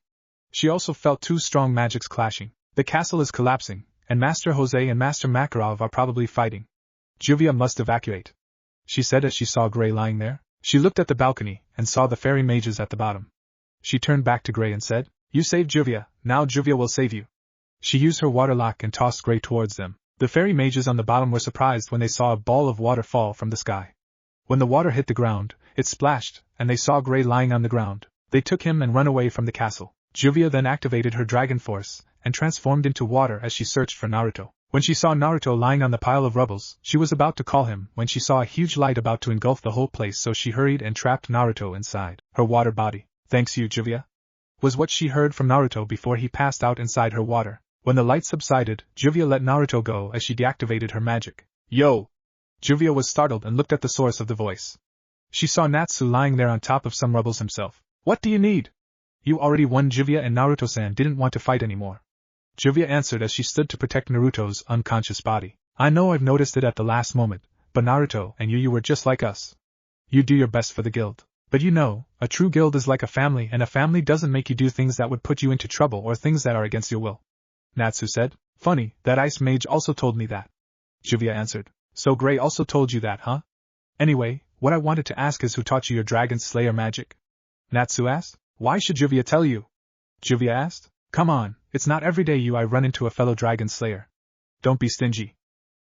She also felt two strong magics clashing. The castle is collapsing, and Master Jose and Master Makarov are probably fighting. Juvia must evacuate, she said as she saw Gray lying there. She looked at the balcony and saw the fairy mages at the bottom. She turned back to Gray and said, You saved Juvia, now Juvia will save you. She used her water lock and tossed Gray towards them. The fairy mages on the bottom were surprised when they saw a ball of water fall from the sky. When the water hit the ground, it splashed, and they saw Gray lying on the ground. They took him and ran away from the castle. Juvia then activated her dragon force and transformed into water as she searched for Naruto. When she saw Naruto lying on the pile of rubbles, she was about to call him when she saw a huge light about to engulf the whole place, so she hurried and trapped Naruto inside her water body. Thanks you, Juvia, was what she heard from Naruto before he passed out inside her water. When the light subsided, Juvia let Naruto go as she deactivated her magic. Yo! Juvia was startled and looked at the source of the voice. She saw Natsu lying there on top of some rubbles himself. What do you need? You already won. Juvia and Naruto-san didn't want to fight anymore, Juvia answered as she stood to protect Naruto's unconscious body. I know I've noticed it at the last moment, but Naruto and you were just like us. You do your best for the guild. But you know, a true guild is like a family, and a family doesn't make you do things that would put you into trouble or things that are against your will, Natsu said. Funny, that ice mage also told me that, Juvia answered. So Gray also told you that, huh? Anyway, what I wanted to ask is who taught you your dragon slayer magic? Natsu asked. Why should Juvia tell you? Juvia asked. Come on, it's not every day I run into a fellow dragon slayer. Don't be stingy,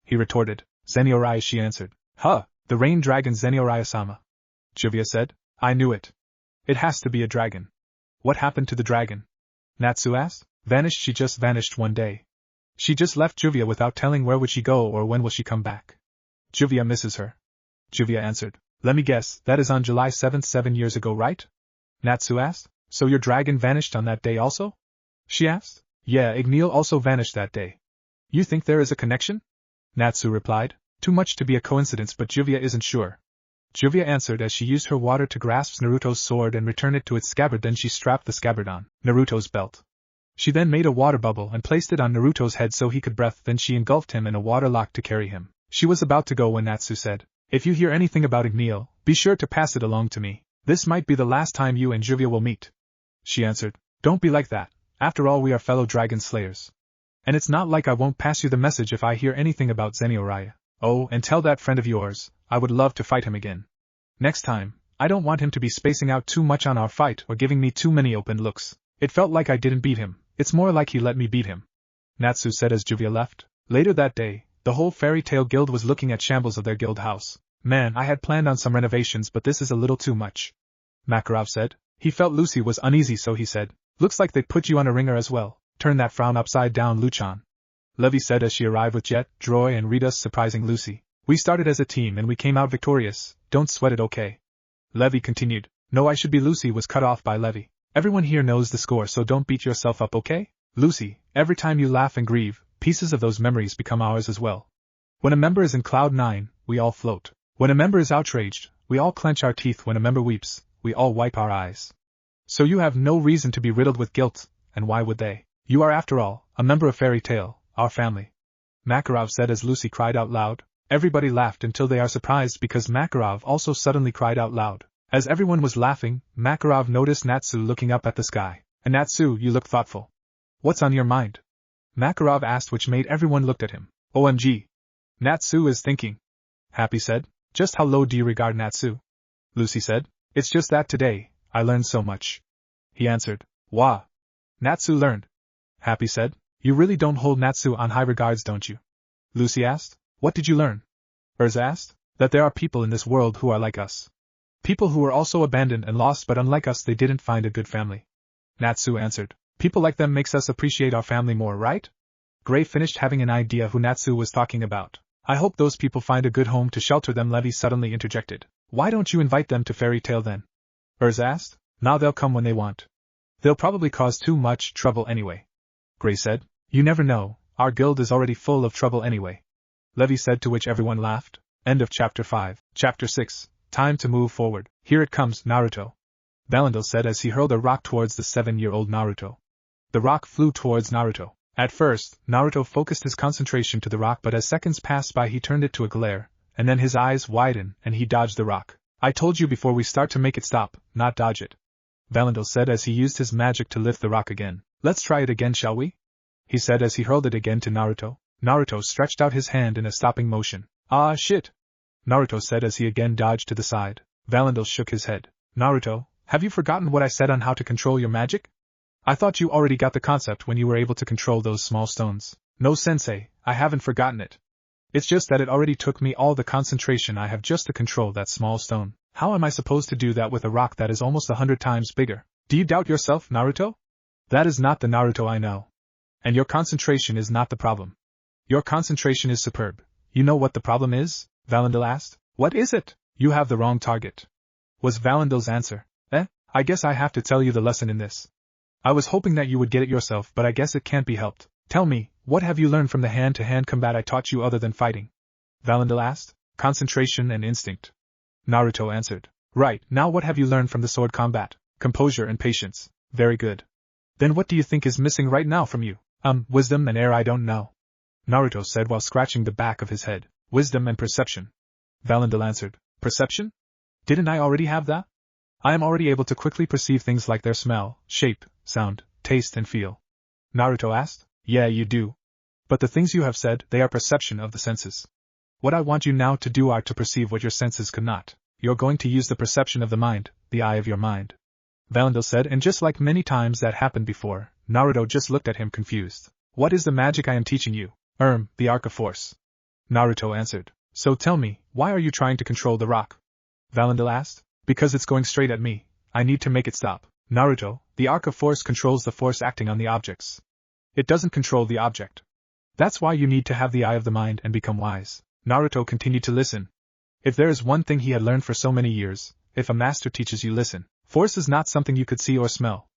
he retorted. Zeniorai, she answered. Huh, the rain dragon Zeniorai-sama. Juvia said. I knew it. It has to be a dragon. What happened to the dragon? Natsu asked. Vanished, she just vanished one day. She just left Juvia without telling where would she go or when will she come back. Juvia misses her. Juvia answered. Let me guess, that is on July 7th 7 years ago, right? Natsu asked. So your dragon vanished on that day also? She asked. Yeah, Igneel also vanished that day. You think there is a connection? Natsu replied. Too much to be a coincidence, but Juvia isn't sure. Juvia answered as she used her water to grasp Naruto's sword and return it to its scabbard. Then she strapped the scabbard on Naruto's belt. She then made a water bubble and placed it on Naruto's head so he could breathe. Then she engulfed him in a water lock to carry him. She was about to go when Natsu said, If you hear anything about Igneel, be sure to pass it along to me. This might be the last time you and Juvia will meet. She answered. Don't be like that. After all, we are fellow dragon slayers. And it's not like I won't pass you the message if I hear anything about Zeniorai. Oh, and tell that friend of yours, I would love to fight him again. Next time, I don't want him to be spacing out too much on our fight or giving me too many open looks. It felt like I didn't beat him, it's more like he let me beat him. Natsu said as Juvia left. Later that day, the whole fairy tale guild was looking at shambles of their guild house. Man, I had planned on some renovations, but this is a little too much. Makarov said. He felt Lucy was uneasy, so he said, Looks like they put you on a ringer as well. Turn that frown upside down, Luchan. Levy said as she arrived with Jet, Droy and Rita, surprising Lucy. We started as a team and we came out victorious. Don't sweat it, okay? Levy continued. No, I should be. Lucy was cut off by Levy. Everyone here knows the score, so don't beat yourself up, okay? Lucy, every time you laugh and grieve, pieces of those memories become ours as well. When a member is in cloud 9, we all float. When a member is outraged, we all clench our teeth. When a member weeps, we all wipe our eyes. So you have no reason to be riddled with guilt, and why would they? You are, after all, a member of Fairy Tail, our family. Makarov said as Lucy cried out loud. Everybody laughed until they are surprised because Makarov also suddenly cried out loud. As everyone was laughing, Makarov noticed Natsu looking up at the sky. And Natsu, you look thoughtful. What's on your mind? Makarov asked, which made everyone look at him. OMG. Natsu is thinking. Happy said. Just how low do you regard Natsu? Lucy said. It's just that today, I learned so much. He answered. Wah. Natsu learned. Happy said. You really don't hold Natsu on high regards, don't you? Lucy asked. What did you learn? CrosZ asked. That there are people in this world who are like us. People who were also abandoned and lost, but unlike us they didn't find a good family. Natsu answered. People like them makes us appreciate our family more, right? Gray finished having an idea who Natsu was talking about. I hope those people find a good home to shelter them. Levy suddenly interjected. Why don't you invite them to Fairy Tail then? CrosZ asked. Now they'll come when they want. They'll probably cause too much trouble anyway. Gray said. You never know, our guild is already full of trouble anyway. Levy said, to which everyone laughed. End of Chapter 5. Chapter 6. Time to move forward. Here it comes, Naruto. Valandil said as he hurled a rock towards the 7-year-old Naruto. The rock flew towards Naruto. At first, Naruto focused his concentration to the rock, but as seconds passed by he turned it to a glare, and then his eyes widened and he dodged the rock. I told you before we start to make it stop, not dodge it. Valandil said as he used his magic to lift the rock again. Let's try it again, shall we? He said as he hurled it again to Naruto. Naruto stretched out his hand in a stopping motion. Ah, shit! Naruto said as he again dodged to the side. Valandil shook his head. Naruto, have you forgotten what I said on how to control your magic? I thought you already got the concept when you were able to control those small stones. No, sensei, I haven't forgotten it. It's just that it already took me all the concentration I have just to control that small stone. How am I supposed to do that with a rock that is almost 100 times bigger? Do you doubt yourself, Naruto? That is not the Naruto I know. And your concentration is not the problem. Your concentration is superb. You know what the problem is? Valandil asked. What is it? You have the wrong target. Was Valandil's answer. I guess I have to tell you the lesson in this. I was hoping that you would get it yourself, but I guess it can't be helped. Tell me, what have you learned from the hand-to-hand combat I taught you other than fighting? Valandil asked. Concentration and instinct. Naruto answered. Right, now what have you learned from the sword combat? Composure and patience. Very good. Then what do you think is missing right now from you? Wisdom and air. I don't know. Naruto said while scratching the back of his head. Wisdom and perception. Valandil answered. Perception? Didn't I already have that? I am already able to quickly perceive things like their smell, shape, sound, taste and feel. Naruto asked. Yeah, you do. But the things you have said, they are perception of the senses. What I want you now to do are to perceive what your senses could not. You're going to use the perception of the mind, the eye of your mind. Valandil said, and just like many times that happened before, Naruto just looked at him confused. What is the magic I am teaching you? The Arc of Force. Naruto answered. So tell me, why are you trying to control the rock? Valandil asked. Because it's going straight at me. I need to make it stop. Naruto, the Arc of Force controls the force acting on the objects. It doesn't control the object. That's why you need to have the eye of the mind and become wise. Naruto continued to listen. If there is one thing he had learned for so many years, if a master teaches you listen, force is not something you could see or smell.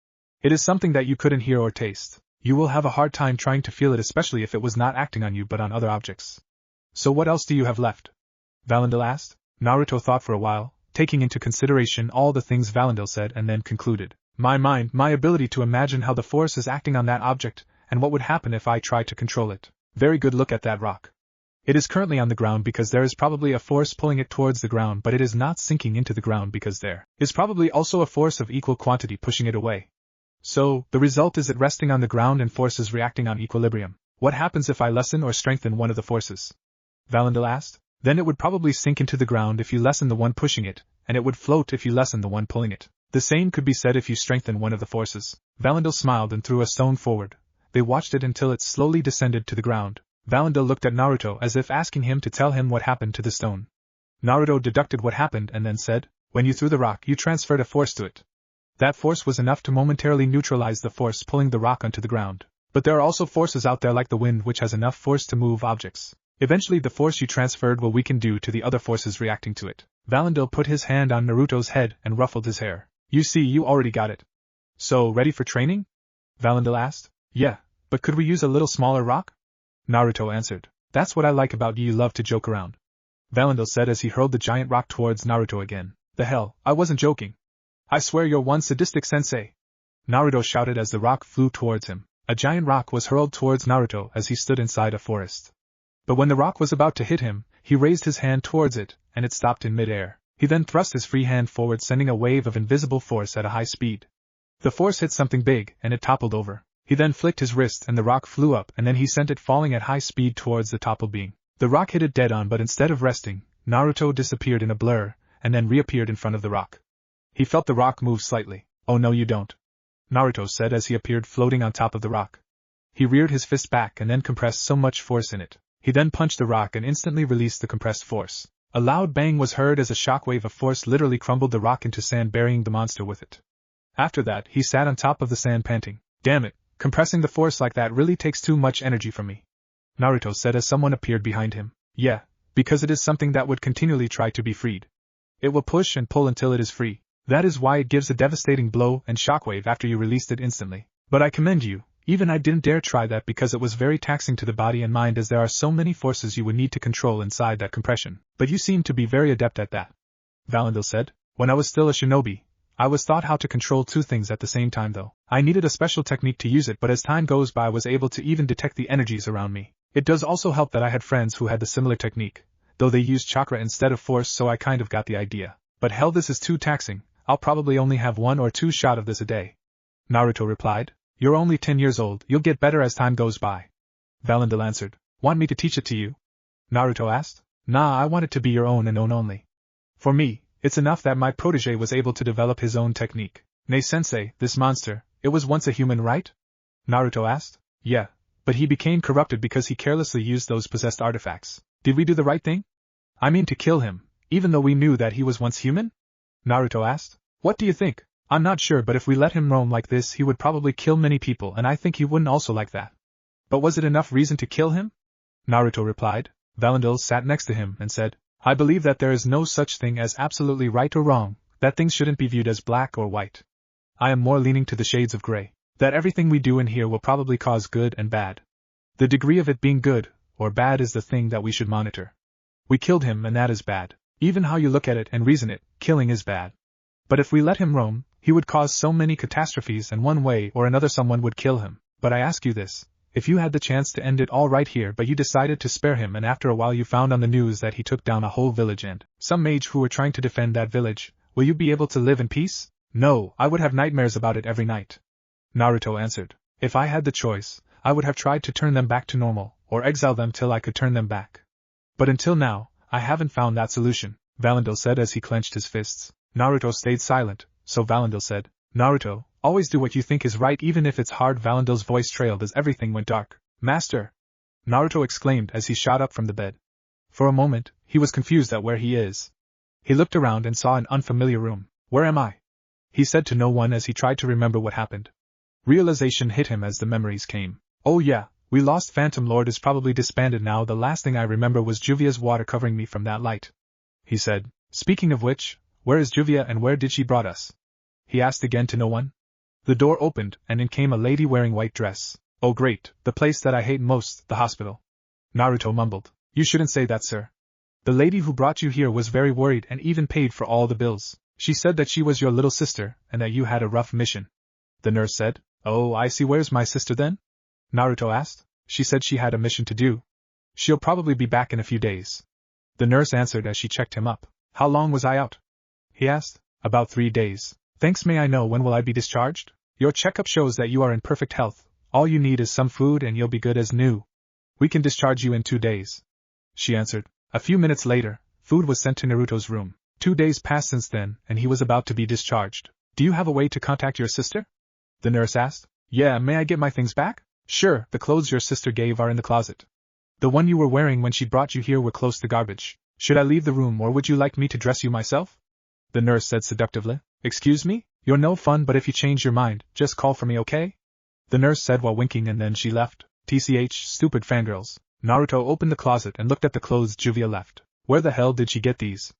It is something that you couldn't hear or taste. You will have a hard time trying to feel it, especially if it was not acting on you but on other objects. So what else do you have left? Valandil asked. Naruto thought for a while, taking into consideration all the things Valandil said, and then concluded. My mind, my ability to imagine how the force is acting on that object, and what would happen if I tried to control it. Very good, look at that rock. It is currently on the ground because there is probably a force pulling it towards the ground, but it is not sinking into the ground because there is probably also a force of equal quantity pushing it away. So, the result is it resting on the ground and forces reacting on equilibrium. What happens if I lessen or strengthen one of the forces? Valandil asked. Then it would probably sink into the ground if you lessen the one pushing it, and it would float if you lessen the one pulling it. The same could be said if you strengthen one of the forces. Valandil smiled and threw a stone forward. They watched it until it slowly descended to the ground. Valandil looked at Naruto as if asking him to tell him what happened to the stone. Naruto deducted what happened and then said, when you threw the rock you transferred a force to it. That force was enough to momentarily neutralize the force pulling the rock onto the ground. But there are also forces out there like the wind which has enough force to move objects. Eventually the force you transferred will weaken due to the other forces reacting to it. Valandil put his hand on Naruto's head and ruffled his hair. You see, you already got it. So, ready for training? Valandil asked. Yeah, but could we use a little smaller rock? Naruto answered. That's what I like about you love to joke around. Valandil said as he hurled the giant rock towards Naruto again. The hell, I wasn't joking. I swear you're one sadistic sensei. Naruto shouted as the rock flew towards him. A giant rock was hurled towards Naruto as he stood inside a forest. But when the rock was about to hit him, he raised his hand towards it, and it stopped in mid-air. He then thrust his free hand forward, sending a wave of invisible force at a high speed. The force hit something big, and it toppled over. He then flicked his wrist and the rock flew up, and then he sent it falling at high speed towards the toppled being. The rock hit it dead on, but instead of resting, Naruto disappeared in a blur, and then reappeared in front of the rock. He felt the rock move slightly. Oh no you don't. Naruto said as he appeared floating on top of the rock. He reared his fist back and then compressed so much force in it. He then punched the rock and instantly released the compressed force. A loud bang was heard as a shockwave of force literally crumbled the rock into sand, burying the monster with it. After that, he sat on top of the sand panting. Damn it, compressing the force like that really takes too much energy from me. Naruto said as someone appeared behind him. Yeah, because it is something that would continually try to be freed. It will push and pull until it is free. That is why it gives a devastating blow and shockwave after you released it instantly. But I commend you. Even I didn't dare try that because it was very taxing to the body and mind, as there are so many forces you would need to control inside that compression. But you seem to be very adept at that. Valandil said. When I was still a shinobi, I was taught how to control two things at the same time though. I needed a special technique to use it, but as time goes by I was able to even detect the energies around me. It does also help that I had friends who had the similar technique, though they used chakra instead of force, so I kind of got the idea. But hell, this is too taxing. I'll probably only have 1 or 2 shots of this a day. Naruto replied. You're only 10 years old, you'll get better as time goes by. Valandil answered. Want me to teach it to you? Naruto asked. Nah, I want it to be your own and own only. For me, it's enough that my protege was able to develop his own technique. Nay sensei, this monster, it was once a human, right? Naruto asked. Yeah, but he became corrupted because he carelessly used those possessed artifacts. Did we do the right thing? I mean to kill him, even though we knew that he was once human? Naruto asked. What do you think? I'm not sure, but if we let him roam like this he would probably kill many people, and I think he wouldn't also like that. But was it enough reason to kill him? Naruto replied. Valandil sat next to him and said, I believe that there is no such thing as absolutely right or wrong, that things shouldn't be viewed as black or white. I am more leaning to the shades of gray, that everything we do in here will probably cause good and bad. The degree of it being good or bad is the thing that we should monitor. We killed him and that is bad. Even how you look at it and reason it, killing is bad. But if we let him roam, he would cause so many catastrophes, and one way or another someone would kill him. But I ask you this, if you had the chance to end it all right here but you decided to spare him, and after a while you found on the news that he took down a whole village and some mage who were trying to defend that village, will you be able to live in peace? No, I would have nightmares about it every night. Naruto answered. If I had the choice, I would have tried to turn them back to normal, or exile them till I could turn them back. But until now, I haven't found that solution, Valandil said as he clenched his fists. Naruto stayed silent, so Valandil said, Naruto, always do what you think is right even if it's hard. Valendel's voice trailed as everything went dark. Master! Naruto exclaimed as he shot up from the bed. For a moment, he was confused at where he is. He looked around and saw an unfamiliar room. Where am I? He said to no one as he tried to remember what happened. Realization hit him as the memories came. Oh yeah, we lost. Phantom Lord is probably disbanded now. The last thing I remember was Juvia's water covering me from that light. He said. Speaking of which, where is Juvia and where did she brought us? He asked again to no one. The door opened and in came a lady wearing white dress. Oh great, the place that I hate most, the hospital. Naruto mumbled. You shouldn't say that, sir. The lady who brought you here was very worried and even paid for all the bills. She said that she was your little sister and that you had a rough mission. The nurse said. Oh, I see. Where's my sister then? Naruto asked. She said she had a mission to do. She'll probably be back in a few days. The nurse answered as she checked him up. How long was I out? He asked. About 3 days. Thanks. May I know when will I be discharged? Your checkup shows that you are in perfect health. All you need is some food and you'll be good as new. We can discharge you in 2 days. She answered. A few minutes later, food was sent to Naruto's room. 2 days passed since then, and he was about to be discharged. Do you have a way to contact your sister? The nurse asked. Yeah, may I get my things back? Sure, the clothes your sister gave are in the closet. The one you were wearing when she brought you here were close to garbage. Should I leave the room or would you like me to dress you myself? The nurse said seductively. Excuse me? You're no fun, but if you change your mind, just call for me, okay? The nurse said while winking, and then she left. TCH, stupid fangirls. Naruto opened the closet and looked at the clothes Juvia left. Where the hell did she get these?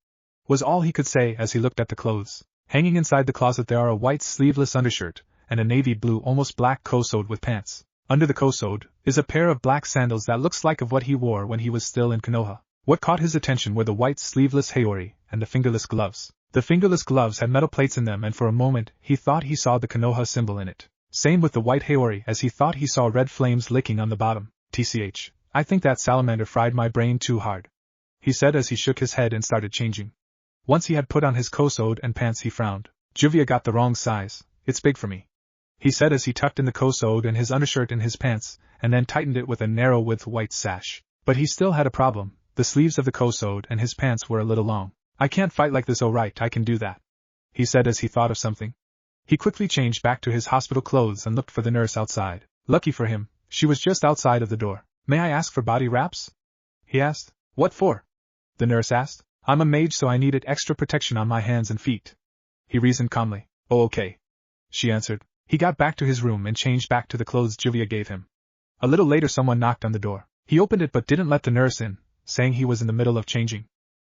Was all he could say as he looked at the clothes. Hanging inside the closet there are a white sleeveless undershirt, and a navy blue almost black kosode with pants. Under the kosode is a pair of black sandals that looks like of what he wore when he was still in Konoha. What caught his attention were the white sleeveless haori and the fingerless gloves. The fingerless gloves had metal plates in them and for a moment he thought he saw the Konoha symbol in it. Same with the white haori as he thought he saw red flames licking on the bottom. TCH, I think that salamander fried my brain too hard. He said as he shook his head and started changing. Once he had put on his kosode and pants he frowned. Juvia got the wrong size. It's big for me. He said as he tucked in the kosode and his undershirt in his pants, and then tightened it with a narrow-width white sash. But he still had a problem. The sleeves of the kosode and his pants were a little long. I can't fight like this. Oh right, I can do that. He said as he thought of something. He quickly changed back to his hospital clothes and looked for the nurse outside. Lucky for him, she was just outside of the door. May I ask for body wraps? He asked. What for? The nurse asked. I'm a mage so I needed extra protection on my hands and feet. He reasoned calmly. Oh okay. She answered. He got back to his room and changed back to the clothes Juvia gave him. A little later someone knocked on the door. He opened it but didn't let the nurse in, saying he was in the middle of changing.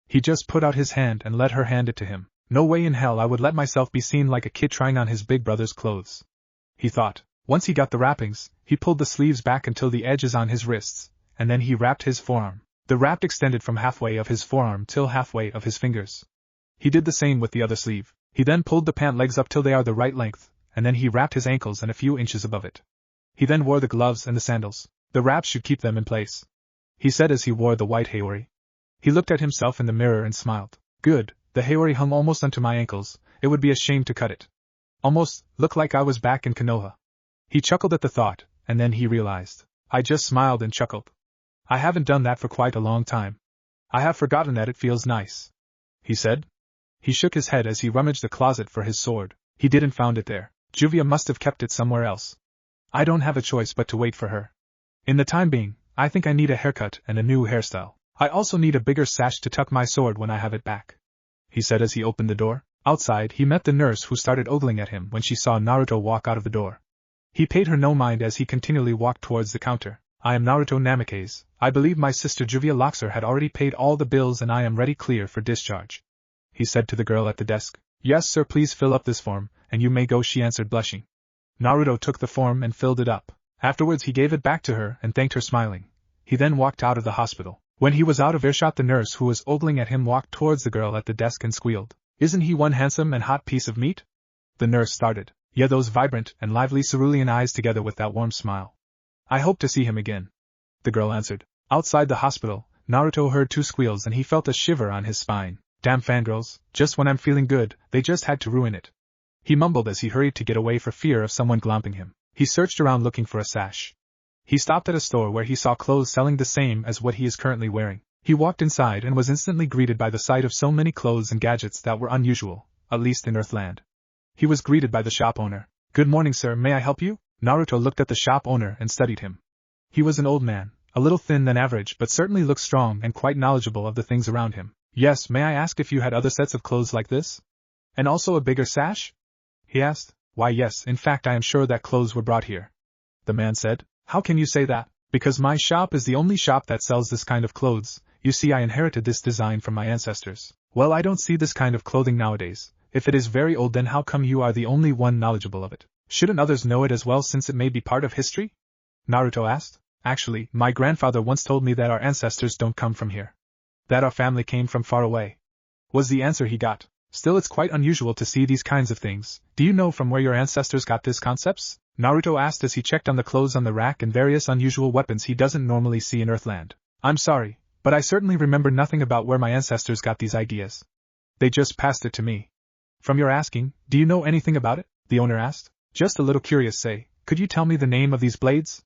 He just put out his hand and let her hand it to him. No way in hell I would let myself be seen like a kid trying on his big brother's clothes. He thought. Once he got the wrappings, he pulled the sleeves back until the edge is on his wrists, and then he wrapped his forearm. The wrap extended from halfway of his forearm till halfway of his fingers. He did the same with the other sleeve. He then pulled the pant legs up till they are the right length, and then he wrapped his ankles and a few inches above it. He then wore the gloves and the sandals. The wraps should keep them in place. He said as he wore the white haori. He looked at himself in the mirror and smiled. Good, the haori hung almost onto my ankles, it would be a shame to cut it. Almost, looked like I was back in Konoha. He chuckled at the thought, and then he realized. I just smiled and chuckled. I haven't done that for quite a long time. I have forgotten that it feels nice. He said. He shook his head as he rummaged the closet for his sword. He didn't found it there. Juvia must have kept it somewhere else. I don't have a choice but to wait for her. In the time being, I think I need a haircut and a new hairstyle. I also need a bigger sash to tuck my sword when I have it back. He said as he opened the door. Outside he met the nurse who started ogling at him when she saw Naruto walk out of the door. He paid her no mind as he continually walked towards the counter. I am Naruto Namikaze. I believe my sister Juvia Loxer had already paid all the bills and I am ready clear for discharge. He said to the girl at the desk. Yes sir, please fill up this form, and you may go, she answered blushing. Naruto took the form and filled it up. Afterwards he gave it back to her and thanked her smiling. He then walked out of the hospital. When he was out of earshot the nurse who was ogling at him walked towards the girl at the desk and squealed. Isn't he one handsome and hot piece of meat? The nurse started. Yeah, those vibrant and lively cerulean eyes together with that warm smile. I hope to see him again. The girl answered. Outside the hospital, Naruto heard 2 squeals and he felt a shiver on his spine. Damn fangirls, just when I'm feeling good, they just had to ruin it. He mumbled as he hurried to get away for fear of someone glomping him. He searched around looking for a sash. He stopped at a store where he saw clothes selling the same as what he is currently wearing. He walked inside and was instantly greeted by the sight of so many clothes and gadgets that were unusual, at least in Earthland. He was greeted by the shop owner. "Good morning, sir, may I help you?" Naruto looked at the shop owner and studied him. He was an old man, a little thin than average, but certainly looked strong and quite knowledgeable of the things around him. "Yes, may I ask if you had other sets of clothes like this? And also a bigger sash?" he asked. "Why yes, in fact I am sure that clothes were brought here," the man said. "How can you say that?" "Because my shop is the only shop that sells this kind of clothes. You see, I inherited this design from my ancestors." "Well, I don't see this kind of clothing nowadays. If it is very old, then how come you are the only one knowledgeable of it? Shouldn't others know it as well, since it may be part of history?" Naruto asked. "Actually, my grandfather once told me that our ancestors don't come from here. That our family came from far away," was the answer he got. "Still, it's quite unusual to see these kinds of things. Do you know from where your ancestors got these concepts?" Naruto asked as he checked on the clothes on the rack and various unusual weapons he doesn't normally see in Earthland. "I'm sorry, but I certainly remember nothing about where my ancestors got these ideas. They just passed it to me." "From your asking, do you know anything about it?" the owner asked. "Just a little curious, say, could you tell me the name of these blades?"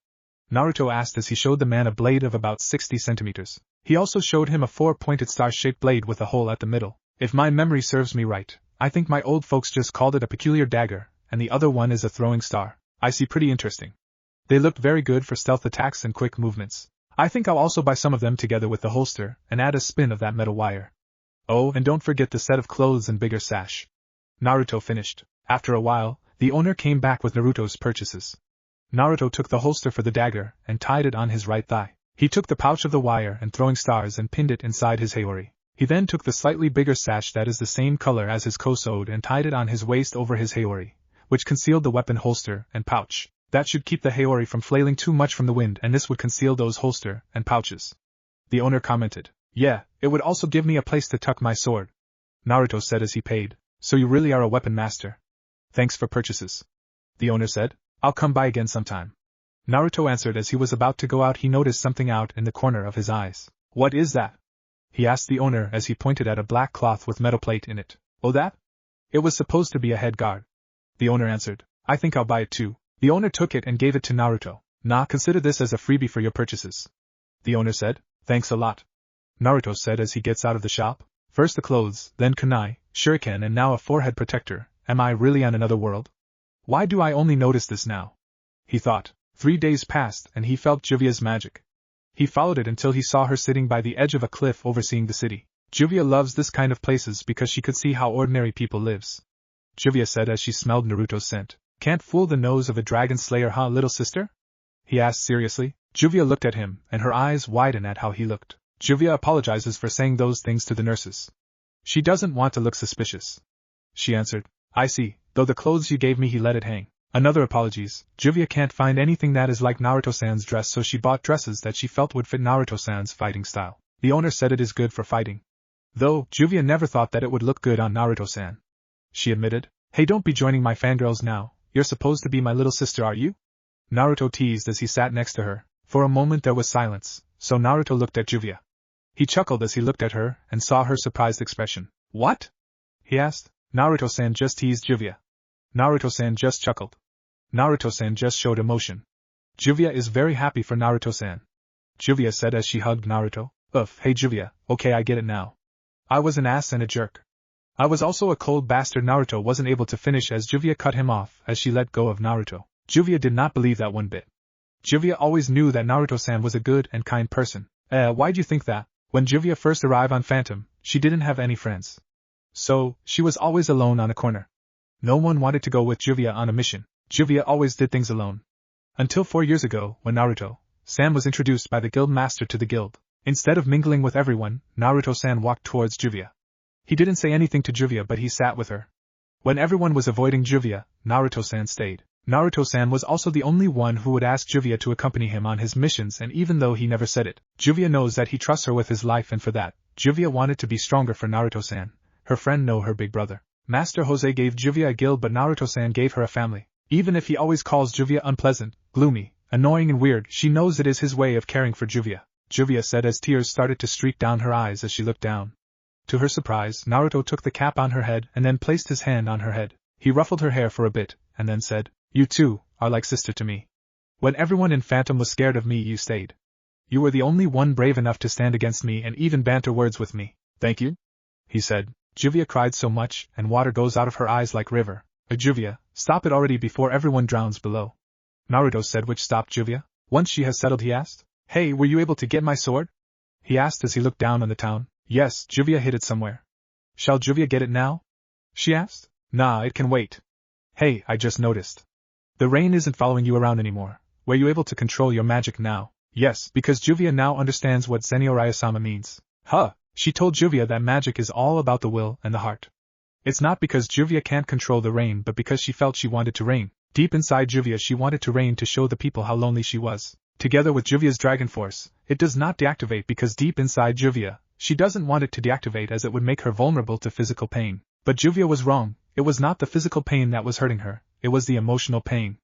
Naruto asked as he showed the man a blade of about 60 centimeters. He also showed him a 4-pointed star-shaped blade with a hole at the middle. "If my memory serves me right, I think my old folks just called it a peculiar dagger, and the other one is a throwing star. I see, pretty interesting. They looked very good for stealth attacks and quick movements. I think I'll also buy some of them together with the holster, and add a spin of that metal wire. Oh, and don't forget the set of clothes and bigger sash." Naruto finished. After a while, the owner came back with Naruto's purchases. Naruto took the holster for the dagger and tied it on his right thigh. He took the pouch of the wire and throwing stars and pinned it inside his haori. He then took the slightly bigger sash that is the same color as his CrosZ and tied it on his waist over his haori, which concealed the weapon holster and pouch. That should keep the haori from flailing too much from the wind, and this would conceal those holster and pouches. The owner commented. "Yeah, it would also give me a place to tuck my sword," Naruto said as he paid. "So you really are a weapon master. Thanks for purchases," the owner said. "I'll come by again sometime." Naruto answered. As he was about to go out, he noticed something out in the corner of his eyes. "What is that?" he asked the owner as he pointed at a black cloth with metal plate in it. "Oh, that? It was supposed to be a head guard," the owner answered. "I think I'll buy it too." The owner took it and gave it to Naruto. "Nah, consider this as a freebie for your purchases," the owner said. "Thanks a lot," Naruto said as he gets out of the shop. "First the clothes, then kunai, shuriken, and now a forehead protector. Am I really on another world? Why do I only notice this now?" he thought. 3 days passed and he felt Juvia's magic. He followed it until he saw her sitting by the edge of a cliff overseeing the city. "Juvia loves this kind of places because she could see how ordinary people lives," Juvia said as she smelled Naruto's scent. "Can't fool the nose of a dragon slayer, huh, little sister?" he asked seriously. Juvia looked at him, and her eyes widened at how he looked. "Juvia apologizes for saying those things to the nurses. She doesn't want to look suspicious," she answered. "I see, though the clothes you gave me he let it hang." Another apologies. Juvia can't find anything that is like Naruto-san's dress, so she bought dresses that she felt would fit Naruto-san's fighting style. The owner said it is good for fighting. Though, Juvia never thought that it would look good on Naruto-san, she admitted. "Hey, don't be joining my fangirls now. You're supposed to be my little sister, are you?" Naruto teased as he sat next to her. For a moment there was silence, so Naruto looked at Juvia. He chuckled as he looked at her and saw her surprised expression. "What?" he asked. Naruto-san just teased Juvia. Naruto-san just chuckled. Naruto-san just showed emotion. Juvia is very happy for Naruto-san, Juvia said as she hugged Naruto. Hey Juvia, okay, I get it now. I was an ass and a jerk. I was also a cold bastard." Naruto wasn't able to finish as Juvia cut him off as she let go of Naruto. Juvia did not believe that one bit. Juvia always knew that Naruto-san was a good and kind person. Why'd you think that? When Juvia first arrived on Phantom, she didn't have any friends. So, she was always alone on a corner. No one wanted to go with Juvia on a mission. Juvia always did things alone. Until 4 years ago, when Naruto-san was introduced by the guild master to the guild. Instead of mingling with everyone, Naruto-san walked towards Juvia. He didn't say anything to Juvia, but he sat with her. When everyone was avoiding Juvia, Naruto-san stayed. Naruto-san was also the only one who would ask Juvia to accompany him on his missions, and even though he never said it, Juvia knows that he trusts her with his life, and for that, Juvia wanted to be stronger for Naruto-san, her friend, her big brother. Master Jose gave Juvia a guild, but Naruto-san gave her a family. Even if he always calls Juvia unpleasant, gloomy, annoying and weird, she knows it is his way of caring for Juvia. Juvia said as tears started to streak down her eyes as she looked down. To her surprise, Naruto took the cap on her head and then placed his hand on her head. He ruffled her hair for a bit, and then said, "You too are like sister to me. When everyone in Phantom was scared of me, you stayed. You were the only one brave enough to stand against me and even banter words with me." "Thank you," he said. Juvia cried so much, and water goes out of her eyes like river. Juvia, stop it already before everyone drowns below. Naruto said, which stopped Juvia. Once she has settled, he asked. Hey, were you able to get my sword? He asked as he looked down on the town. Yes, Juvia hid it somewhere. Shall Juvia get it now? She asked. Nah, it can wait. Hey, I just noticed. The rain isn't following you around anymore. Were you able to control your magic now? Yes, because Juvia now understands what Zenio Ryasama means. Huh, she told Juvia that magic is all about the will and the heart. It's not because Juvia can't control the rain but because she felt she wanted to rain. Deep inside Juvia she wanted to rain to show the people how lonely she was. Together with Juvia's dragon force, it does not deactivate because deep inside Juvia, she doesn't want it to deactivate as it would make her vulnerable to physical pain. But Juvia was wrong, it was not the physical pain that was hurting her, it was the emotional pain.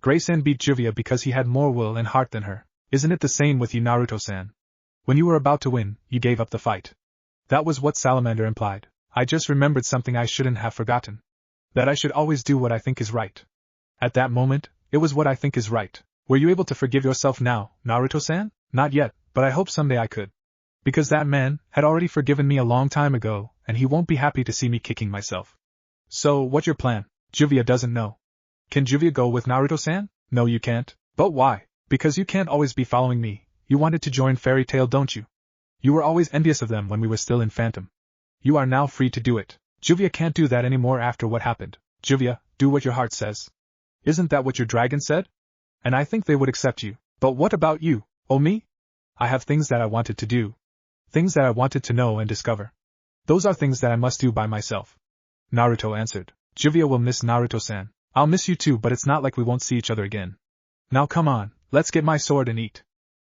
Grayson beat Juvia because he had more will and heart than her. Isn't it the same with you, Naruto-san? When you were about to win, you gave up the fight. That was what Salamander implied. I just remembered something I shouldn't have forgotten. That I should always do what I think is right. At that moment, it was what I think is right. Were you able to forgive yourself now, Naruto-san? Not yet, but I hope someday I could. Because that man had already forgiven me a long time ago, and he won't be happy to see me kicking myself. So, what's your plan? Juvia doesn't know. Can Juvia go with Naruto-san? No, you can't. But why? Because you can't always be following me. You wanted to join Fairy Tail, don't you? You were always envious of them when we were still in Phantom. You are now free to do it. Juvia can't do that anymore after what happened. Juvia, do what your heart says. Isn't that what your dragon said? And I think they would accept you. But what about you? Oh, me? I have things that I wanted to do. Things that I wanted to know and discover. Those are things that I must do by myself. Naruto answered. Juvia will miss Naruto-san. I'll miss you too, but it's not like we won't see each other again. Now come on, let's get my sword and eat.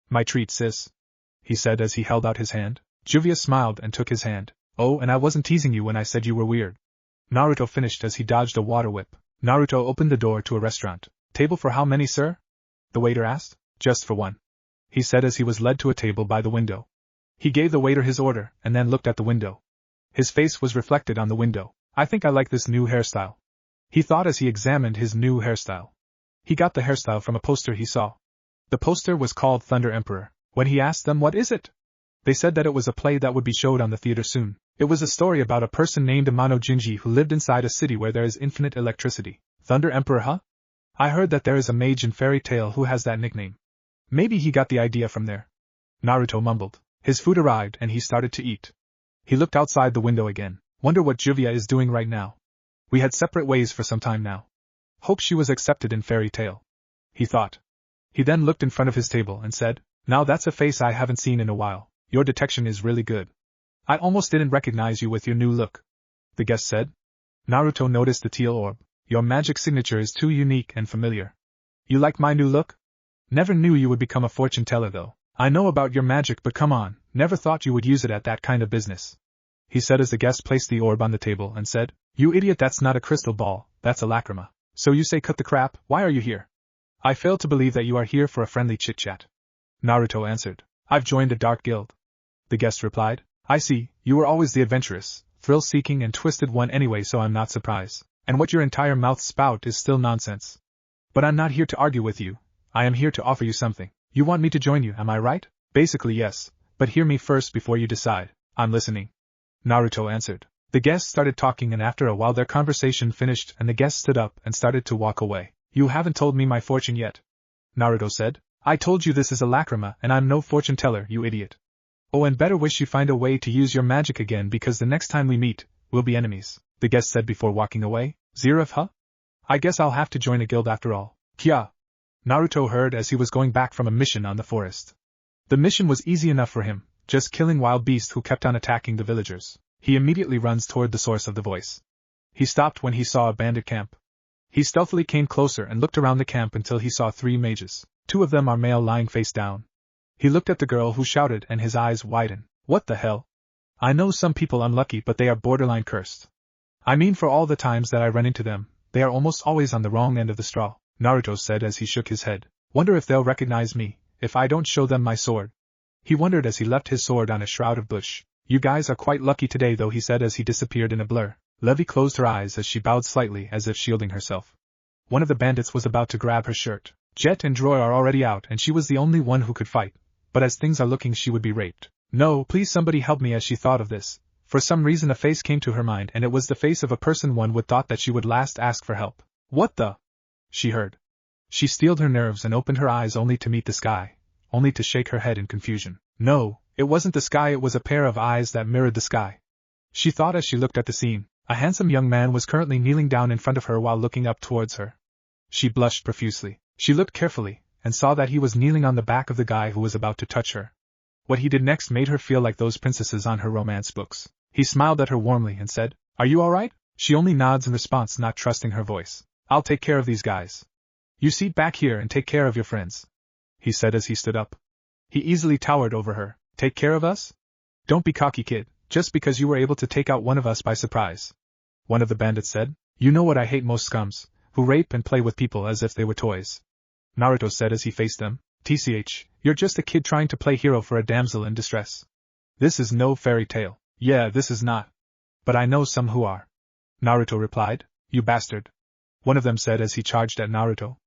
My treat, sis. He said as he held out his hand. Juvia smiled and took his hand. Oh, and I wasn't teasing you when I said you were weird. Naruto finished as he dodged a water whip. Naruto opened the door to a restaurant. Table for how many, sir? The waiter asked. Just for one. He said as he was led to a table by the window. He gave the waiter his order and then looked at the window. His face was reflected on the window. I think I like this new hairstyle. He thought as he examined his new hairstyle. He got the hairstyle from a poster he saw. The poster was called Thunder Emperor. When he asked them what is it, they said that it was a play that would be showed on the theater soon. It was a story about a person named Amano Jinji who lived inside a city where there is infinite electricity. Thunder Emperor, huh? I heard that there is a mage in Fairy Tail who has that nickname. Maybe he got the idea from there. Naruto mumbled. His food arrived and he started to eat. He looked outside the window again. Wonder what Juvia is doing right now. We had separate ways for some time now. Hope she was accepted in Fairy Tail. He thought. He then looked in front of his table and said, Now that's a face I haven't seen in a while. Your detection is really good. I almost didn't recognize you with your new look. The guest said. Naruto noticed the teal orb. Your magic signature is too unique and familiar. You like my new look? Never knew you would become a fortune teller though. I know about your magic but come on, never thought you would use it at that kind of business. He said as the guest placed the orb on the table and said, You idiot, that's not a crystal ball, that's a lacrima. So you say cut the crap, why are you here? I fail to believe that you are here for a friendly chit-chat. Naruto answered. I've joined a dark guild. The guest replied. I see, you were always the adventurous, thrill-seeking and twisted one anyway, so I'm not surprised. And what your entire mouth spout is still nonsense. But I'm not here to argue with you, I am here to offer you something. You want me to join you, am I right? Basically yes, but hear me first before you decide. I'm listening. Naruto answered. The guests started talking and after a while their conversation finished and the guest stood up and started to walk away. You haven't told me my fortune yet. Naruto said. I told you this is a lacrima and I'm no fortune teller, you idiot. Oh, and better wish you find a way to use your magic again because the next time we meet, we'll be enemies, the guest said before walking away. Zeref, huh? I guess I'll have to join a guild after all. Kya. Naruto heard as he was going back from a mission on the forest. The mission was easy enough for him, just killing wild beasts who kept on attacking the villagers. He immediately runs toward the source of the voice. He stopped when he saw a bandit camp. He stealthily came closer and looked around the camp until he saw 3 mages. 2 of them are male lying face down. He looked at the girl who shouted and his eyes widened. What the hell? I know some people unlucky but they are borderline cursed. I mean for all the times that I run into them, they are almost always on the wrong end of the straw, Naruto said as he shook his head. Wonder if they'll recognize me, if I don't show them my sword. He wondered as he left his sword on a shroud of bush. You guys are quite lucky today though, he said as he disappeared in a blur. Levi closed her eyes as she bowed slightly as if shielding herself. One of the bandits was about to grab her shirt. Jet and Droy are already out and she was the only one who could fight, but as things are looking she would be raped. No, please somebody help me as she thought of this. For some reason a face came to her mind, and it was the face of a person one would thought that she would last ask for help. What the? She heard. She steeled her nerves and opened her eyes only to meet the sky, only to shake her head in confusion. No, it wasn't the sky, it was a pair of eyes that mirrored the sky. She thought as she looked at the scene. A handsome young man was currently kneeling down in front of her while looking up towards her. She blushed profusely. She looked carefully, and saw that he was kneeling on the back of the guy who was about to touch her. What he did next made her feel like those princesses on her romance books. He smiled at her warmly and said, "Are you alright?" She only nods in response, not trusting her voice. "I'll take care of these guys. You sit back here and take care of your friends," he said as he stood up. He easily towered over her. "Take care of us? Don't be cocky, kid. Just because you were able to take out one of us by surprise," one of the bandits said. "You know what I hate most, scums, who rape and play with people as if they were toys," Naruto said as he faced them. "TCH, you're just a kid trying to play hero for a damsel in distress. This is no fairy tale." "Yeah, this is not. But I know some who are," Naruto replied. "You bastard," one of them said as he charged at Naruto.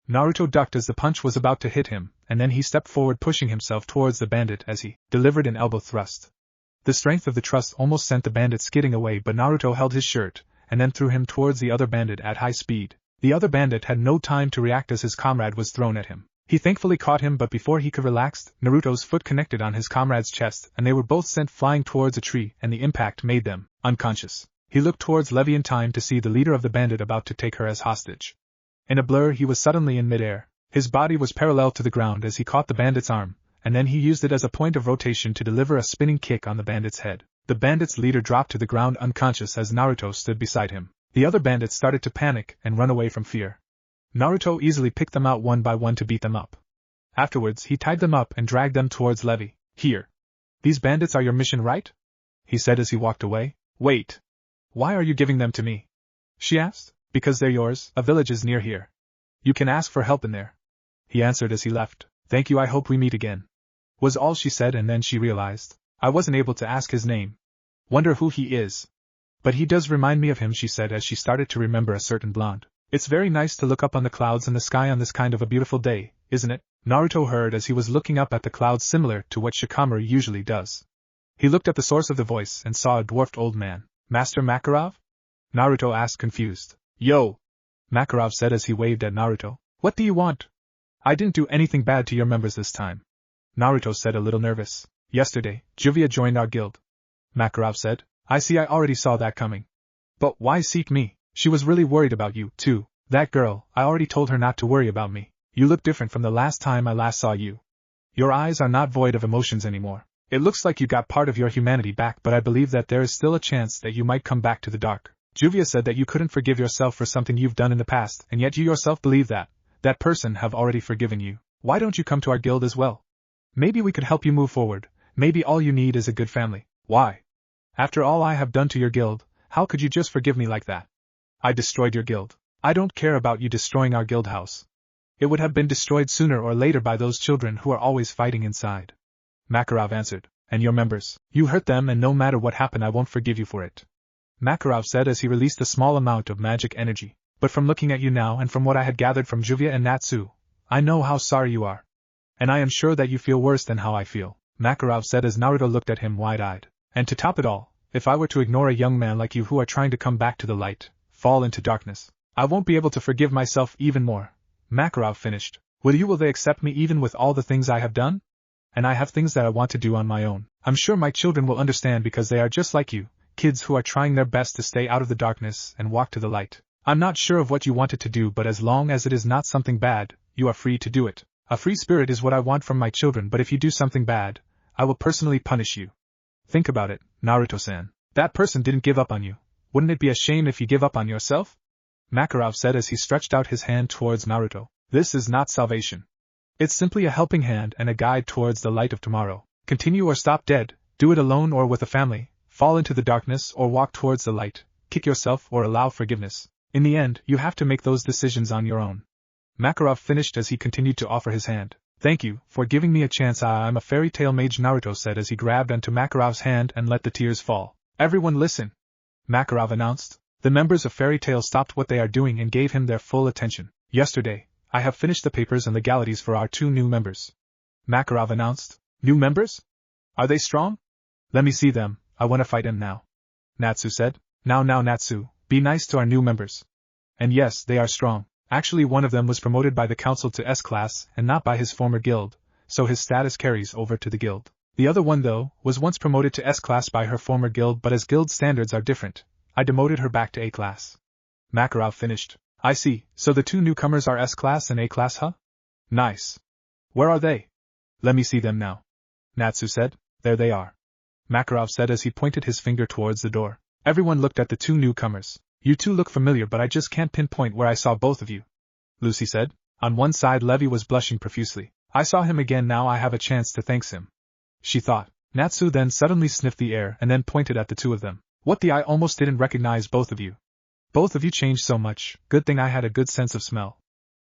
Naruto ducked as the punch was about to hit him, and then he stepped forward, pushing himself towards the bandit as he delivered an elbow thrust. The strength of the thrust almost sent the bandit skidding away, but Naruto held his shirt, and then threw him towards the other bandit at high speed. The other bandit had no time to react as his comrade was thrown at him. He thankfully caught him, but before he could relax, Naruto's foot connected on his comrade's chest, and they were both sent flying towards a tree, and the impact made them unconscious. He looked towards Levi in time to see the leader of the bandit about to take her as hostage. In a blur he was suddenly in midair. His body was parallel to the ground as he caught the bandit's arm, and then he used it as a point of rotation to deliver a spinning kick on the bandit's head. The bandit's leader dropped to the ground unconscious as Naruto stood beside him. The other bandits started to panic and run away from fear. Naruto easily picked them out one by one to beat them up. Afterwards he tied them up and dragged them towards Levi. "Here. These bandits are your mission, right?" he said as he walked away. "Wait. Why are you giving them to me?" she asked. "Because they're yours, a village is near here. You can ask for help in there," he answered as he left. "Thank you, I hope we meet again," was all she said, and then she realized. "I wasn't able to ask his name. Wonder who he is. But he does remind me of him," she said as she started to remember a certain blonde. "It's very nice to look up on the clouds and the sky on this kind of a beautiful day, isn't it?" Naruto heard as he was looking up at the clouds, similar to what Shikamaru usually does. He looked at the source of the voice and saw a dwarfed old man. "Master Makarov?" Naruto asked, confused. "Yo!" Makarov said as he waved at Naruto. "What do you want?" "I didn't do anything bad to your members this time," Naruto said, a little nervous. "Yesterday, Juvia joined our guild," Makarov said. "I see, I already saw that coming. But why seek me? She was really worried about you, too. That girl, I already told her not to worry about me. You look different from the last time I last saw you. Your eyes are not void of emotions anymore. It looks like you got part of your humanity back, but I believe that there is still a chance that you might come back to the dark. Juvia said that you couldn't forgive yourself for something you've done in the past, and yet you yourself believe that that person have already forgiven you. Why don't you come to our guild as well? Maybe we could help you move forward. Maybe all you need is a good family." "Why? After all I have done to your guild, how could you just forgive me like that? I destroyed your guild. I don't care about you destroying our guild house. It would have been destroyed sooner or later by those children who are always fighting inside," Makarov answered. "And your members, you hurt them, and no matter what happened I won't forgive you for it," Makarov said as he released a small amount of magic energy. "But from looking at you now and from what I had gathered from Juvia and Natsu, I know how sorry you are. And I am sure that you feel worse than how I feel," Makarov said as Naruto looked at him wide-eyed. "And to top it all, if I were to ignore a young man like you who are trying to come back to the light, fall into darkness, I won't be able to forgive myself even more," Makarov finished. Will they accept me even with all the things I have done? And I have things that I want to do on my own. I'm sure my children will understand because they are just like you, kids who are trying their best to stay out of the darkness and walk to the light. I'm not sure of what you wanted to do, but as long as it is not something bad, you are free to do it. A free spirit is what I want from my children, but if you do something bad, I will personally punish you. Think about it, Naruto-san. That person didn't give up on you. Wouldn't it be a shame if you give up on yourself? Makarov said as he stretched out his hand towards Naruto. This is not salvation. It's simply a helping hand and a guide towards the light of tomorrow. Continue or stop dead, do it alone or with a family, fall into the darkness or walk towards the light, kick yourself or allow forgiveness. In the end, you have to make those decisions on your own. Makarov finished as he continued to offer his hand. Thank you for giving me a chance. I'm a fairy tale mage, Naruto said as he grabbed onto Makarov's hand and let the tears fall. Everyone listen, Makarov announced. The members of Fairy Tail stopped what they are doing and gave him their full attention. Yesterday, I have finished the papers and legalities for our 2 new members, Makarov announced. New members? Are they strong? Let me see them, I want to fight him now. Natsu said. Now Natsu, be nice to our new members. And yes, they are strong. Actually, one of them was promoted by the council to S-class and not by his former guild, so his status carries over to the guild. The other one, though, was once promoted to S-class by her former guild, but as guild standards are different, I demoted her back to A-class. Makarov finished. I see, so the two newcomers are S-class and A-class, huh? Nice. Where are they? Let me see them now. Natsu said. There they are. Makarov said as he pointed his finger towards the door. Everyone looked at the two newcomers. You two look familiar, but I just can't pinpoint where I saw both of you. Lucy said. On one side, Levi was blushing profusely. I saw him again, now I have a chance to thank him. She thought. Natsu then suddenly sniffed the air and then pointed at the two of them. What the I almost didn't recognize both of you. Both of you changed so much, good thing I had a good sense of smell.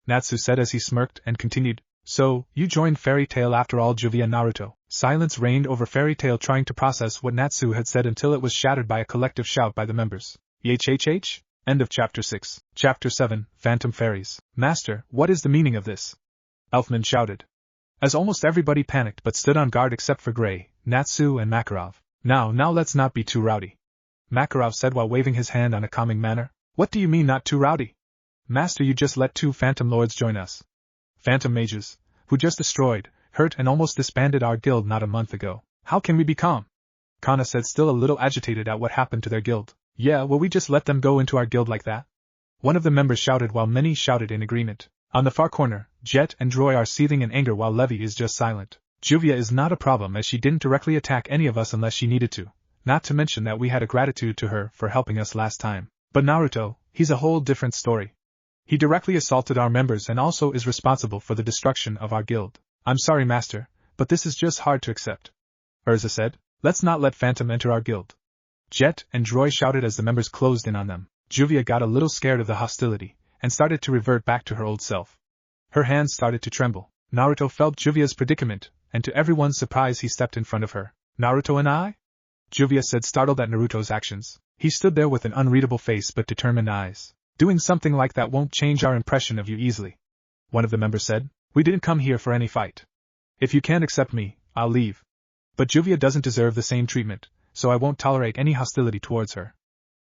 Natsu said as he smirked and continued. So, you joined Fairy Tail after all, Juvia Naruto. Silence reigned over Fairy Tail, trying to process what Natsu had said until it was shattered by a collective shout by the members. YHHH? End of Chapter 6. Chapter 7, Phantom Fairies. Master, what is the meaning of this? Elfman shouted. As almost everybody panicked but stood on guard except for Gray, Natsu and Makarov. Now let's not be too rowdy. Makarov said while waving his hand on a calming manner. What do you mean not too rowdy? Master, you just let two Phantom Lords join us. Phantom Mages, who just destroyed, hurt and almost disbanded our guild not a month ago. How can we be calm? Kana said, still a little agitated at what happened to their guild. Yeah, will we just let them go into our guild like that? One of the members shouted while many shouted in agreement. On the far corner, Jet and Droy are seething in anger while Levi is just silent. Juvia is not a problem as she didn't directly attack any of us unless she needed to, not to mention that we had a gratitude to her for helping us last time. But Naruto, he's a whole different story. He directly assaulted our members and also is responsible for the destruction of our guild. I'm sorry, Master, but this is just hard to accept. Urza said. Let's not let Phantom enter our guild. Jet and Droy shouted as the members closed in on them. Juvia got a little scared of the hostility and started to revert back to her old self. Her hands started to tremble. Naruto felt Juvia's predicament, and to everyone's surprise he stepped in front of her. Naruto and I? Juvia said, startled at Naruto's actions. He stood there with an unreadable face but determined eyes. Doing something like that won't change our impression of you easily. One of the members said. We didn't come here for any fight. If you can't accept me, I'll leave. But Juvia doesn't deserve the same treatment, so I won't tolerate any hostility towards her.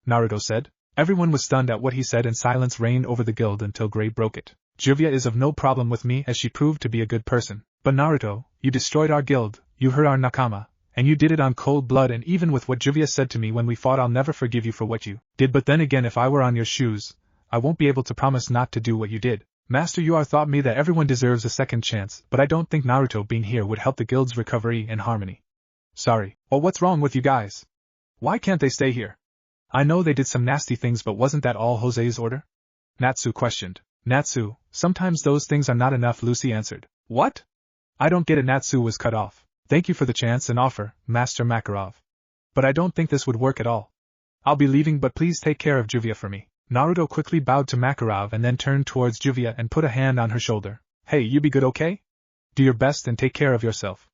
Naruto said. Everyone was stunned at what he said and silence reigned over the guild until Gray broke it. Juvia is of no problem with me as she proved to be a good person. But Naruto, you destroyed our guild, you hurt our nakama, and you did it on cold blood, and even with what Juvia said to me when we fought, I'll never forgive you for what you did. But then again, if I were on your shoes, I won't be able to promise not to do what you did. Master, you are taught me that everyone deserves a second chance, but I don't think Naruto being here would help the guild's recovery and harmony. Sorry. Well, what's wrong with you guys? Why can't they stay here? I know they did some nasty things, but wasn't that all Jose's order? Natsu questioned. Natsu, sometimes those things are not enough, Lucy answered. What? I don't get it. Natsu was cut off. Thank you for the chance and offer, Master Makarov. But I don't think this would work at all. I'll be leaving, but please take care of Juvia for me. Naruto quickly bowed to Makarov and then turned towards Juvia and put a hand on her shoulder. Hey, you be good, okay? Do your best and take care of yourself.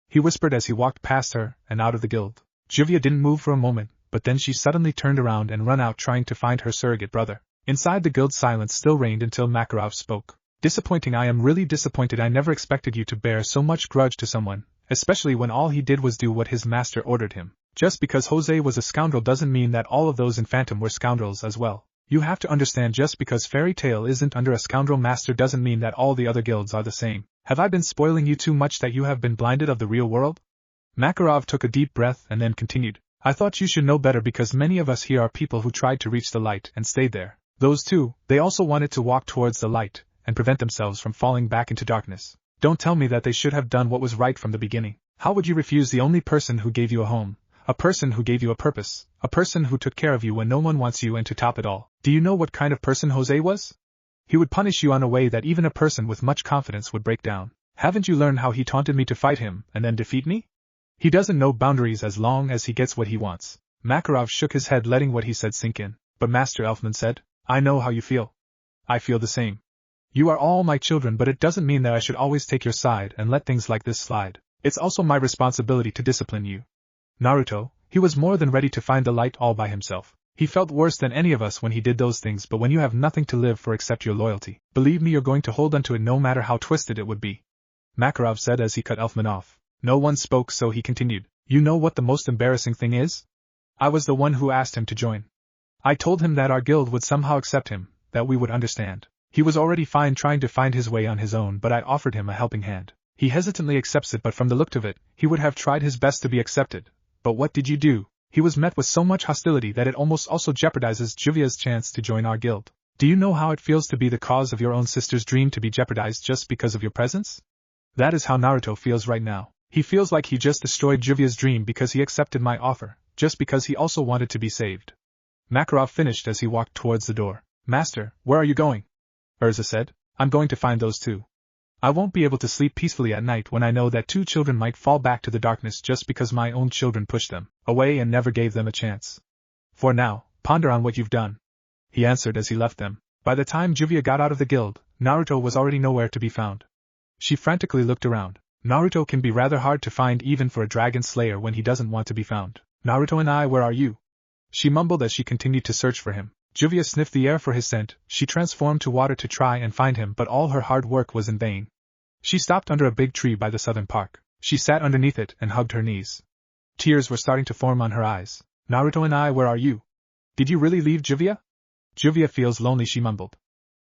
He whispered as he walked past her and out of the guild. Juvia didn't move for a moment, but then she suddenly turned around and ran out trying to find her surrogate brother. Inside the guild, silence still reigned until Makarov spoke. Disappointing. I am really disappointed. I never expected you to bear so much grudge to someone, especially when all he did was do what his master ordered him. Just because Jose was a scoundrel doesn't mean that all of those in Phantom were scoundrels as well. You have to understand, just because Fairy Tail isn't under a scoundrel master doesn't mean that all the other guilds are the same. Have I been spoiling you too much that you have been blinded of the real world? Makarov took a deep breath and then continued. I thought you should know better, because many of us here are people who tried to reach the light and stayed there. Those two, they also wanted to walk towards the light and prevent themselves from falling back into darkness. Don't tell me that they should have done what was right from the beginning. How would you refuse the only person who gave you a home, a person who gave you a purpose, a person who took care of you when no one wants you, and to top it all, do you know what kind of person Jose was? He would punish you in a way that even a person with much confidence would break down. Haven't you learned how he taunted me to fight him and then defeat me? He doesn't know boundaries as long as he gets what he wants. Makarov shook his head, letting what he said sink in. But Master Elfman said, I know how you feel. I feel the same. You are all my children, but it doesn't mean that I should always take your side and let things like this slide. It's also my responsibility to discipline you. Naruto, he was more than ready to find the light all by himself. He felt worse than any of us when he did those things, but when you have nothing to live for except your loyalty, believe me, you're going to hold onto it no matter how twisted it would be. Makarov said as he cut Elfman off. No one spoke, so he continued. You know what the most embarrassing thing is? I was the one who asked him to join. I told him that our guild would somehow accept him, that we would understand. He was already fine trying to find his way on his own, but I offered him a helping hand. He hesitantly accepts it, but from the look of it, he would have tried his best to be accepted. But what did you do? He was met with so much hostility that it almost also jeopardizes Juvia's chance to join our guild. Do you know how it feels to be the cause of your own sister's dream to be jeopardized just because of your presence? That is how Naruto feels right now. He feels like he just destroyed Juvia's dream because he accepted my offer, just because he also wanted to be saved. Makarov finished as he walked towards the door. Master, where are you going? Urza said. I'm going to find those two. I won't be able to sleep peacefully at night when I know that 2 children might fall back to the darkness just because my own children pushed them away and never gave them a chance. For now, ponder on what you've done, he answered as he left them. By the time Juvia got out of the guild, Naruto was already nowhere to be found. She frantically looked around. Naruto can be rather hard to find even for a dragon slayer when he doesn't want to be found. Naruto and I, where are you? She mumbled as she continued to search for him. Juvia sniffed the air for his scent. She transformed to water to try and find him, but all her hard work was in vain. She stopped under a big tree by the southern park. She sat underneath it and hugged her knees. Tears were starting to form on her eyes. Naruto and I, where are you? Did you really leave Juvia? Juvia feels lonely, she mumbled.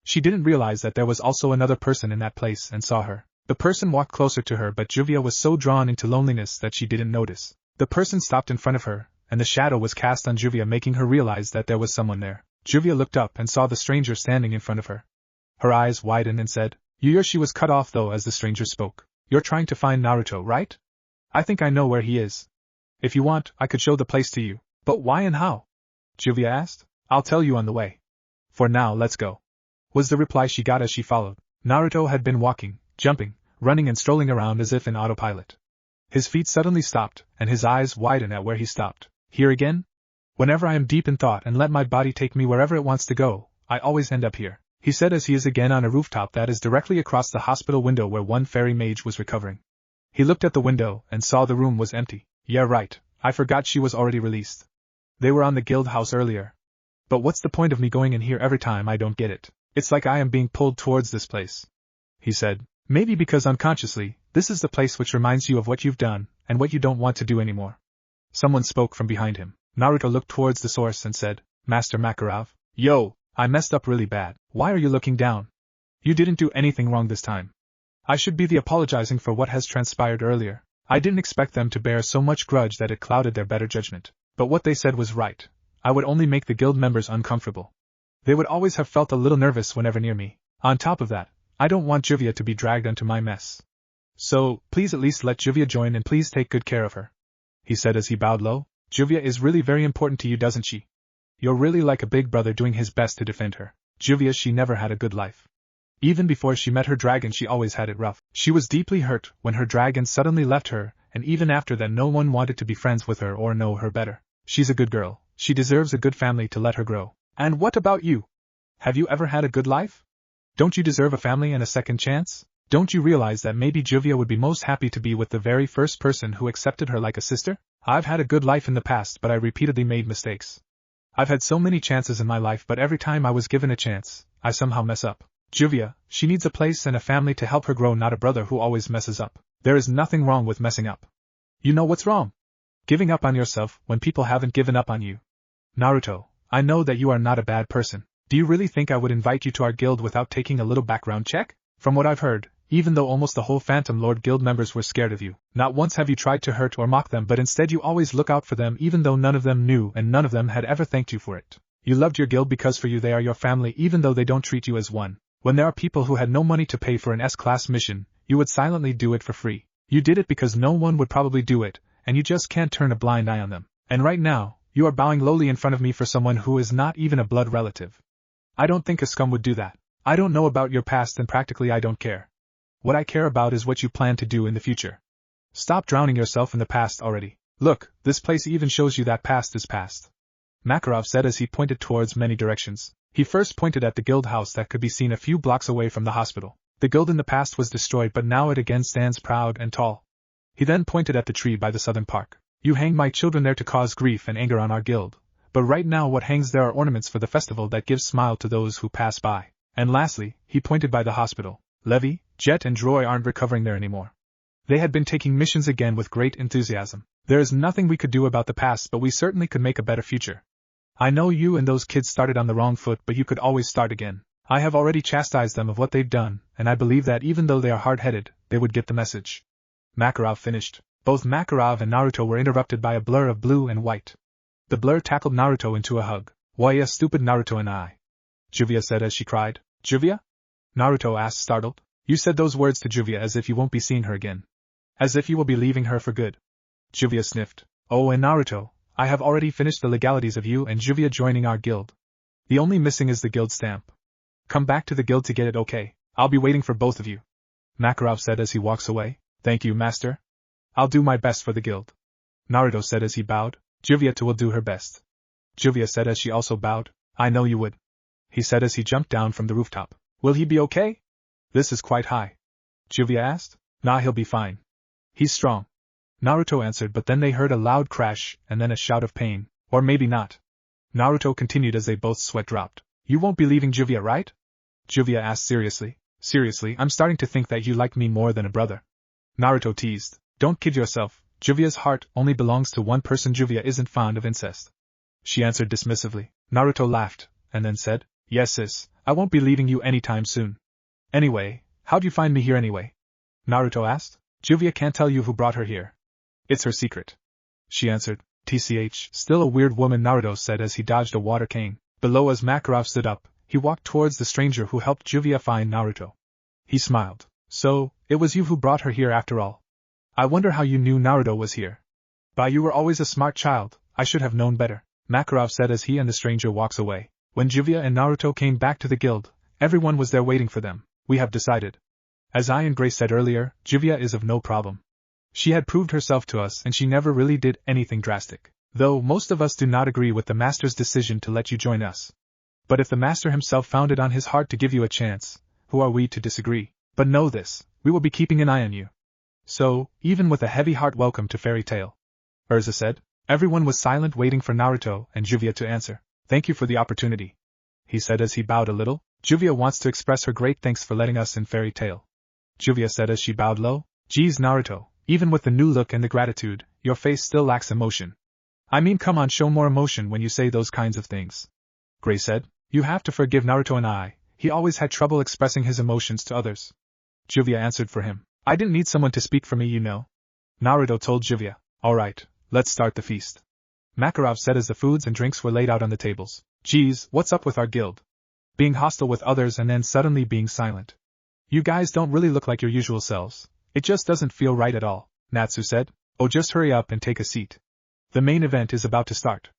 She didn't realize that there was also another person in that place and saw her. The person walked closer to her, but Juvia was so drawn into loneliness that she didn't notice. The person stopped in front of her, and the shadow was cast on Juvia, making her realize that there was someone there. Juvia looked up and saw the stranger standing in front of her. Her eyes widened and said, She was cut off though as the stranger spoke. You're trying to find Naruto, right? I think I know where he is. If you want, I could show the place to you. But why and how? Juvia asked. I'll tell you on the way. For now, let's go, was the reply she got as she followed. Naruto had been walking, jumping, running and strolling around as if in autopilot. His feet suddenly stopped, and his eyes widened at where he stopped. Here again? Whenever I am deep in thought and let my body take me wherever it wants to go, I always end up here, he said as he is again on a rooftop that is directly across the hospital window where one fairy mage was recovering. He looked at the window and saw the room was empty. Yeah, right, I forgot she was already released. They were on the guild house earlier. But what's the point of me going in here every time? I don't get it. It's like I am being pulled towards this place, he said. Maybe because unconsciously, this is the place which reminds you of what you've done, and what you don't want to do anymore. Someone spoke from behind him. Naruto looked towards the source and said, Master Makarov. Yo, I messed up really bad. Why are you looking down? You didn't do anything wrong this time. I should be the apologizing for what has transpired earlier. I didn't expect them to bear so much grudge that it clouded their better judgment. But what they said was right. I would only make the guild members uncomfortable. They would always have felt a little nervous whenever near me. On top of that, I don't want Juvia to be dragged onto my mess. So, please at least let Juvia join and please take good care of her, he said as he bowed low. Juvia is really very important to you, doesn't she? You're really like a big brother doing his best to defend her. Juvia, she never had a good life. Even before she met her dragon, she always had it rough. She was deeply hurt when her dragon suddenly left her, and even after that no one wanted to be friends with her or know her better. She's a good girl. She deserves a good family to let her grow. And what about you? Have you ever had a good life? Don't you deserve a family and a second chance? Don't you realize that maybe Juvia would be most happy to be with the very first person who accepted her like a sister? I've had a good life in the past, but I repeatedly made mistakes. I've had so many chances in my life, but every time I was given a chance, I somehow mess up. Juvia, she needs a place and a family to help her grow, not a brother who always messes up. There is nothing wrong with messing up. You know what's wrong? Giving up on yourself when people haven't given up on you. Naruto, I know that you are not a bad person. Do you really think I would invite you to our guild without taking a little background check? From what I've heard, even though almost the whole Phantom Lord guild members were scared of you, not once have you tried to hurt or mock them, but instead you always look out for them, even though none of them knew and none of them had ever thanked you for it. You loved your guild because for you they are your family, even though they don't treat you as one. When there are people who had no money to pay for an S-class mission, you would silently do it for free. You did it because no one would probably do it, and you just can't turn a blind eye on them. And right now, you are bowing lowly in front of me for someone who is not even a blood relative. I don't think a scum would do that. I don't know about your past and practically I don't care. What I care about is what you plan to do in the future. Stop drowning yourself in the past already. Look, this place even shows you that past is past. Makarov said as he pointed towards many directions. He first pointed at the guild house that could be seen a few blocks away from the hospital. The guild in the past was destroyed, but now it again stands proud and tall. He then pointed at the tree by the southern park. You hang my children there to cause grief and anger on our guild. But right now what hangs there are ornaments for the festival that give smile to those who pass by. And lastly, he pointed by the hospital. Levi, Jet and Droy aren't recovering there anymore. They had been taking missions again with great enthusiasm. There is nothing we could do about the past, but we certainly could make a better future. I know you and those kids started on the wrong foot, but you could always start again. I have already chastised them of what they've done, and I believe that even though they are hard-headed, they would get the message. Makarov finished. Both Makarov and Naruto were interrupted by a blur of blue and white. The blur tackled Naruto into a hug. Why, a stupid Naruto and I. Juvia said as she cried. Juvia? Naruto asked, startled. You said those words to Juvia as if you won't be seeing her again. As if you will be leaving her for good. Juvia sniffed. Oh, and Naruto, I have already finished the legalities of you and Juvia joining our guild. The only missing is the guild stamp. Come back to the guild to get it, okay? I'll be waiting for both of you. Makarov said as he walks away. Thank you, master. I'll do my best for the guild. Naruto said as he bowed. Juvia too will do her best. Juvia said as she also bowed. I know you would. He said as he jumped down from the rooftop. Will he be okay? This is quite high. Juvia asked. Nah, he'll be fine. He's strong. Naruto answered, but then they heard a loud crash, and then a shout of pain. Or maybe not. Naruto continued as they both sweat dropped. You won't be leaving Juvia, right? Juvia asked seriously. Seriously, I'm starting to think that you like me more than a brother. Naruto teased. Don't kid yourself, Juvia's heart only belongs to one person. Juvia isn't fond of incest. She answered dismissively. Naruto laughed, and then said, Yes sis, I won't be leaving you anytime soon. Anyway, how'd you find me here anyway? Naruto asked. Juvia can't tell you who brought her here. It's her secret. She answered. TCH, still a weird woman, Naruto said as he dodged a water cane. Below, as Makarov stood up, he walked towards the stranger who helped Juvia find Naruto. He smiled. So, it was you who brought her here after all. I wonder how you knew Naruto was here. Bah, you were always a smart child, I should have known better, Makarov said as he and the stranger walks away. When Juvia and Naruto came back to the guild, everyone was there waiting for them. We have decided. As I and Grace said earlier, Juvia is of no problem. She had proved herself to us and she never really did anything drastic. Though most of us do not agree with the master's decision to let you join us. But if the master himself found it on his heart to give you a chance, who are we to disagree? But know this, we will be keeping an eye on you. So, even with a heavy heart, welcome to Fairy Tale. Urza said. Everyone was silent, waiting for Naruto and Juvia to answer. Thank you for the opportunity. He said as he bowed a little. Juvia wants to express her great thanks for letting us in Fairy Tale. Juvia said as she bowed low. Geez, Naruto, even with the new look and the gratitude, your face still lacks emotion. I mean, come on, show more emotion when you say those kinds of things. Grace said. You have to forgive Naruto and I, he always had trouble expressing his emotions to others. Juvia answered for him. I didn't need someone to speak for me, you know. Naruto told Juvia. Alright, let's start the feast. Makarov said as the foods and drinks were laid out on the tables. Geez, what's up with our guild? Being hostile with others and then suddenly being silent. You guys don't really look like your usual selves. It just doesn't feel right at all, Natsu said. Oh, just hurry up and take a seat. The main event is about to start.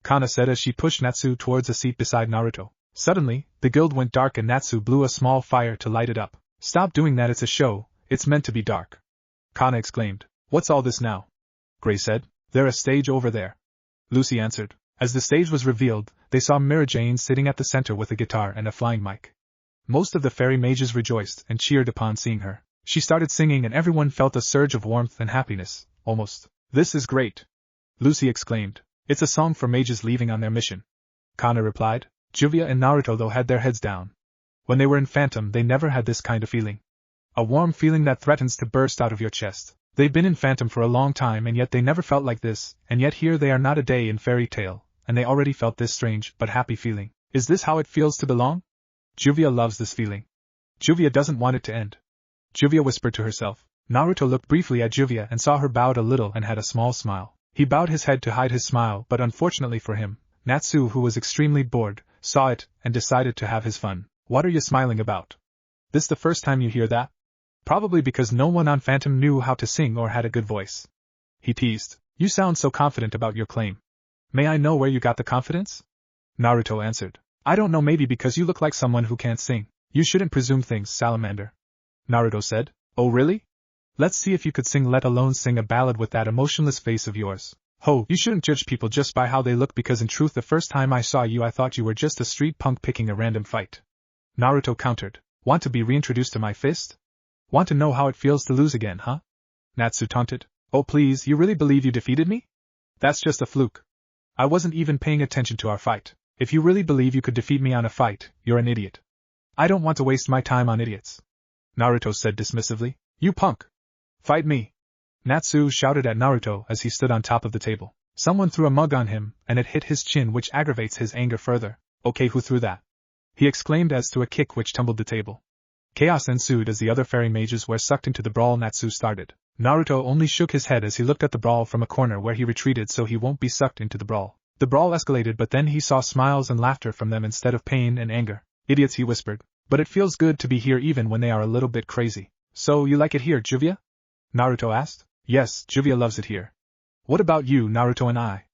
Kana said as she pushed Natsu towards a seat beside Naruto. Suddenly, the guild went dark and Natsu blew a small fire to light it up. Stop doing that, it's a show, it's meant to be dark. Kana exclaimed. What's all this now? Gray said. There's a stage over there. Lucy answered. As the stage was revealed, they saw Mira Jane sitting at the center with a guitar and a flying mic. Most of the fairy mages rejoiced and cheered upon seeing her. She started singing and everyone felt a surge of warmth and happiness, almost. This is great! Lucy exclaimed. It's a song for mages leaving on their mission. Kana replied. Juvia and Naruto though had their heads down. When they were in Phantom they never had this kind of feeling. A warm feeling that threatens to burst out of your chest. They've been in Phantom for a long time and yet they never felt like this, and yet here they are not a day in Fairy Tale, and they already felt this strange but happy feeling. Is this how it feels to belong? Juvia loves this feeling. Juvia doesn't want it to end. Juvia whispered to herself. Naruto looked briefly at Juvia and saw her bowed a little and had a small smile. He bowed his head to hide his smile, but unfortunately for him, Natsu, who was extremely bored, saw it and decided to have his fun. What are you smiling about? This the first time you hear that? Probably because no one on Phantom knew how to sing or had a good voice. He teased. You sound so confident about your claim. May I know where you got the confidence? Naruto answered. I don't know, maybe because you look like someone who can't sing. You shouldn't presume things, Salamander. Naruto said. Oh really? Let's see if you could sing, let alone sing a ballad with that emotionless face of yours. Ho, you shouldn't judge people just by how they look, because in truth the first time I saw you I thought you were just a street punk picking a random fight. Naruto countered. Want to be reintroduced to my fist? Want to know how it feels to lose again, huh? Natsu taunted. Oh please, you really believe you defeated me? That's just a fluke. I wasn't even paying attention to our fight. If you really believe you could defeat me on a fight, you're an idiot. I don't want to waste my time on idiots. Naruto said dismissively. You punk! Fight me! Natsu shouted at Naruto as he stood on top of the table. Someone threw a mug on him, and it hit his chin, which aggravates his anger further. Okay, who threw that? He exclaimed as to a kick which tumbled the table. Chaos ensued as the other fairy mages were sucked into the brawl Natsu started. Naruto only shook his head as he looked at the brawl from a corner where he retreated so he won't be sucked into the brawl. The brawl escalated, but then he saw smiles and laughter from them instead of pain and anger. Idiots, he whispered. But it feels good to be here even when they are a little bit crazy. So you like it here, Juvia? Naruto asked. Yes, Juvia loves it here. What about you, Naruto and I?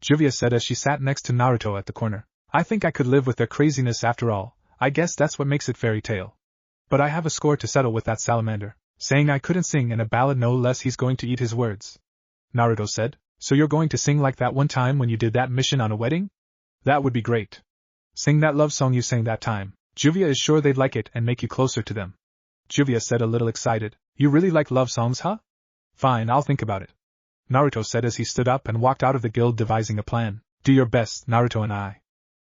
Juvia said as she sat next to Naruto at the corner. I think I could live with their craziness after all. I guess that's what makes it fairy tale. But I have a score to settle with that salamander, saying I couldn't sing in a ballad, no less he's going to eat his words. Naruto said. So you're going to sing like that one time when you did that mission on a wedding? That would be great. Sing that love song you sang that time. Juvia is sure they'd like it and make you closer to them. Juvia said a little excited. You really like love songs, huh? Fine, I'll think about it. Naruto said as he stood up and walked out of the guild devising a plan. Do your best, Naruto and I.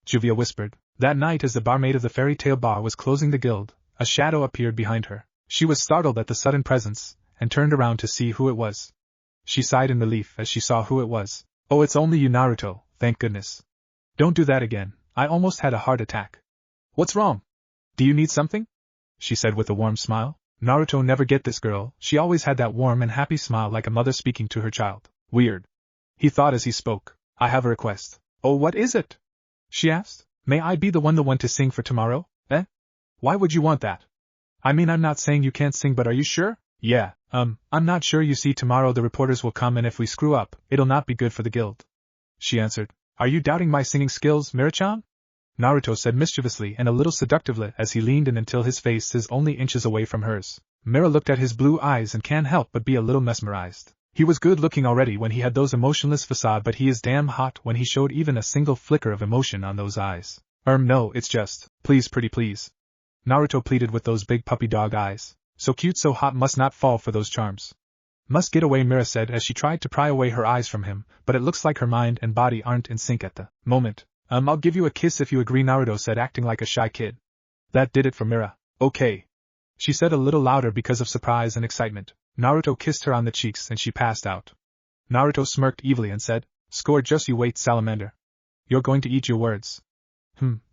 Juvia whispered. That night as the barmaid of the fairy tale bar was closing the guild, a shadow appeared behind her. She was startled at the sudden presence, and turned around to see who it was. She sighed in relief as she saw who it was. Oh, it's only you, Naruto, thank goodness. Don't do that again, I almost had a heart attack. What's wrong? Do you need something? She said with a warm smile. Naruto never get this girl, she always had that warm and happy smile like a mother speaking to her child. Weird. He thought as he spoke. I have a request. Oh, what is it? She asked. May I be the one to sing for tomorrow? Eh? Why would you want that? I mean, I'm not saying you can't sing, but are you sure? Yeah, I'm not sure. You see, tomorrow the reporters will come and if we screw up, it'll not be good for the guild. She answered. Are you doubting my singing skills, Mira-chan? Naruto said mischievously and a little seductively as he leaned in until his face is only inches away from hers. Mira looked at his blue eyes and can't help but be a little mesmerized. He was good looking already when he had those emotionless facade, but he is damn hot when he showed even a single flicker of emotion on those eyes. No, it's just, please pretty please. Naruto pleaded with those big puppy dog eyes. So cute, so hot, must not fall for those charms. Must get away, Mira said as she tried to pry away her eyes from him, but it looks like her mind and body aren't in sync at the moment. I'll give you a kiss if you agree, Naruto said, acting like a shy kid. That did it for Mira. Okay. She said a little louder because of surprise and excitement. Naruto kissed her on the cheeks and she passed out. Naruto smirked evilly and said, Score, just you wait, salamander. You're going to eat your words.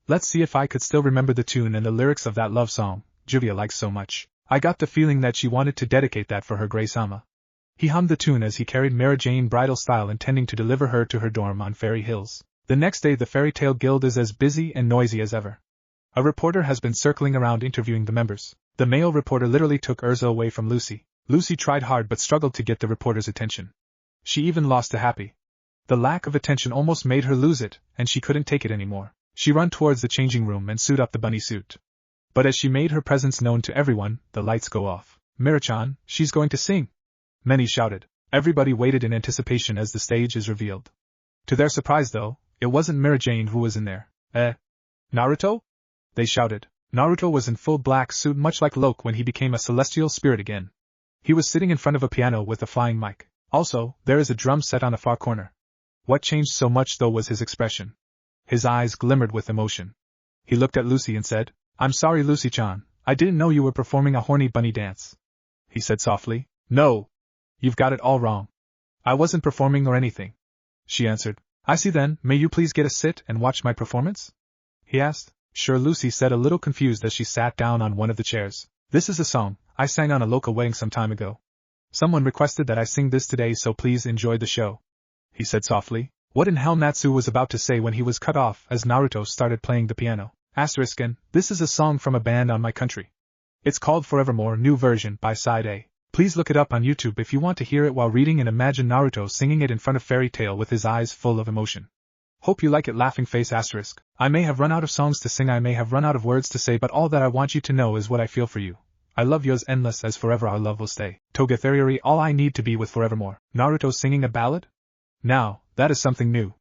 Let's see if I could still remember the tune and the lyrics of that love song Juvia likes so much. I got the feeling that she wanted to dedicate that for her Grey-sama. He hummed the tune as he carried Mara Jane bridal style, intending to deliver her to her dorm on Fairy Hills. The next day the Fairy Tale Guild is as busy and noisy as ever. A reporter has been circling around interviewing the members. The male reporter literally took Urza away from Lucy. Lucy tried hard but struggled to get the reporter's attention. She even lost to Happy. The lack of attention almost made her lose it, and she couldn't take it anymore. She ran towards the changing room and suited up the bunny suit. But as she made her presence known to everyone, the lights go off. Mira-chan, she's going to sing. Many shouted. Everybody waited in anticipation as the stage is revealed. To their surprise though, it wasn't Mira Jane who was in there. Naruto? They shouted. Naruto was in full black suit, much like Loki when he became a celestial spirit again. He was sitting in front of a piano with a flying mic. Also, there is a drum set on a far corner. What changed so much though was his expression. His eyes glimmered with emotion. He looked at Lucy and said, I'm sorry, Lucy-chan, I didn't know you were performing a horny bunny dance. He said softly. No. You've got it all wrong. I wasn't performing or anything. She answered. I see then, may you please get a sit and watch my performance? He asked. Sure, Lucy said, a little confused as she sat down on one of the chairs. This is a song I sang on a local wedding some time ago. Someone requested that I sing this today, so please enjoy the show. He said softly. What in hell Natsu was about to say when he was cut off as Naruto started playing the piano. And this is a song from a band on my country. It's called Forevermore, new version by Side A. Please look it up on YouTube if you want to hear it while reading and imagine Naruto singing it in front of Fairy Tale with his eyes full of emotion. Hope you like it, laughing face *. I may have run out of songs to sing, I may have run out of words to say, but all that I want you to know is what I feel for you. I love yours endless as forever our love will stay. Toga Theory, all I need to be with forevermore. Naruto singing a ballad? Now, that is something new.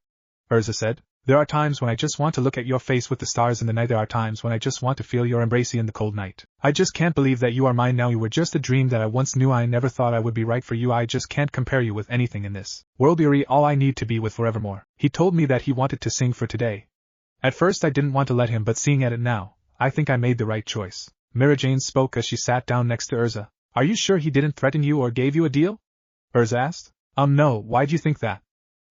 Urza said. There are times when I just want to look at your face with the stars in the night. There are times when I just want to feel your embrace in the cold night. I just can't believe that you are mine now. You were just a dream that I once knew. I never thought I would be right for you. I just can't compare you with anything in this world. You're all I need to be with forevermore. He told me that he wanted to sing for today. At first I didn't want to let him, but seeing at it now, I think I made the right choice. Mira Jane spoke as she sat down next to Urza. Are you sure he didn't threaten you or gave you a deal? asked. No, why'd you think that?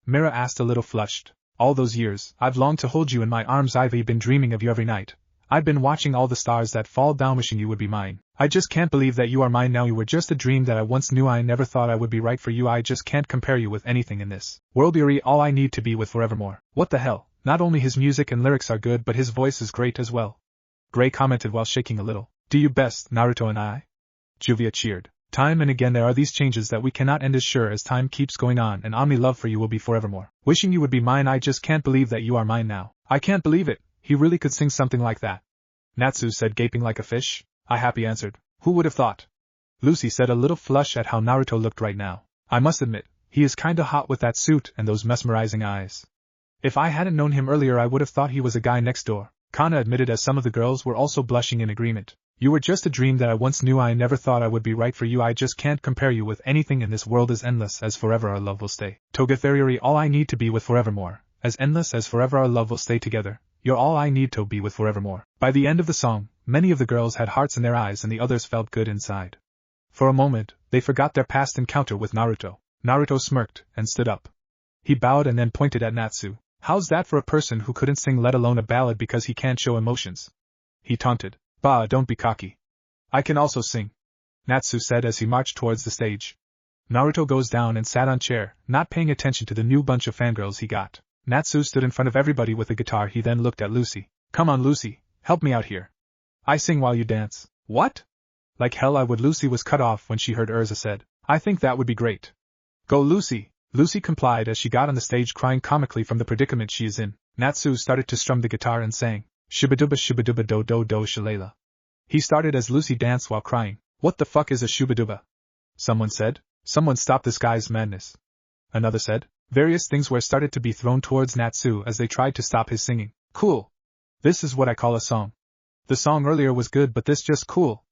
Mira asked a little flushed. All those years, I've longed to hold you in my arms. I've been dreaming of you every night. I've been watching all the stars that fall down wishing you would be mine. I just can't believe that you are mine now. You were just a dream that I once knew. I never thought I would be right for you. I just can't compare you with anything in this world. You're all I need to be with forevermore. What the hell? Not only his music and lyrics are good, but his voice is great as well. Gray commented while shaking a little. Do you best, Naruto and I? Juvia cheered. Time and again there are these changes that we cannot end as sure as time keeps going on, and Omni love for you will be forevermore. Wishing you would be mine. I just can't believe that you are mine now. I can't believe it. He really could sing something like that. Natsu said, gaping like a fish. I happy answered. Who would have thought? Lucy said, a little flush at how Naruto looked right now. I must admit, he is kinda hot with that suit and those mesmerizing eyes. If I hadn't known him earlier I would have thought he was a guy next door, Kana admitted as some of the girls were also blushing in agreement. You were just a dream that I once knew. I never thought I would be right for you. I just can't compare you with anything in this world. As endless as forever our love will stay. Togatheriori, all I need to be with forevermore. As endless as forever our love will stay together. You're all I need to be with forevermore. By the end of the song, many of the girls had hearts in their eyes and the others felt good inside. For a moment, they forgot their past encounter with Naruto. Naruto smirked and stood up. He bowed and then pointed at Natsu. How's that for a person who couldn't sing, let alone a ballad, because he can't show emotions? He taunted. Bah, don't be cocky. I can also sing, Natsu said as he marched towards the stage. Naruto goes down and sat on chair, not paying attention to the new bunch of fangirls he got. Natsu stood in front of everybody with a guitar. He then looked at Lucy. Come on, Lucy, help me out here. I sing while you dance. What? Like hell I would. Lucy was cut off when she heard Urza said. I think that would be great. Go, Lucy. Lucy complied as she got on the stage, crying comically from the predicament she is in. Natsu started to strum the guitar and sang. Shubaduba do do do shalela. He started as Lucy danced while crying. What the fuck is a shubaduba? Someone said. Someone stop this guy's madness. Another said. Various things were started to be thrown towards Natsu as they tried to stop his singing. Cool. This is what I call a song. The song earlier was good, but this just cool.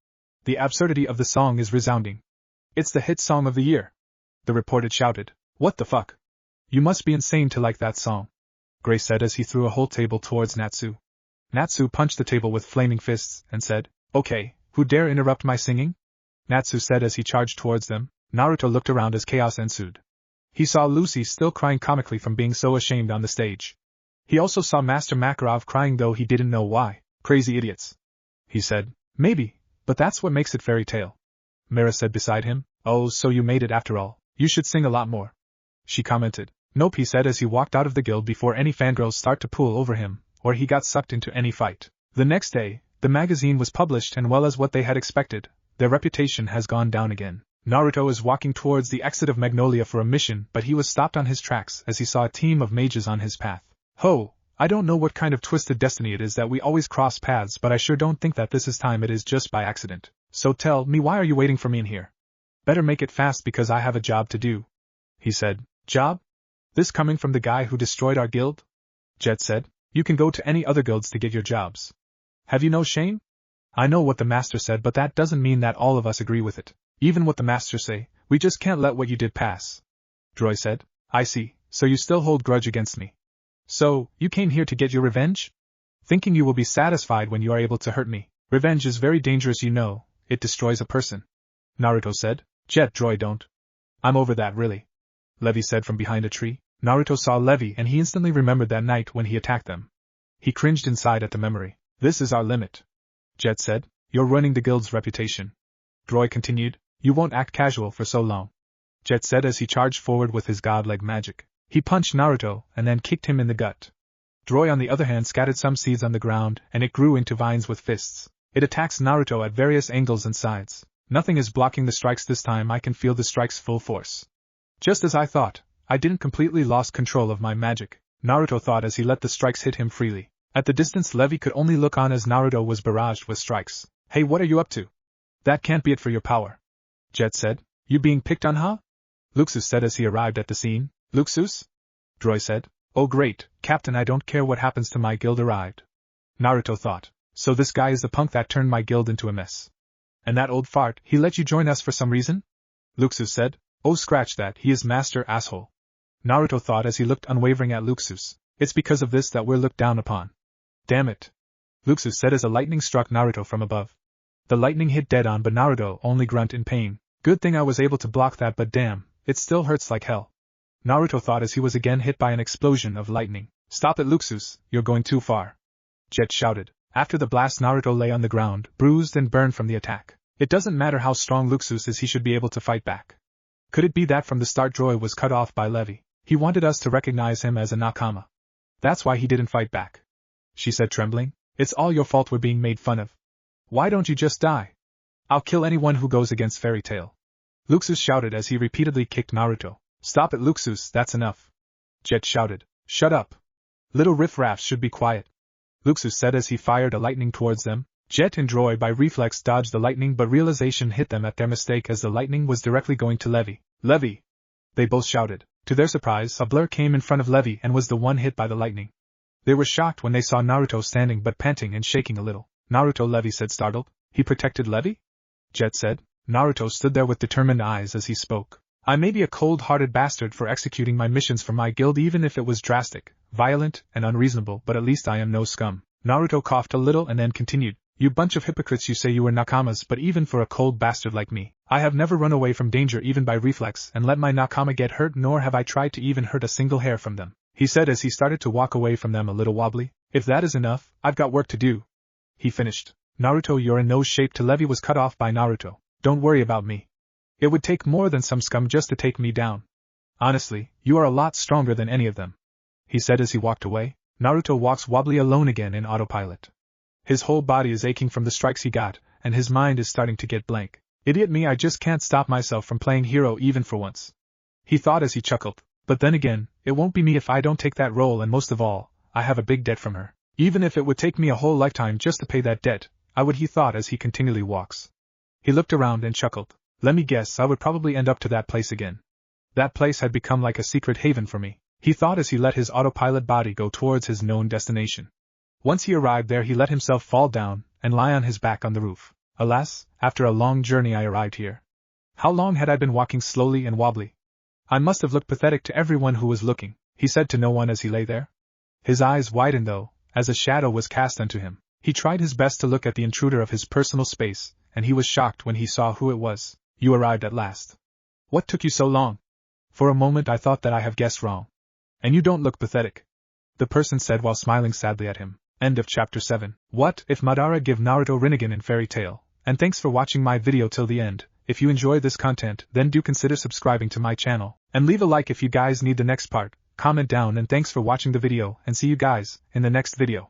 The absurdity of the song is resounding. It's the hit song of the year. The reporter shouted. What the fuck? You must be insane to like that song, Gray said as he threw a whole table towards Natsu. Natsu punched the table with flaming fists and said, Okay, who dare interrupt my singing? Natsu said as he charged towards them. Naruto looked around as chaos ensued. He saw Lucy still crying comically from being so ashamed on the stage. He also saw Master Makarov crying, though he didn't know why. Crazy idiots, he said. Maybe, but that's what makes it fairy tale. Mira said beside him. Oh, so you made it after all. You should sing a lot more, she commented. Nope, he said as he walked out of the guild before any fangirls start to pull over him, or he got sucked into any fight. The next day, the magazine was published, and well as what they had expected, their reputation has gone down again. Naruto is walking towards the exit of Magnolia for a mission, but he was stopped on his tracks as he saw a team of mages on his path. Ho, I don't know what kind of twisted destiny it is that we always cross paths, but I sure don't think that this is time. It is just by accident. So tell me, why are you waiting for me in here? Better make it fast because I have a job to do, he said. Job? This coming from the guy who destroyed our guild? Jet said. You can go to any other guilds to get your jobs. Have you no shame? I know what the master said, but that doesn't mean that all of us agree with it. Even what the master say, we just can't let what you did pass. Droy said. I see, so you still hold grudge against me. So, you came here to get your revenge? Thinking you will be satisfied when you are able to hurt me. Revenge is very dangerous, you know, it destroys a person. Naruto said. Jet, Droy, don't. I'm over that, really. Levi said from behind a tree. Naruto saw Levi and he instantly remembered that night when he attacked them. He cringed inside at the memory. This is our limit, Jet said. You're ruining the guild's reputation. Droy continued. You won't act casual for so long, Jet said as he charged forward with his godlike magic. He punched Naruto and then kicked him in the gut. Droy on the other hand scattered some seeds on the ground and it grew into vines with fists. It attacks Naruto at various angles and sides. Nothing is blocking the strikes this time. I can feel the strikes full force. Just as I thought, I didn't completely lost control of my magic, Naruto thought as he let the strikes hit him freely. At the distance Levi could only look on as Naruto was barraged with strikes. Hey, what are you up to? That can't be it for your power, Jet said. You being picked on, huh? Luxus said as he arrived at the scene. Luxus? Droy said. Oh great, Captain, I don't care what happens to my guild arrived. Naruto thought. So this guy is the punk that turned my guild into a mess. And that old fart, he let you join us for some reason? Luxus said. Oh scratch that, he is master asshole. Naruto thought as he looked unwavering at Luxus. It's because of this that we're looked down upon. Damn it, Luxus said as a lightning struck Naruto from above. The lightning hit dead on, but Naruto only grunted in pain. Good thing I was able to block that, but damn, It still hurts like hell. Naruto thought as he was again hit by an explosion of lightning. Stop it, Luxus, you're going too far. Jet shouted. After the blast, Naruto lay on the ground, bruised and burned from the attack. It doesn't matter how strong Luxus is, he should be able to fight back. Could it be that from the start Joy was cut off by Levi? He wanted us to recognize him as a nakama. That's why he didn't fight back. She said, trembling. It's all your fault we're being made fun of. Why don't you just die? I'll kill anyone who goes against Fairy Tail. Luxus shouted as he repeatedly kicked Naruto. Stop it, Luxus, that's enough. Jet shouted. Shut up. Little riffraffs should be quiet. Luxus said as he fired a lightning towards them. Jet and Joy by reflex dodged the lightning, but realization hit them at their mistake as the lightning was directly going to Levi. Levi! They both shouted. To their surprise, a blur came in front of Levi and was the one hit by the lightning. They were shocked when they saw Naruto standing but panting and shaking a little. Naruto, Levi said, startled. He protected Levi? Jet said. Naruto stood there with determined eyes as he spoke. I may be a cold-hearted bastard for executing my missions for my guild, even if it was drastic, violent, and unreasonable, but at least I am no scum. Naruto coughed a little and then continued. You bunch of hypocrites, you say you were nakamas, but even for a cold bastard like me, I have never run away from danger even by reflex and let my nakama get hurt, nor have I tried to even hurt a single hair from them, he said as he started to walk away from them a little wobbly. If that is enough, I've got work to do. He finished. Naruto, you're in no shape to. Levi was cut off by Naruto. Don't worry about me. It would take more than some scum just to take me down. Honestly, you are a lot stronger than any of them, he said as he walked away. Naruto walks wobbly alone again in autopilot. His whole body is aching from the strikes he got, and his mind is starting to get blank. Idiot me, I just can't stop myself from playing hero even for once. He thought as he chuckled. But then again, it won't be me if I don't take that role, and most of all, I have a big debt from her. Even if it would take me a whole lifetime just to pay that debt, I would, he thought as he continually walks. He looked around and chuckled. Let me guess, I would probably end up to that place again. That place had become like a secret haven for me, he thought as he let his autopilot body go towards his known destination. Once he arrived there, he let himself fall down and lie on his back on the roof. Alas, after a long journey I arrived here. How long had I been walking slowly and wobbly? I must have looked pathetic to everyone who was looking, he said to no one as he lay there. His eyes widened though, as a shadow was cast unto him. He tried his best to look at the intruder of his personal space, and he was shocked when he saw who it was. You arrived at last. What took you so long? For a moment I thought that I have guessed wrong. And you don't look pathetic, the person said while smiling sadly at him. End of chapter 7. What if Madara give Naruto rinnegan in Fairy Tail? And thanks for watching my video till the end. If you enjoy this content, then do consider subscribing to my channel, and leave a like if you guys need the next part. Comment down, and thanks for watching the video, and see you guys in the next video.